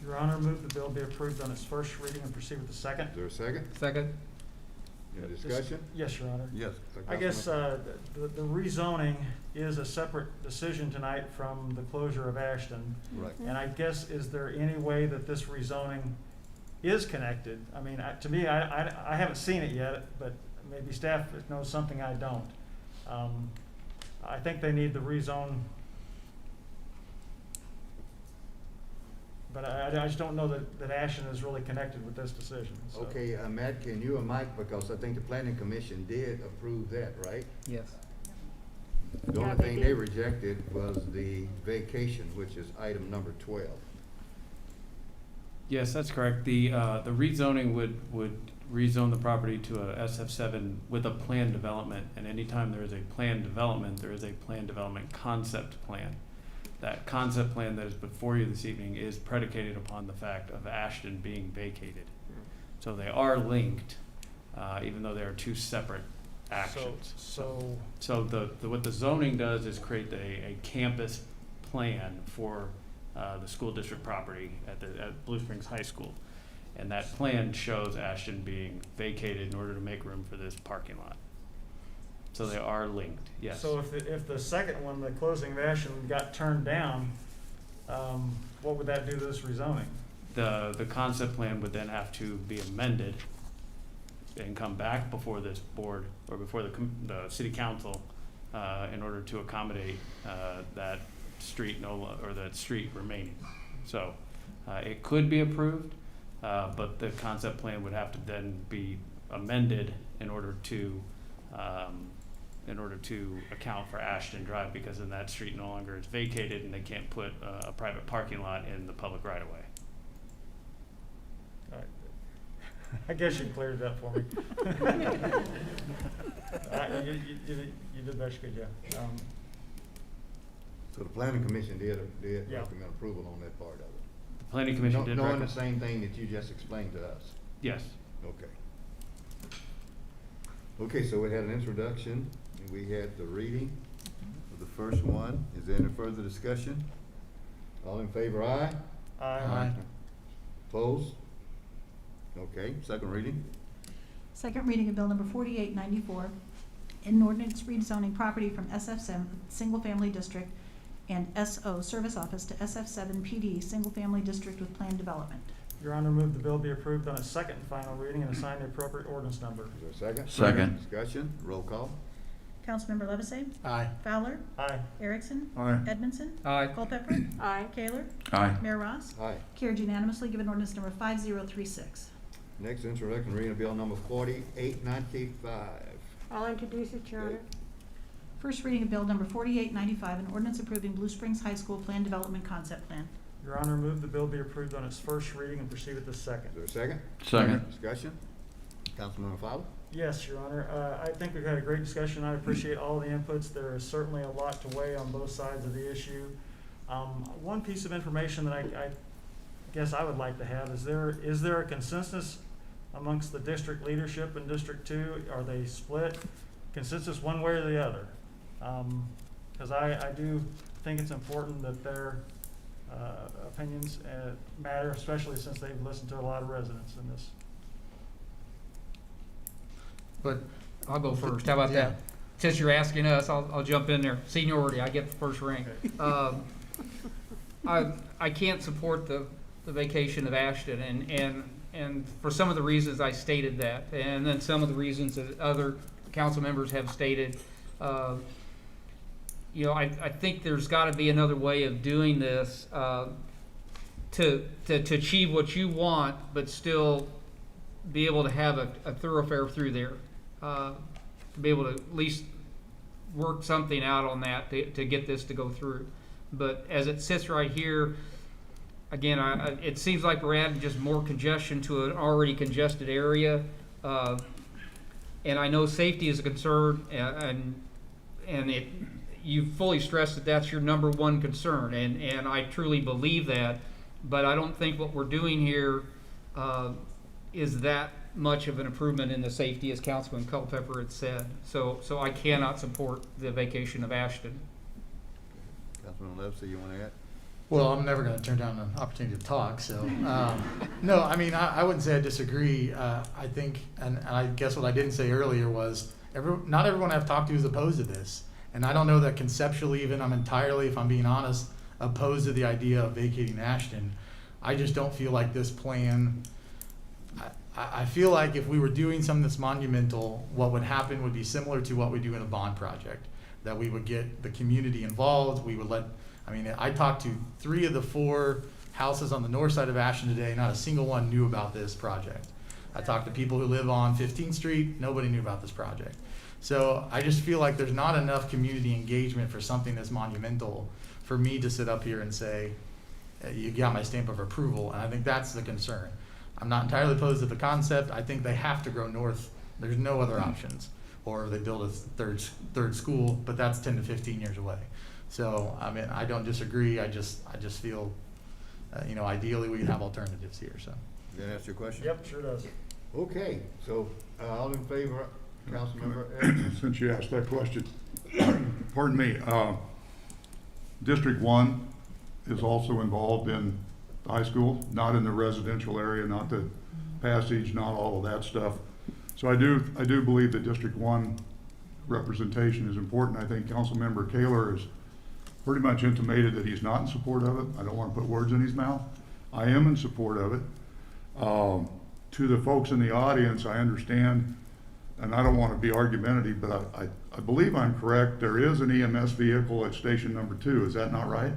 Your Honor, move the bill be approved on its first reading and proceed with the second. Is there a second? Second. Any discussion? Yes, Your Honor. Yes. I guess the rezoning is a separate decision tonight from the closure of Ashton. Right. And I guess, is there any way that this rezoning is connected? I mean, to me, I haven't seen it yet, but maybe staff knows something I don't. I think they need the rezone, but I just don't know that Ashton is really connected with this decision. So. Okay, Matt, can you and Mike, because I think the planning commission did approve that, right? Yes. The only thing they rejected was the vacation, which is item number 12. Yes, that's correct. The rezoning would rezone the property to a SF7 with a planned development, and anytime there is a planned development, there is a planned development concept plan. That concept plan that is before you this evening is predicated upon the fact of Ashton being vacated. So they are linked, even though they are two separate actions. So what the zoning does is create a campus plan for the school district property at Blue Springs High School. And that plan shows Ashton being vacated in order to make room for this parking lot. So they are linked, yes. So if the second one, the closing of Ashton, got turned down, what would that do to this rezoning? The concept plan would then have to be amended and come back before this board or before the city council in order to accommodate that street that street remaining. So it could be approved, but the concept plan would have to then be amended in order to account for Ashton Drive, because then that street no longer is vacated and they can't put a private parking lot in the public right of way. All right. I guess you cleared it up for me. You did best you could, yeah. So the planning commission did Yeah. recommend approval on that part of it. The planning commission did knowing recommend. the same thing that you just explained to us. Yes. Okay. Okay, so we had an introduction, and we had the reading of the first one. Is there any further discussion? All in favor, aye? Aye. Opposed? Okay, second reading. Second reading of bill number 4894, an ordinance rezoning property from SF7 Single Family District and SO Service Office to SF7 PD Single Family District with Planned Development. Your Honor, move the bill be approved on its second and final reading and assign the appropriate ordinance number. Is there a second? Second. Discussion, roll call. Councilmember Levesey? Aye. Fowler? Aye. Erickson? Aye. Edmondson? Aye. Culpepper? Aye. Kaler? Aye. Mayor Ross? Aye. Carried unanimously, given ordinance number 5036. Next, introduction reading of bill number 4895. I'll introduce it, Your Honor. First reading of bill number 4895, an ordinance approving Blue Springs High School Plan Development Concept Plan. Your Honor, move the bill be approved on its first reading and proceed with the second. Is there a second? Second. Discussion. Councilmember Fowler? Yes, Your Honor. I think we've had a great discussion. I appreciate all the inputs. There is certainly a lot to weigh on both sides of the issue. One piece of information that I guess I would like to have is there a consensus amongst the district leadership in District 2? Are they split? Consensus one way or the other? Because I do think it's important that their opinions matter, especially since they've listened to a lot of residents in this. But I'll go first. How about that? Since you're asking us, I'll jump in there. Seniority, I get the first ring. I can't support the vacation of Ashton, and for some of the reasons I stated that, and then some of the reasons that other council members have stated. You know, I think there's got to be another way of doing this to achieve what you want, but still be able to have a thoroughfare through there. To be able to at least work something out on that to get this to go through. But as it sits right here, again, it seems like we're adding just more congestion to an already congested area. And I know safety is a concern, and you fully stressed that that's your number one concern, and I truly believe that. But I don't think what we're doing here is that much of an improvement in the safety, as Councilman Culpepper had said. So I cannot support the vacation of Ashton. Councilman Levesey, you want to add? Well, I'm never going to turn down an opportunity to talk, so, no, I mean, I wouldn't say I disagree. I think, and I guess what I didn't say earlier was, not everyone I've talked to is opposed to this. And I don't know that conceptually even I'm entirely, if I'm being honest, opposed to the idea of vacating Ashton. I just don't feel like this plan, I feel like if we were doing something that's monumental, what would happen would be similar to what we do in a bond project. That we would get the community involved, we would I talked to 3 of the 4 houses on the north side of Ashton today, not a single one knew about this project. I talked to people who live on 15th Street, nobody knew about this project. So I just feel like there's not enough community engagement for something that's monumental for me to sit up here and say, you got my stamp of approval, and I think that's the concern. I'm not entirely opposed to the concept. I think they have to grow north. There's no other options. Or they build a third school, but that's 10 to 15 years away. So, I mean, I don't disagree. I just feel, ideally we have alternatives here, so. Does that answer your question? Yep, sure does. Okay, so, all in favor, Councilmember Edwards? Since you asked that question, pardon me, District 1 is also involved in the high school, not in the residential area, not the passage, not all of that stuff. So I do believe that District 1 representation is important. I think Councilmember Kaler has pretty much intimated that he's not in support of it. I don't want to put words in his mouth. I am in support of it. To the folks in the audience, I understand, and I don't want to be argumentative, but I believe I'm correct. There is an EMS vehicle at station number 2. Is that not right?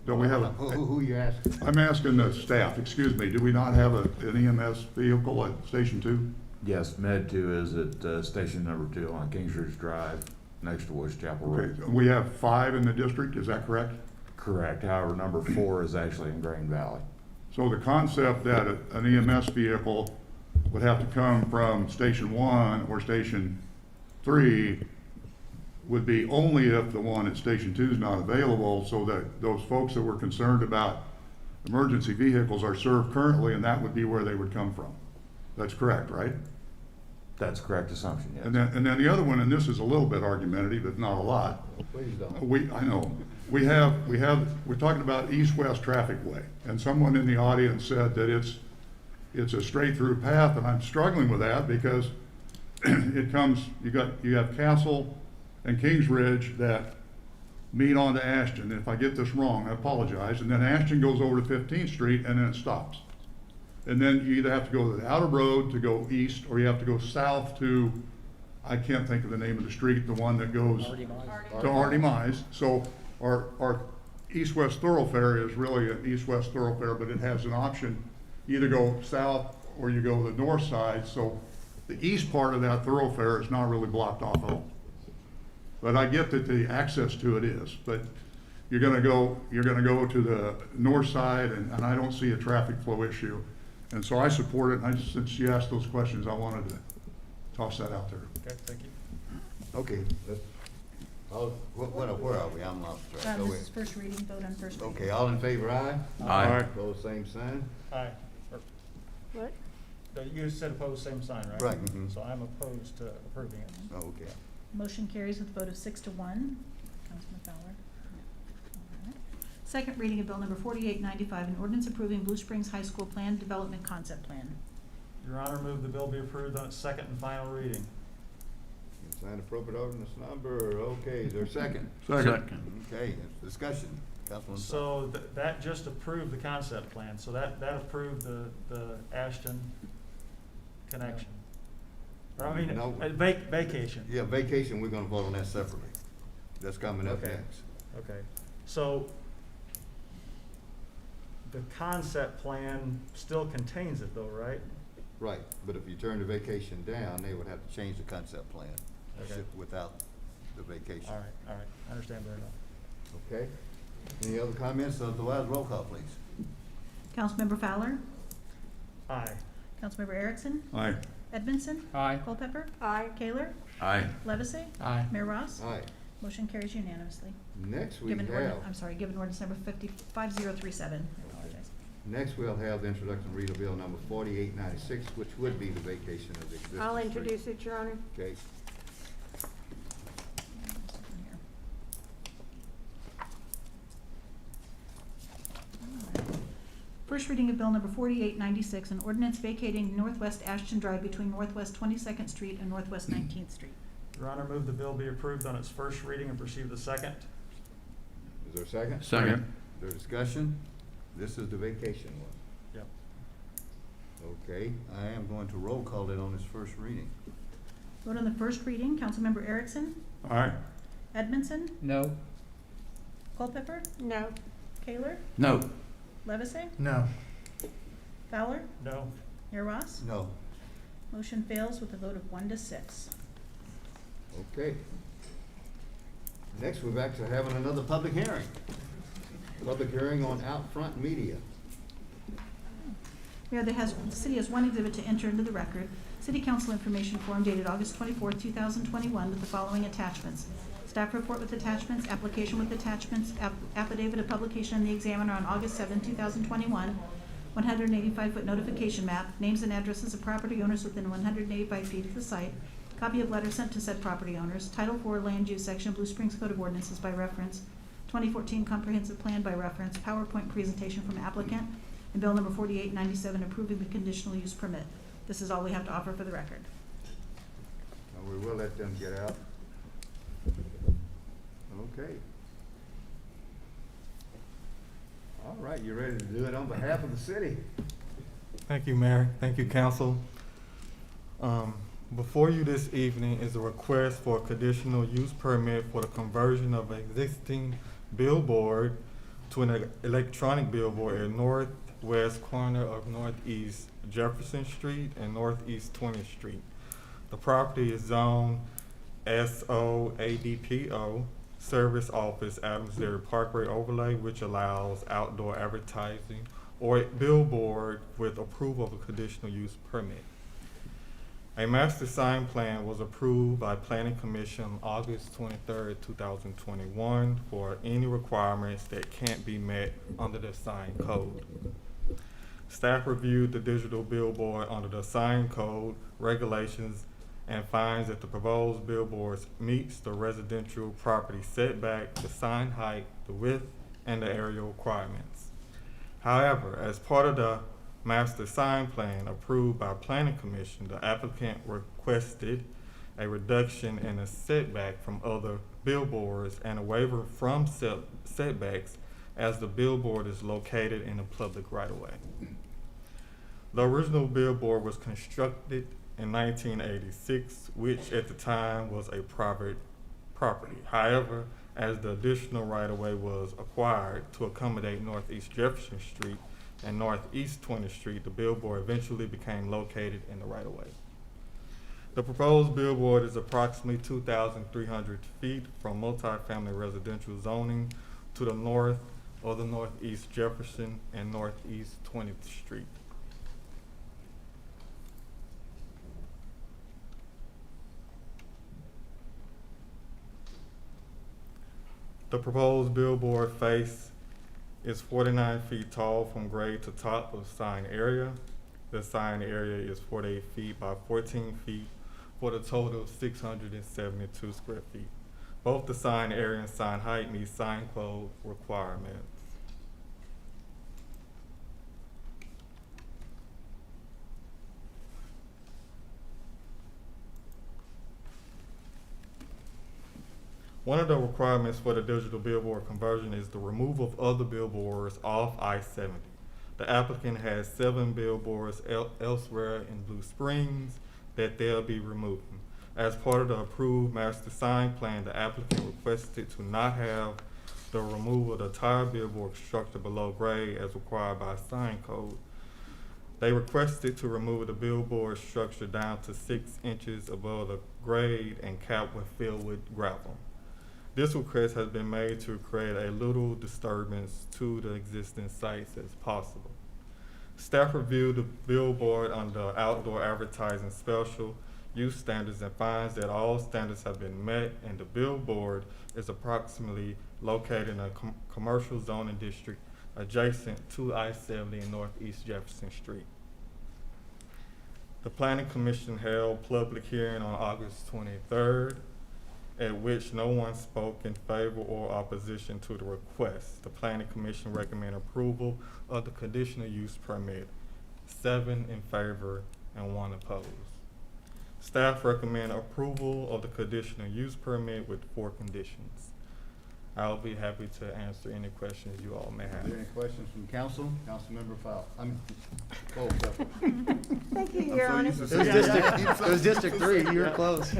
Don't we have a? Who you asking? I'm asking the staff, excuse me, do we not have an EMS vehicle at Station 2? Yes, Med 2 is at station number 2 on Kingsridge Drive, next to Woods Chapel Road. Okay. We have 5 in the district, is that correct? Correct, however, number 4 is actually in Grain Valley. So the concept that an EMS vehicle would have to come from Station 1 or Station 3 would be only if the one at Station 2 is not available, so that those folks that were concerned about emergency vehicles are served currently, and that would be where they would come from. That's correct, right? That's a correct assumption, yes. And then the other one, and this is a little bit argumentative, but not a lot. Please don't. I know. We're talking about east-west traffic way, and someone in the audience said that it's a straight-through path, and I'm struggling with that because it comes, you have Castle and Kings Ridge that meet onto Ashton. If I get this wrong, I apologize. And then Ashton goes over to 15th Street and then it stops. And then you either have to go to the outer road to go east, or you have to go south to, I can't think of the name of the street, the one that goes to Artie Mize. So our east-west thoroughfare is really an east-west thoroughfare, but it has an option, either go south or you go to the north side. So the east part of that thoroughfare is not really blocked off at all. But I get that the access to it is, but you're gonna go to the north side, and I don't see a traffic flow issue. And so I support it, and since you asked those questions, I wanted to toss that out there. Okay, thank you. Okay, where are we? I'm lost track. This is first reading, vote on first reading. Okay, all in favor, aye? Aye. Opposed, same sign? Aye. What? You said opposed, same sign, right? Right. Mhm. So I'm opposed to approving it. Okay. Motion carries with a vote of 6 to 1. Councilman Fowler? All right. Second reading of bill number 4895, an ordinance approving Blue Springs High School Plan Development Concept Plan. Your Honor, move the bill be approved on its second and final reading. Sign appropriate ordinance number, okay, is there a second? Second. Okay, discussion, Councilman. So that just approved the concept plan, so that approved the Ashton connection. Or, I mean, No. vacation. Yeah, vacation, we're gonna vote on that separately. That's coming up Okay. next. Okay, so the concept plan still contains it though, right? Right, but if you turn the vacation down, they would have to change the concept plan. Okay. Without the vacation. All right, I understand very well. Okay, any other comments? Otherwise, roll call, please. Councilmember Fowler? Aye. Councilmember Erickson? Aye. Edmondson? Aye. Culpepper? Aye. Kaler? Aye. Levesey? Aye. Mayor Ross? Aye. Motion carries unanimously. Next we Given have, ordinance number 5037. I apologize. next we'll have the introduction and read of bill number 4896, which would be the vacation of the existing I'll street. introduce it, Your Honor. Okay, First reading of bill number 4896, an ordinance vacating Northwest Ashton Drive between Northwest 22nd Street and Northwest 19th Street. Your Honor, move the bill be approved on its first reading and receive the second. is there a second? Second. Is there discussion? This is the vacation one. Yep. Okay, I am going to roll call it on its first reading. Vote on the first reading. Councilmember Erickson? Aye. Edmondson? No. Culpepper? No. Kaler? No. Levesey? No. Fowler? No. Mayor Ross? No. Motion fails with a vote of 1 to 6. Okay. Next, we're back to having another public hearing. Public hearing on Outfront Media. Mayor, the city has one exhibit to enter into the record. City Council information form dated August 24, 2021 with the following attachments. Staff report with attachments, application with attachments, affidavit of publication in the Examiner on August 7, 2021, 185-foot notification map, names and addresses of property owners within 185 feet of the site, copy of letter sent to said property owners, Title IV Land Use Section of Blue Springs Code of Ordinances by reference, 2014 Comprehensive Plan by reference, PowerPoint presentation from applicant, and Bill number 4897 approving the conditional use permit. This is all we have to offer for the record. And we will let them get out. Okay. All right, you ready to do it on behalf of the city? Thank you, Mayor. Thank you, Council. Before you this evening is a request for a conditional use permit for the conversion of an existing billboard to an electronic billboard at northwest corner of Northeast Jefferson Street and Northeast 20th Street. The property is zoned SOADPO, Service Office, Adams Dairy Parkway Overlay, which allows outdoor advertising or a billboard with approval of a conditional use permit. A master sign plan was approved by Planning Commission on August 23, 2021 for any requirements that can't be met under the sign code. Staff reviewed the digital billboard under the sign code regulations and finds that the proposed billboards meets the residential property setback, the sign height, the width, and the area requirements. However, as part of the master sign plan approved by Planning Commission, the applicant requested a reduction in the setback from other billboards and a waiver from setbacks as the billboard is located in a public right-of-way. The original billboard was constructed in 1986, which at the time was a private property. However, as the additional right-of-way was acquired to accommodate Northeast Jefferson Street and Northeast 20th Street, the billboard eventually became located in the right-of-way. The proposed billboard is approximately 2,300 feet from multifamily residential zoning to the north of the Northeast Jefferson and Northeast 20th Street. The proposed billboard face is 49 feet tall from grade to top of sign area. The sign area is 48 feet by 14 feet for the total of 672 square feet. Both the sign area and sign height meet sign code requirements. One of the requirements for the digital billboard conversion is the removal of other billboards off I-70. The applicant has 7 billboards elsewhere in Blue Springs that they'll be removing. As part of the approved master sign plan, the applicant requested to not have the removal of the entire billboard structure below grade as required by sign code. They requested to remove the billboard structure down to 6 inches above the grade and capped with filled with gravel. This request has been made to create a little disturbance to the existing sites as possible. Staff reviewed the billboard under outdoor advertising special use standards and finds that all standards have been met, and the billboard is approximately located in a commercial zoning district adjacent to I-70 and Northeast Jefferson Street. The Planning Commission held public hearing on August 23rd, at which no one spoke in favor or opposition to the request. The Planning Commission recommended approval of the conditional use permit, 7 in favor and 1 opposed. Staff recommend approval of the conditional use permit with 4 conditions. I'll be happy to answer any questions you all may have. Are there any questions from council? Councilmember Fowle. Cole. Thank you, Your Honor. It was District 3, you were close.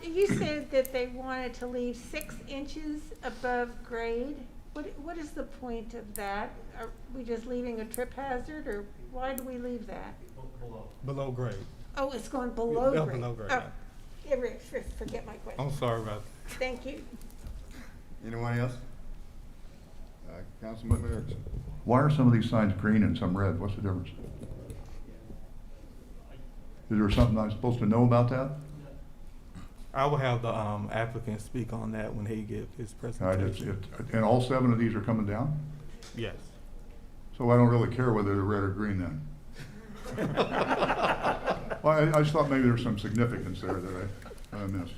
You said that they wanted to leave 6 inches above grade. What is the point of that? Are we just leaving a trip hazard, or why do we leave that? Below grade. Oh, it's going below Yeah, grade. below grade, Oh, yeah. forget my question. I'm sorry about that. Thank you. Anyone else? Councilmember Erickson. Why are some of these signs green and some red? What's the difference? Is there something I'm supposed to know about that? I will have the applicant speak on that when he gives his presentation. And all 7 of these are coming down? Yes. So I don't really care whether they're red or green then? Well, I just thought maybe there's some significance there that I missed.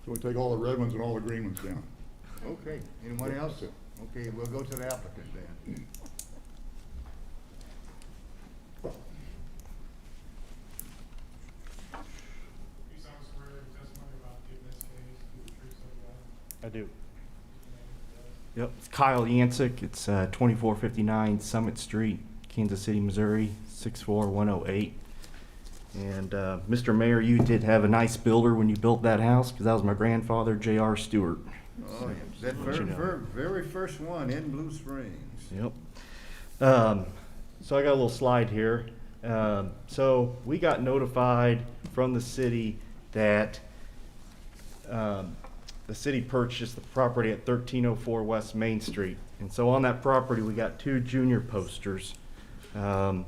So we take all the red ones and all the green ones down. Okay, anyone else? Okay, we'll go to the applicant then. I do. Yep, it's Kyle Yancic. It's 2459 Summit Street, Kansas City, Missouri, 64108. And Mr. Mayor, you did have a nice builder when you built that house, because that was my grandfather, J.R. Stewart. Oh, yeah. That very first one in Blue Springs. Yep. So I got a little slide here. So we got notified from the city that the city purchased the property at 1304 West Main Street. And so on that property, we got 2 junior posters. They're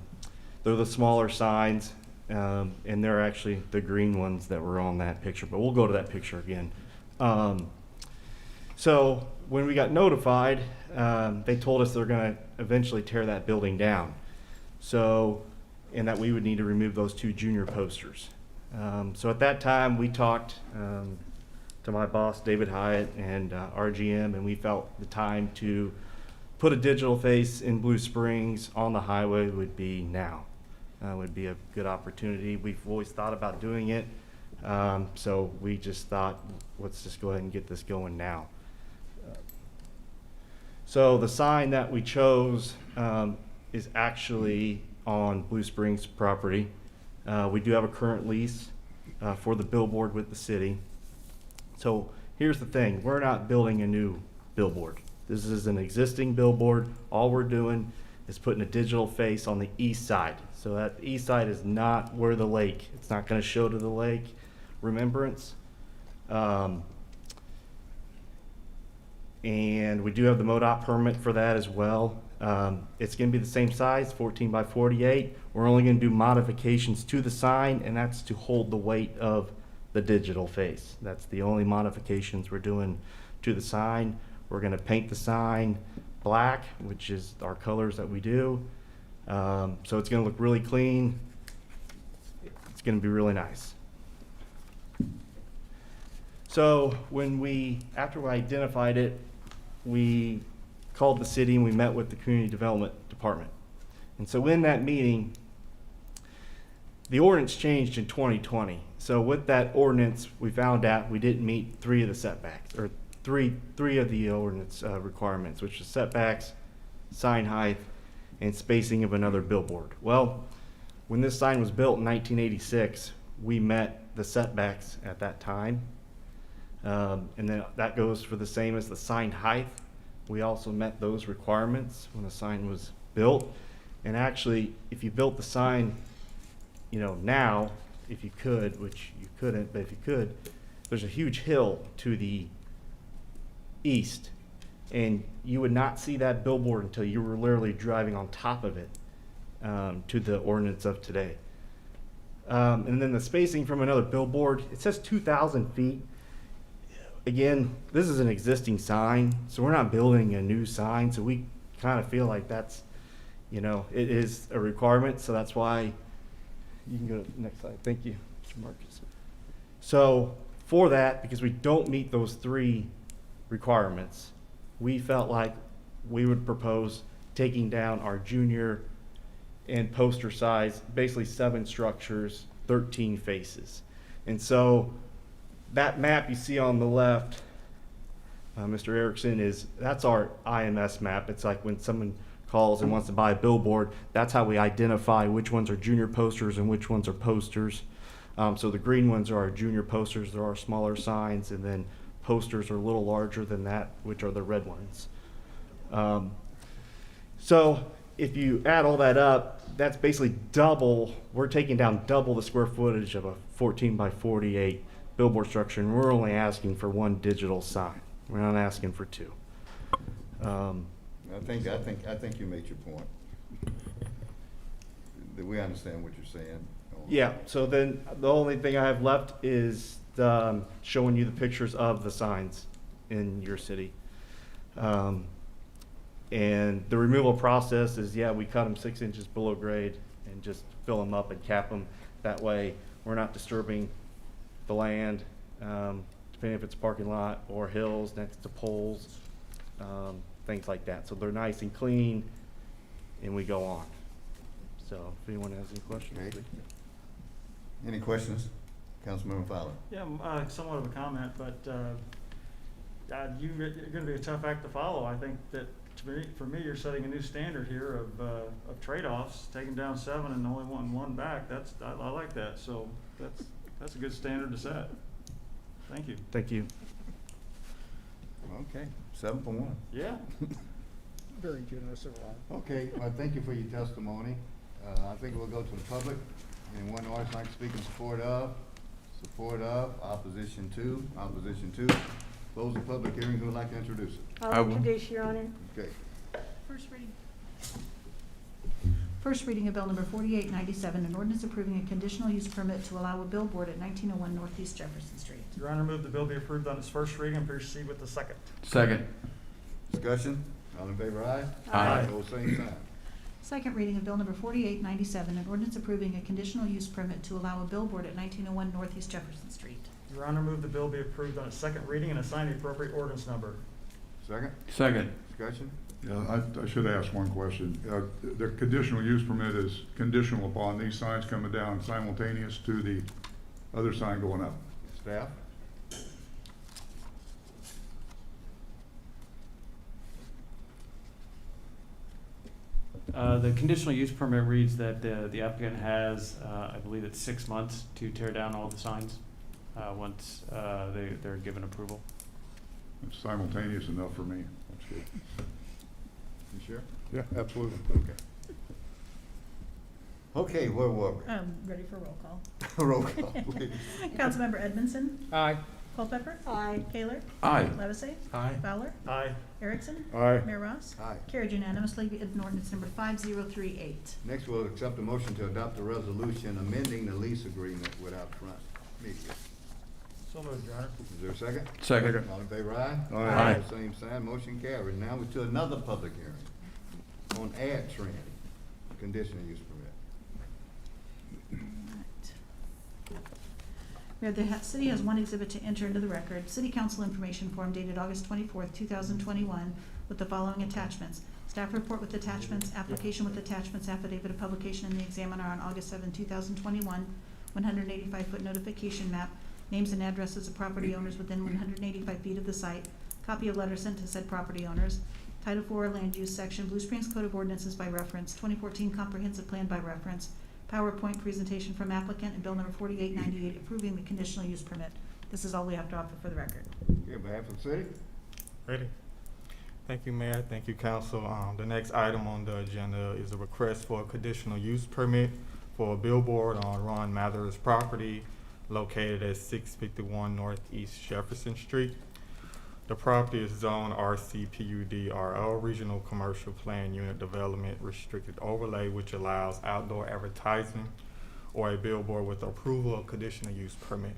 the smaller signs, and they're actually the green ones that were on that picture, but we'll go to that picture again. So when we got notified, they told us they're going to eventually tear that building down. So and that we would need to remove those 2 junior posters. So at that time, we talked to my boss, David Hyatt, and RGM, and we felt the time to put a digital face in Blue Springs on the highway would be now. Would be a good opportunity. We've always thought about doing it, so we just thought, let's just go ahead and get this going now. So the sign that we chose is actually on Blue Springs property. We do have a current lease for the billboard with the city. So here's the thing, we're not building a new billboard. This is an existing billboard. All we're doing is putting a digital face on the east side. So that east side is not where the lake, it's not gonna show to the lake remembrance. And we do have the MoDOT permit for that as well. It's gonna be the same size, 14 by 48. We're only gonna do modifications to the sign, and that's to hold the weight of the digital face. That's the only modifications we're doing to the sign. We're gonna paint the sign black, which is our colors that we do. So it's gonna look really clean. It's gonna be really nice. So after we identified it, we called the city and we met with the community development department. And so in that meeting, the ordinance changed in 2020. So with that ordinance, we found out we didn't meet 3 of the setbacks, or three of the ordinance requirements, which is setbacks, sign height, and spacing of another billboard. Well, when this sign was built in 1986, we met the setbacks at that time. And then that goes for the same as the sign height. We also met those requirements when the sign was built. And actually, if you built the sign, now, if you could, which you couldn't, but if you could, there's a huge hill to the east, and you would not see that billboard until you were literally driving on top of it, to the ordinance of today. And then the spacing from another billboard, it says 2,000 feet. Again, this is an existing sign, so we're not building a new sign, so we kind of feel like that's, it is a requirement, so that's why you can go to the next slide. Thank you, Mr. Marcus. So for that, because we don't meet those 3 requirements, we felt like we would propose taking down our junior and poster size, basically 7 structures, 13 faces. And so that map you see on the left, Mr. Erickson, that's our IMS map. It's like when someone calls and wants to buy a billboard, that's how we identify which ones are junior posters and which ones are posters. So the green ones are our junior posters, there are smaller signs, and then posters are a little larger than that, which are the red ones. So if you add all that up, that's basically we're taking down double the square footage of a 14 by 48 billboard structure, and we're only asking for 1 digital sign. We're not asking for 2. I think you made your point. That we understand what you're saying. Yeah, so then the only thing I have left is showing you the pictures of the signs in your city. And the removal process is, we cut them 6 inches below grade and just fill them up and cap them. That way we're not disturbing the land, depending if it's parking lot or hills next to poles, things like that. So they're nice and clean, and we go on. So if anyone has any questions. Okay. Any questions? Councilmember Fowler. Yeah, somewhat of a comment, but you're going to be a tough act to follow. I think that for me, you're setting a new standard here of trade-offs, taking down 7 and only wanting 1 back. I like that. So that's a good standard to set. Thank you. Thank you. Okay, 7 for 1. Yeah. Very generous of all. Okay, well, thank you for your testimony. I think we'll go to the public. Anyone who would like to speak in support of, opposition to. Close the public hearing. Who would like to introduce it? I'll introduce, Your Honor. Okay. First reading of bill number 4897, an ordinance approving a conditional use permit to allow a billboard at 1901 Northeast Jefferson Street. Your Honor, move the bill be approved on its first reading and proceed with the second. Second. Discussion? All in favor, aye? Aye. Opposed, same sign. Second reading of Bill number 4897, an ordinance approving a conditional use permit to allow a billboard at 1901 Northeast Jefferson Street. Your Honor, move the bill be approved on its second reading and assign the appropriate ordinance number. Second? Second. Discussion? Yeah, I should ask one question. The conditional use permit is conditional upon these signs coming down simultaneous to the other sign going up. Staff? The conditional use permit reads that the applicant has, I believe it's 6 months to tear down all the signs, once they're given approval. It's simultaneous enough for me. That's good. You sure? Yeah, absolutely. Okay. Okay, where were we? Ready for roll call. Roll call, please. Councilmember Edmondson. Aye. Culpepper. Aye. Kaler. Aye. Levesey. Aye. Fowler. Aye. Erickson. Aye. Mayor Ross. Aye. Carried unanimously in ordinance number 5038. Next, we'll accept a motion to adopt a resolution amending the lease agreement with Outfront Media. So moved, Your Honor. Is there a second? Second. All in favor, aye? Aye. All same sign, motion carried. Now we're to another public hearing on ad trend, conditional use permit. Mayor, the city has one exhibit to enter into the record, City Council Information Form dated August 24th, 2021, with the following attachments. Staff report with attachments, application with attachments, affidavit of publication in the Examiner on August 7, 2021, 185-foot notification map, names and addresses of property owners within 185 feet of the site, copy of letter sent to said property owners, Title IV Land Use Section, Blue Springs Code of Ordinances by reference, 2014 Comprehensive Plan by reference, PowerPoint presentation from applicant, and Bill number 4898 approving the conditional use permit. This is all we have to offer for the record. Okay, on behalf of the city? Ready? Thank you, Mayor. Thank you, Council. The next item on the agenda is a request for a conditional use permit for a billboard on Ron Mather's property located at 651 Northeast Jefferson Street. The property is zoned RCPUD-RO, Regional Commercial Plan Unit Development Restricted Overlay, which allows outdoor advertising or a billboard with approval of conditional use permit.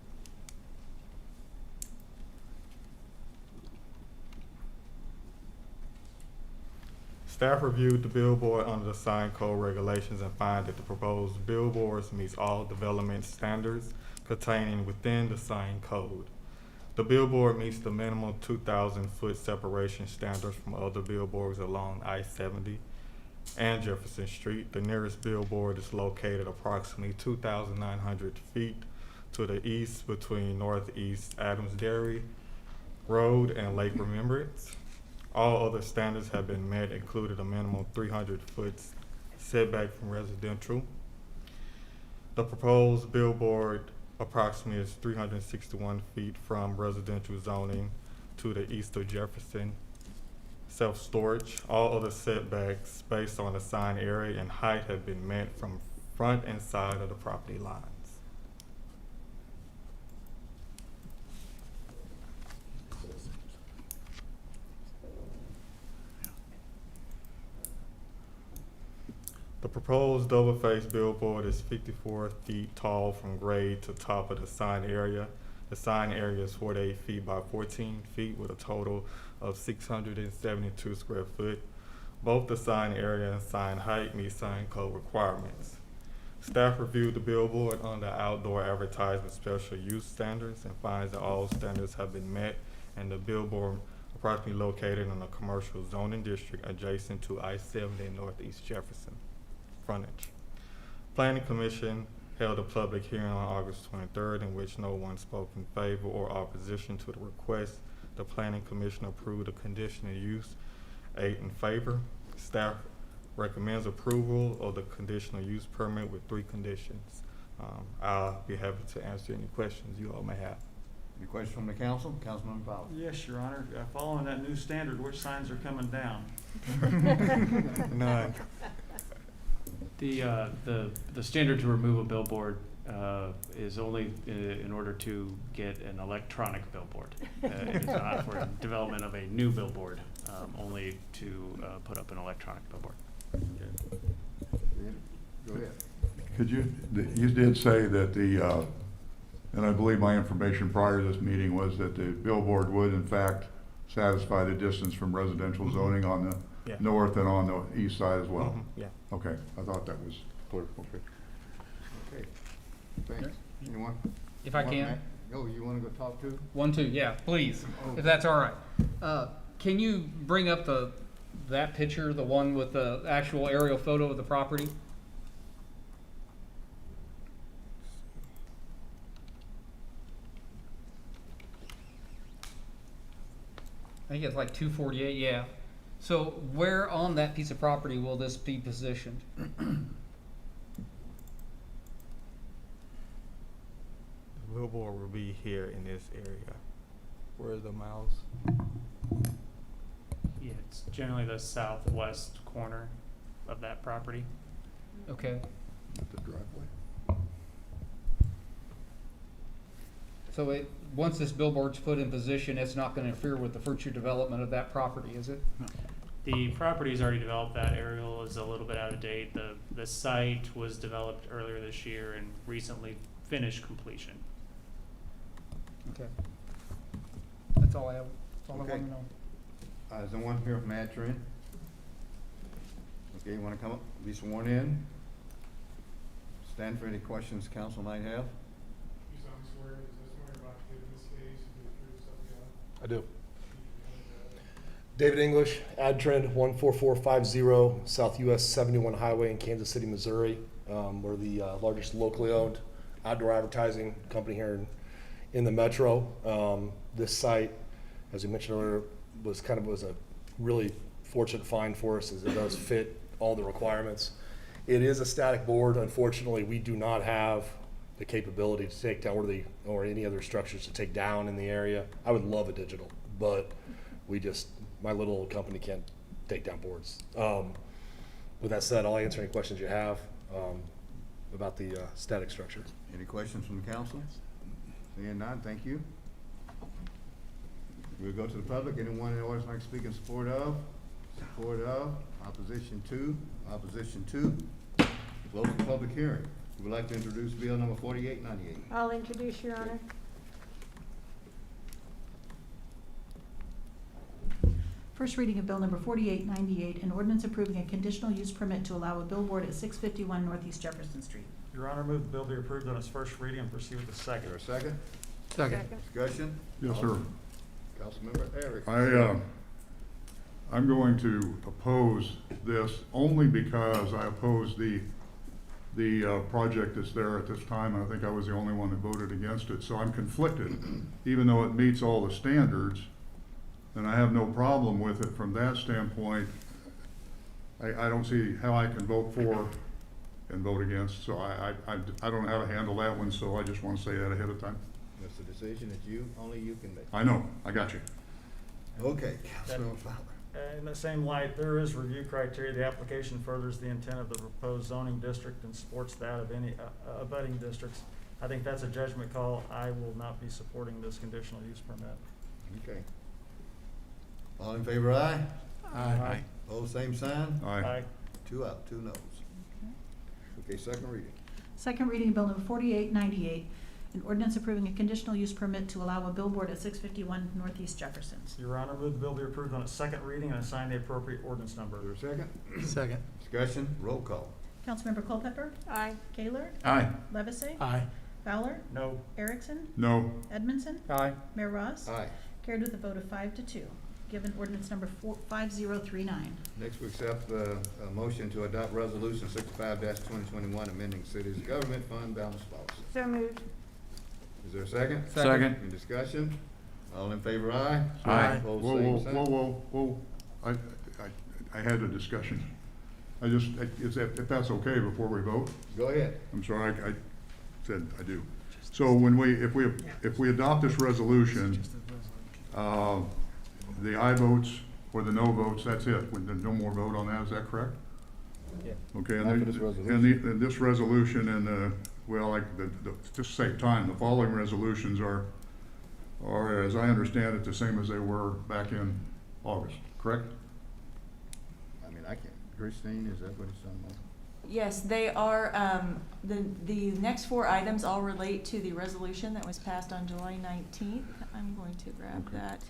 Staff reviewed the billboard under the sign code regulations and find that the proposed billboards meets all development standards containing within the sign code. The billboard meets the minimum 2,000-foot separation standards from other billboards along I-70 and Jefferson Street. The nearest billboard is located approximately 2,900 feet to the east between Northeast Adams Dairy Road and Lake Remembrance. All other standards have been met, including a minimum 300-foot setback from residential. The proposed billboard approximately is 361 feet from residential zoning to the east of Jefferson. Self-storage, all other setbacks based on the sign area and height have been met from front and side of the property lines. The proposed double-faced billboard is 54 feet tall from grade to top of the sign area. The sign area is 48 feet by 14 feet with a total of 672 square foot. Both the sign area and sign height meet sign code requirements. Staff reviewed the billboard under outdoor advertisement special use standards and finds that all standards have been met, and the billboard approximately located in a commercial zoning district adjacent to I-70 in Northeast Jefferson frontage. Planning Commission held a public hearing on August 23rd in which no one spoke in favor or opposition to the request. The Planning Commission approved a conditional use, 8 in favor. Staff recommends approval of the conditional use permit with 3 conditions. I'll be happy to answer any questions you all may have. Any questions from the council? Councilman Fowler. Yes, Your Honor. Following that new standard, which signs are coming down? None. The standard to remove a billboard is only in order to get an electronic billboard. It is not for development of a new billboard, only to put up an electronic billboard. Go ahead. Could you did say that the, and I believe my information prior to this meeting was that the billboard would in fact satisfy the distance from residential zoning on the Yeah. north and on the east side as well? Yeah. Okay, I thought that was clear, okay. Okay, thanks. Anyone? If I can. Oh, you wanna go talk to? 1, 2, yeah, please, if that's all right. Can you bring up that picture, the one with the actual aerial photo of the property? I think it's like 248, yeah. So where on that piece of property will this be positioned? The billboard will be here in this area. Where the mouse? Yeah, it's generally the southwest corner of that property. Okay. The driveway. So once this billboard's put in position, it's not gonna interfere with the future development of that property, is it? The property's already developed. That aerial is a little bit out of date. The site was developed earlier this year and recently finished completion. Okay. That's all I have, that's all I Okay. wanna know. Is there one here from Adtrin? Okay, you wanna come up, be sworn in? Stand for any questions council might have? I do. David English, Adtrin 14450 South US 71 Highway in Kansas City, Missouri. We're the largest locally owned outdoor advertising company here in the metro. This site, as we mentioned earlier, was a really fortunate find for us, as it does fit all the requirements. It is a static board. Unfortunately, we do not have the capability to take down or any other structures to take down in the area. I would love a digital, but my little old company can't take down boards. With that said, I'll answer any questions you have about the static structure. Any questions from the council? Seeing none, thank you. We'll go to the public. Anyone in the audience like to speak in support of? Support of, opposition to, opposition to. Close the public hearing. We would like to introduce bill number 4898. I'll introduce, Your Honor. First reading of bill number 4898, an ordinance approving a conditional use permit to allow a billboard at 651 Northeast Jefferson Street. Your Honor, move the bill be approved on its first reading and proceed with the second. Is there a second? Second. Discussion? Yes, sir. Councilmember Eric. I'm going to oppose this only because I oppose the project that's there at this time, and I think I was the only one that voted against it. So I'm conflicted, even though it meets all the standards, and I have no problem with it from that standpoint. I don't see how I can vote for and vote against, so I don't know how to handle that one, so I just want to say that ahead of time. That's a decision that only you can make. I know, I got you. Okay, Councilmember Fowler. In the same light, there is review criteria. The application furthers the intent of the proposed zoning district and supports that of any abutting districts. I think that's a judgment call. I will not be supporting this conditional use permit. Okay. All in favor, aye? Aye. Opposed, same sign? Aye. 2 out, 2 noes. Okay, second reading. Second reading of bill number 4898, an ordinance approving a conditional use permit to allow a billboard at 651 Northeast Jefferson. Your Honor, move the bill be approved on its second reading and assign the appropriate ordinance number. Is there a second? Second. Discussion, roll call. Councilmember Culpepper? Aye. Kaler? Aye. Levisay? Aye. Fowler? No. Erickson? No. Edmondson? Aye. Mayor Ross? Aye. Carried with a vote of 5 to 2. Given ordinance number 5039. Next, we accept a motion to adopt resolution 65-2021, amending city's government fund balance policy. So moved. Is there a second? Second. Any discussion? All in favor, aye? Aye. Opposed, Whoa, same whoa, sign. whoa. I had a discussion. If that's okay before we vote? Go ahead. I'm sorry, I said I do. So if we adopt this resolution, the aye votes or the no votes, that's it. There's no more vote on that, is that correct? Yeah. Okay, After and this then, resolution. and this resolution and, just save time, the following resolutions are, as I understand it, the same as they were back in August, correct? I mean, I can't. Christine, is that what it's on? Yes, they are, the next 4 items all relate to the resolution that was passed on July 19th. I'm going to grab that.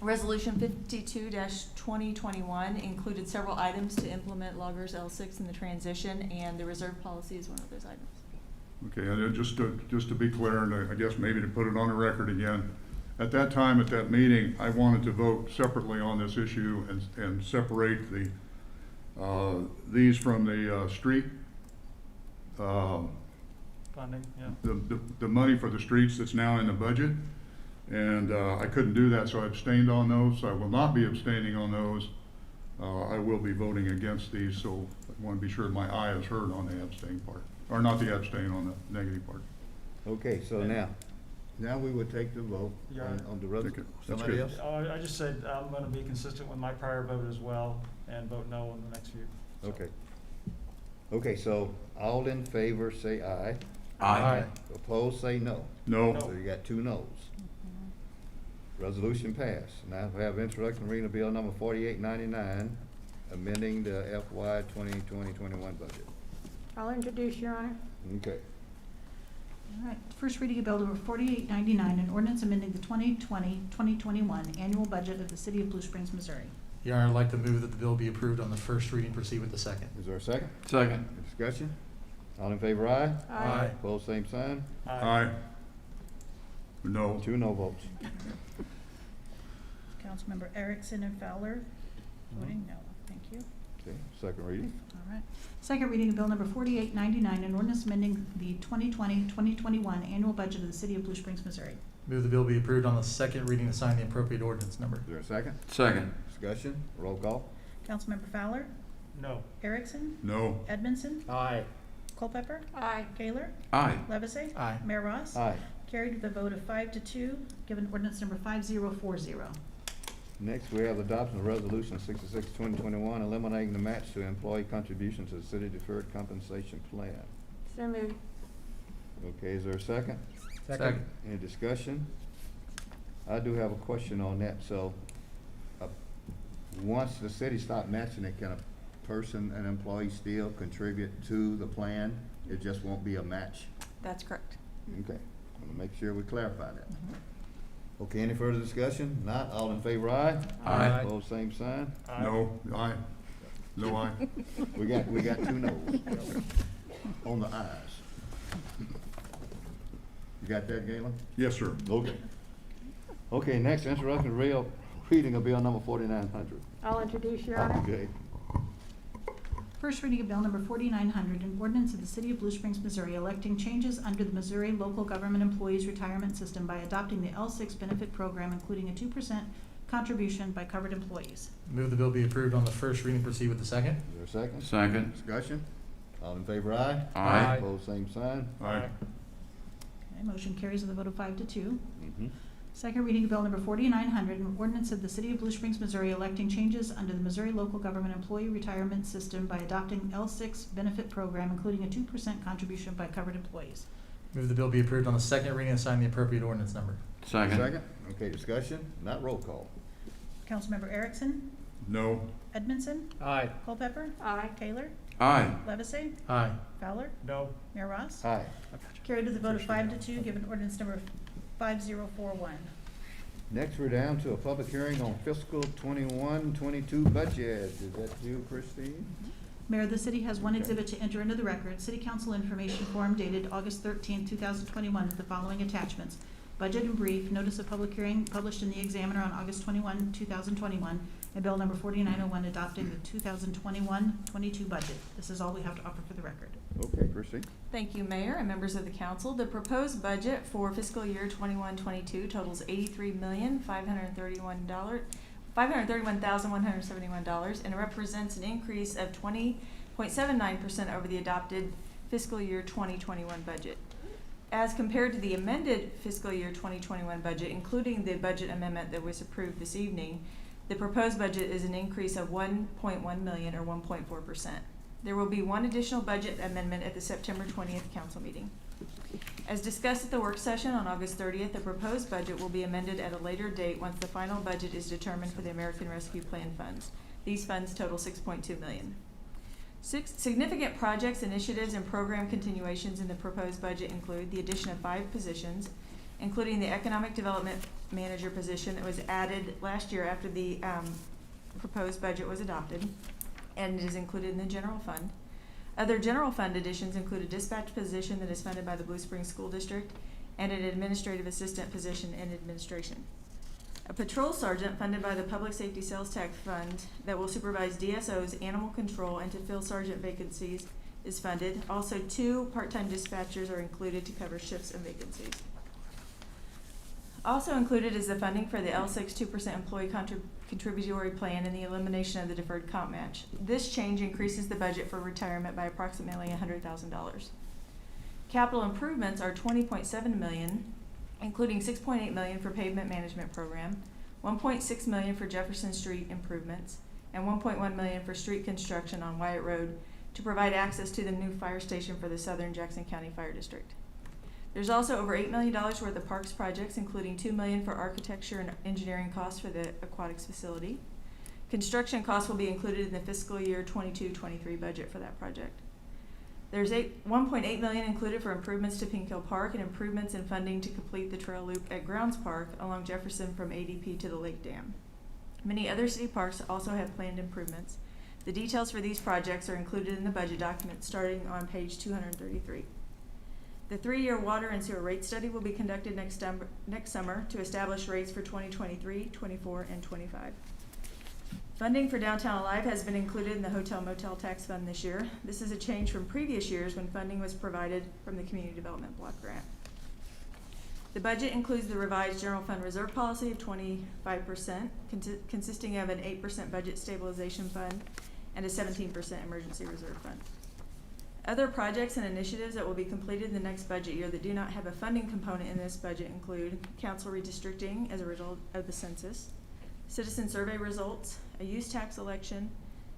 Resolution 52-2021 included several items to implement loggers L6 in the transition, and the reserve policy is one of those items. Okay, and then just to be clear, and I guess maybe to put it on the record again, at that time, at that meeting, I wanted to vote separately on this issue and separate the, these from the street, Funding, yeah. the money for the streets that's now in the budget. And I couldn't do that, so I abstained on those. I will not be abstaining on those. I will be voting against these, so I want to be sure my aye is heard on the abstain part, or not the abstain, on the negative part. Okay, so now we will take the vote Your Honor. on the resolution. That's Somebody good. else? I just said I'm gonna be consistent with my prior vote as well and vote no on the next few. So. Okay. Okay, so all in favor say aye. Aye. Opposed say no. No. So you got 2 noes. Resolution passed. Now we have introduction reading of bill number 4899, amending the FY 2020-21 budget. I'll introduce, Your Honor. Okay. All right, first reading of bill number 4899, an ordinance amending the 2020-2021 annual budget of the city of Blue Springs, Missouri. Your Honor, I'd like to move that the bill be approved on the first reading, proceed with the second. Is there a second? Second. Discussion? All in favor, aye? Aye. Opposed, same sign? Aye. No. 2 no votes. Councilmember Erickson and Fowler voting no. Thank you. Okay, second reading. All right. Second reading of bill number 4899, an ordinance amending the 2020-2021 annual budget of the city of Blue Springs, Missouri. Move the bill be approved on the second reading to sign the appropriate ordinance number. Is there a second? Second. Discussion? Roll call? Councilmember Fowler, No. Erickson, No. Edmondson, Aye. Culpepper, Aye. Gaylor, Aye. Levesey, Aye. Mayor Ross. Aye. Carried with a vote of 5-2, given ordinance number 5040. Next, we have adoption of resolution 66-2021, eliminating the match to employee contributions to the city deferred compensation plan. So moved. Okay, is there a second? Second. Any discussion? I do have a question on that. So, once the city stopped matching it, can a person, an employee still contribute to the plan? It just won't be a match? That's correct. Okay, I'm gonna make sure we clarify that. Okay, any further discussion? Not, all in favor, aye? Aye. Opposed, same sign? No. Aye. No aye. We got 2 noes on the ayes. You got that, Galen? Yes, sir. Okay. Okay, next, introduction reading of bill number 4900. I'll introduce, Your Honor. Okay. First reading of bill number 4900, an ordinance of the city of Blue Springs, Missouri, electing changes under the Missouri Local Government Employees Retirement System by adopting the L6 benefit program, including a 2% contribution by covered employees. Move the bill be approved on the first reading, proceed with the second. Is there a second? Second. Discussion? All in favor, aye? Aye. Opposed, same sign? Aye. Okay, motion carries with a vote of 5-2. Mm-hmm. Second reading of bill number 4900, an ordinance of the city of Blue Springs, Missouri, electing changes under the Missouri Local Government Employee Retirement System by adopting L6 benefit program, including a 2% contribution by covered employees. Move the bill be approved on the second reading and sign the appropriate ordinance number. Second. Second? Okay, discussion? Not roll call. Councilmember Erickson, No. Edmondson, Aye. Culpepper, Aye. Taylor, Aye. Levesey, Aye. Fowler, No. Mayor Ross. Aye. Carried with a vote of 5-2, given ordinance number 5041. Next, we're down to a public hearing on fiscal 21-22 budget. Is that you, Christine? Mayor, the city has one exhibit to enter into the record, City Council Information Form dated August 13, 2021, with the following attachments. Budget in brief, notice of public hearing published in the Examiner on August 21, 2021, and Bill number 4901 adopting the 2021-22 budget. This is all we have to offer for the record. Okay, Christine. Thank you, Mayor and members of the council. The proposed budget for fiscal year 21-22 totals $83,531,171, and it represents an increase of 20.79% over the adopted fiscal year 2021 budget. As compared to the amended fiscal year 2021 budget, including the budget amendment that was approved this evening, the proposed budget is an increase of $1.1 million or 1.4%. There will be one additional budget amendment at the September 20th council meeting. As discussed at the work session on August 30th, the proposed budget will be amended at a later date once the final budget is determined for the American Rescue Plan funds. These funds total $6.2 million. Significant projects, initiatives, and program continuations in the proposed budget include the addition of 5 positions, including the Economic Development manager position that was added last year after the proposed budget was adopted, and it is included in the general fund. Other general fund additions include a dispatch position that is funded by the Blue Springs School District and an administrative assistant position in administration. A patrol sergeant funded by the Public Safety Sales Tax Fund that will supervise DSO's animal control and to fill sergeant vacancies is funded. Also, 2 part-time dispatchers are included to cover shifts and vacancies. Also included is the funding for the L6 2% employee contributory plan and the elimination of the deferred comp match. This change increases the budget for retirement by approximately $100,000. Capital improvements are $20.7 million, including $6.8 million for pavement management program, $1.6 million for Jefferson Street improvements, and $1.1 million for street construction on Wyatt Road to provide access to the new fire station for the Southern Jackson County Fire District. There's also over $8 million worth of parks projects, including $2 million for architecture and engineering costs for the aquatics facility. Construction costs will be included in the fiscal year 22-23 budget for that project. There's $1.8 million included for improvements to Pink Hill Park and improvements in funding to complete the trail loop at Grounds Park along Jefferson from ADP to the Lake Dam. Many other city parks also have planned improvements. The details for these projects are included in the budget document starting on page 233. The 3-year water and sewer rate study will be conducted next summer to establish rates for 2023, 24, and 25. Funding for Downtown Alive has been included in the Hotel Motel Tax Fund this year. This is a change from previous years when funding was provided from the Community Development Block Grant. The budget includes the revised general fund reserve policy of 25%, consisting of an 8% budget stabilization fund and a 17% emergency reserve fund. Other projects and initiatives that will be completed in the next budget year that do not have a funding component in this budget include council redistricting as a result of the census, citizen survey results, a use tax election,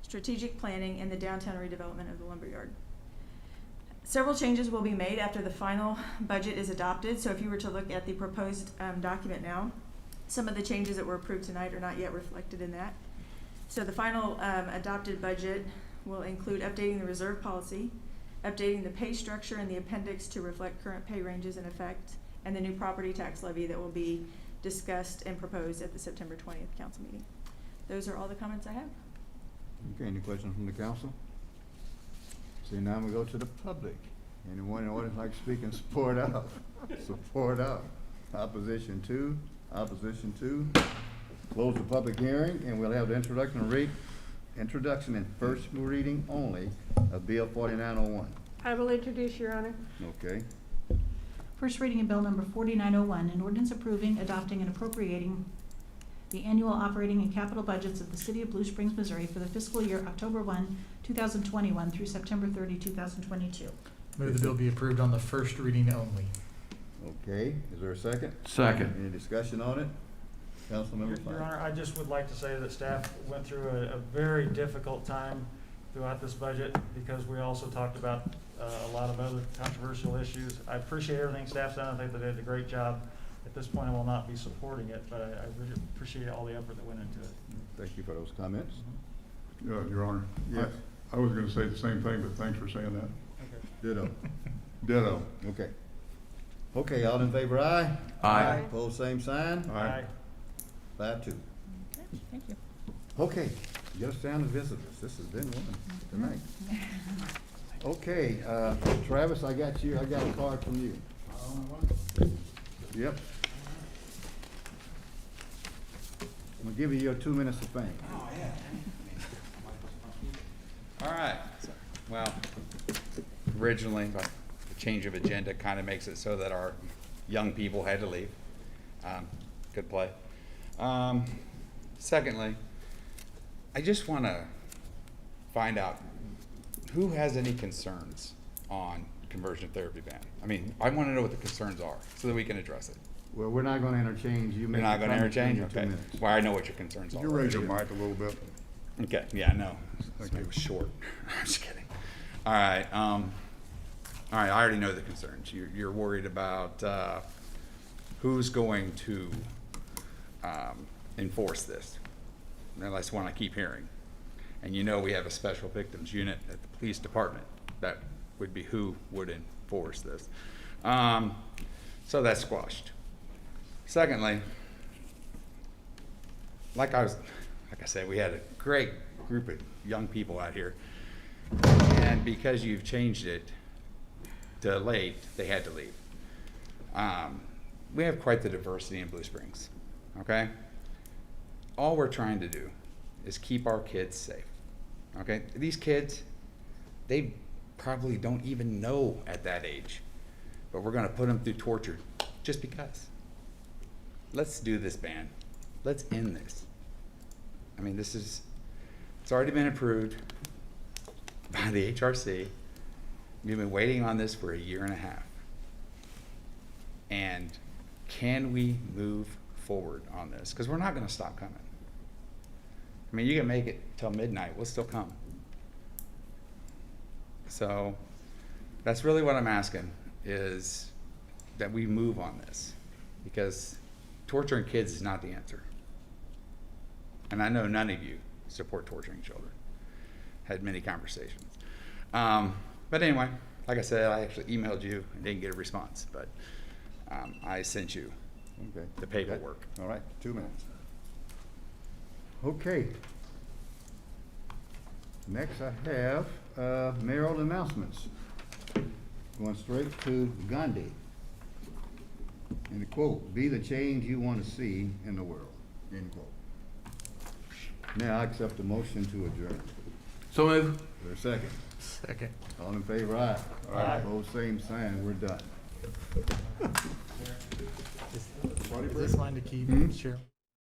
strategic planning, and the downtown redevelopment of the lumberyard. Several changes will be made after the final budget is adopted, so if you were to look at the proposed document now, some of the changes that were approved tonight are not yet reflected in that. So the final adopted budget will include updating the reserve policy, updating the pay structure in the appendix to reflect current pay ranges in effect, and the new property tax levy that will be discussed and proposed at the September 20th council meeting. Those are all the comments I have. Okay, any questions from the council? See, now we go to the public. Anyone in the audience like to speak in support of? Support of. Opposition to? Opposition to? Close the public hearing, and we'll have the introduction and first reading only of Bill 4901. I will introduce, Your Honor. Okay. First reading of Bill number 4901, an ordinance approving, adopting, and appropriating the annual operating and capital budgets of the City of Blue Springs, Missouri for the fiscal year October 1, 2021 through September 30, 2022. Move the bill be approved on the first reading only. Okay, is there a second? Second. Any discussion on it? Councilmember Fine. Your Honor, I just would like to say that staff went through a very difficult time throughout this budget because we also talked about a lot of other controversial issues. I appreciate everything staff's done. I think they did a great job. At this point, I will not be supporting it, but I really appreciate all the effort that went into it. Thank you for those comments. Your Honor. Yes. I was gonna say the same thing, but thanks for saying that. Okay. Ditto. Ditto. Okay. Okay, all in favor, aye? Aye. Opposed, same sign? Aye. 5-2. Okay, thank you. Okay, get us down to visitors. This has been one tonight. Okay, Travis, I got a card from you. Yep. I'm gonna give you your 2 minutes of fame. Oh, yeah. All right. Well, originally, the change of agenda kind of makes it so that our young people had to leave. Good play. Secondly, I just want to find out who has any concerns on conversion therapy ban. I mean, I want to know what the concerns are so that we can address it. Well, we're not gonna interchange. You You're make not the going to comments in interchange? your 2 Okay. minutes. Well, I know what your concerns are. Could you raise your mic a little bit? Okay, yeah, I know. It was short. I'm just kidding. All right, I already know the concerns. You're worried about who's going to enforce this. And that's one I keep hearing. And you know we have a special victims unit at the police department. That would be who would enforce this. So that's squashed. Secondly, like I said, we had a great group of young people out here. And because you've changed it to late, they had to leave. We have quite the diversity in Blue Springs, okay? All we're trying to do is keep our kids safe, okay? These kids, they probably don't even know at that age, but we're gonna put them through torture just because. Let's do this, ban. Let's end this. I mean, it's already been approved by the HRC. We've been waiting on this for a year and a half. And can we move forward on this? Because we're not gonna stop coming. I mean, you can make it till midnight, we'll still come. So that's really what I'm asking, is that we move on this, because torturing kids is not the answer. And I know none of you support torturing children. Had many conversations. But anyway, like I said, I actually emailed you and didn't get a response, but I sent you the paperwork. All right, 2 minutes. Okay. Next I have mayoral announcements. Going straight to Gandhi. And the quote, "Be the change you want to see in the world." End quote. Now I accept the motion to adjourn. So move. For a second. Second. All in favor, aye. Aye. Both same sign, we're done. Is this mine to keep, Chair?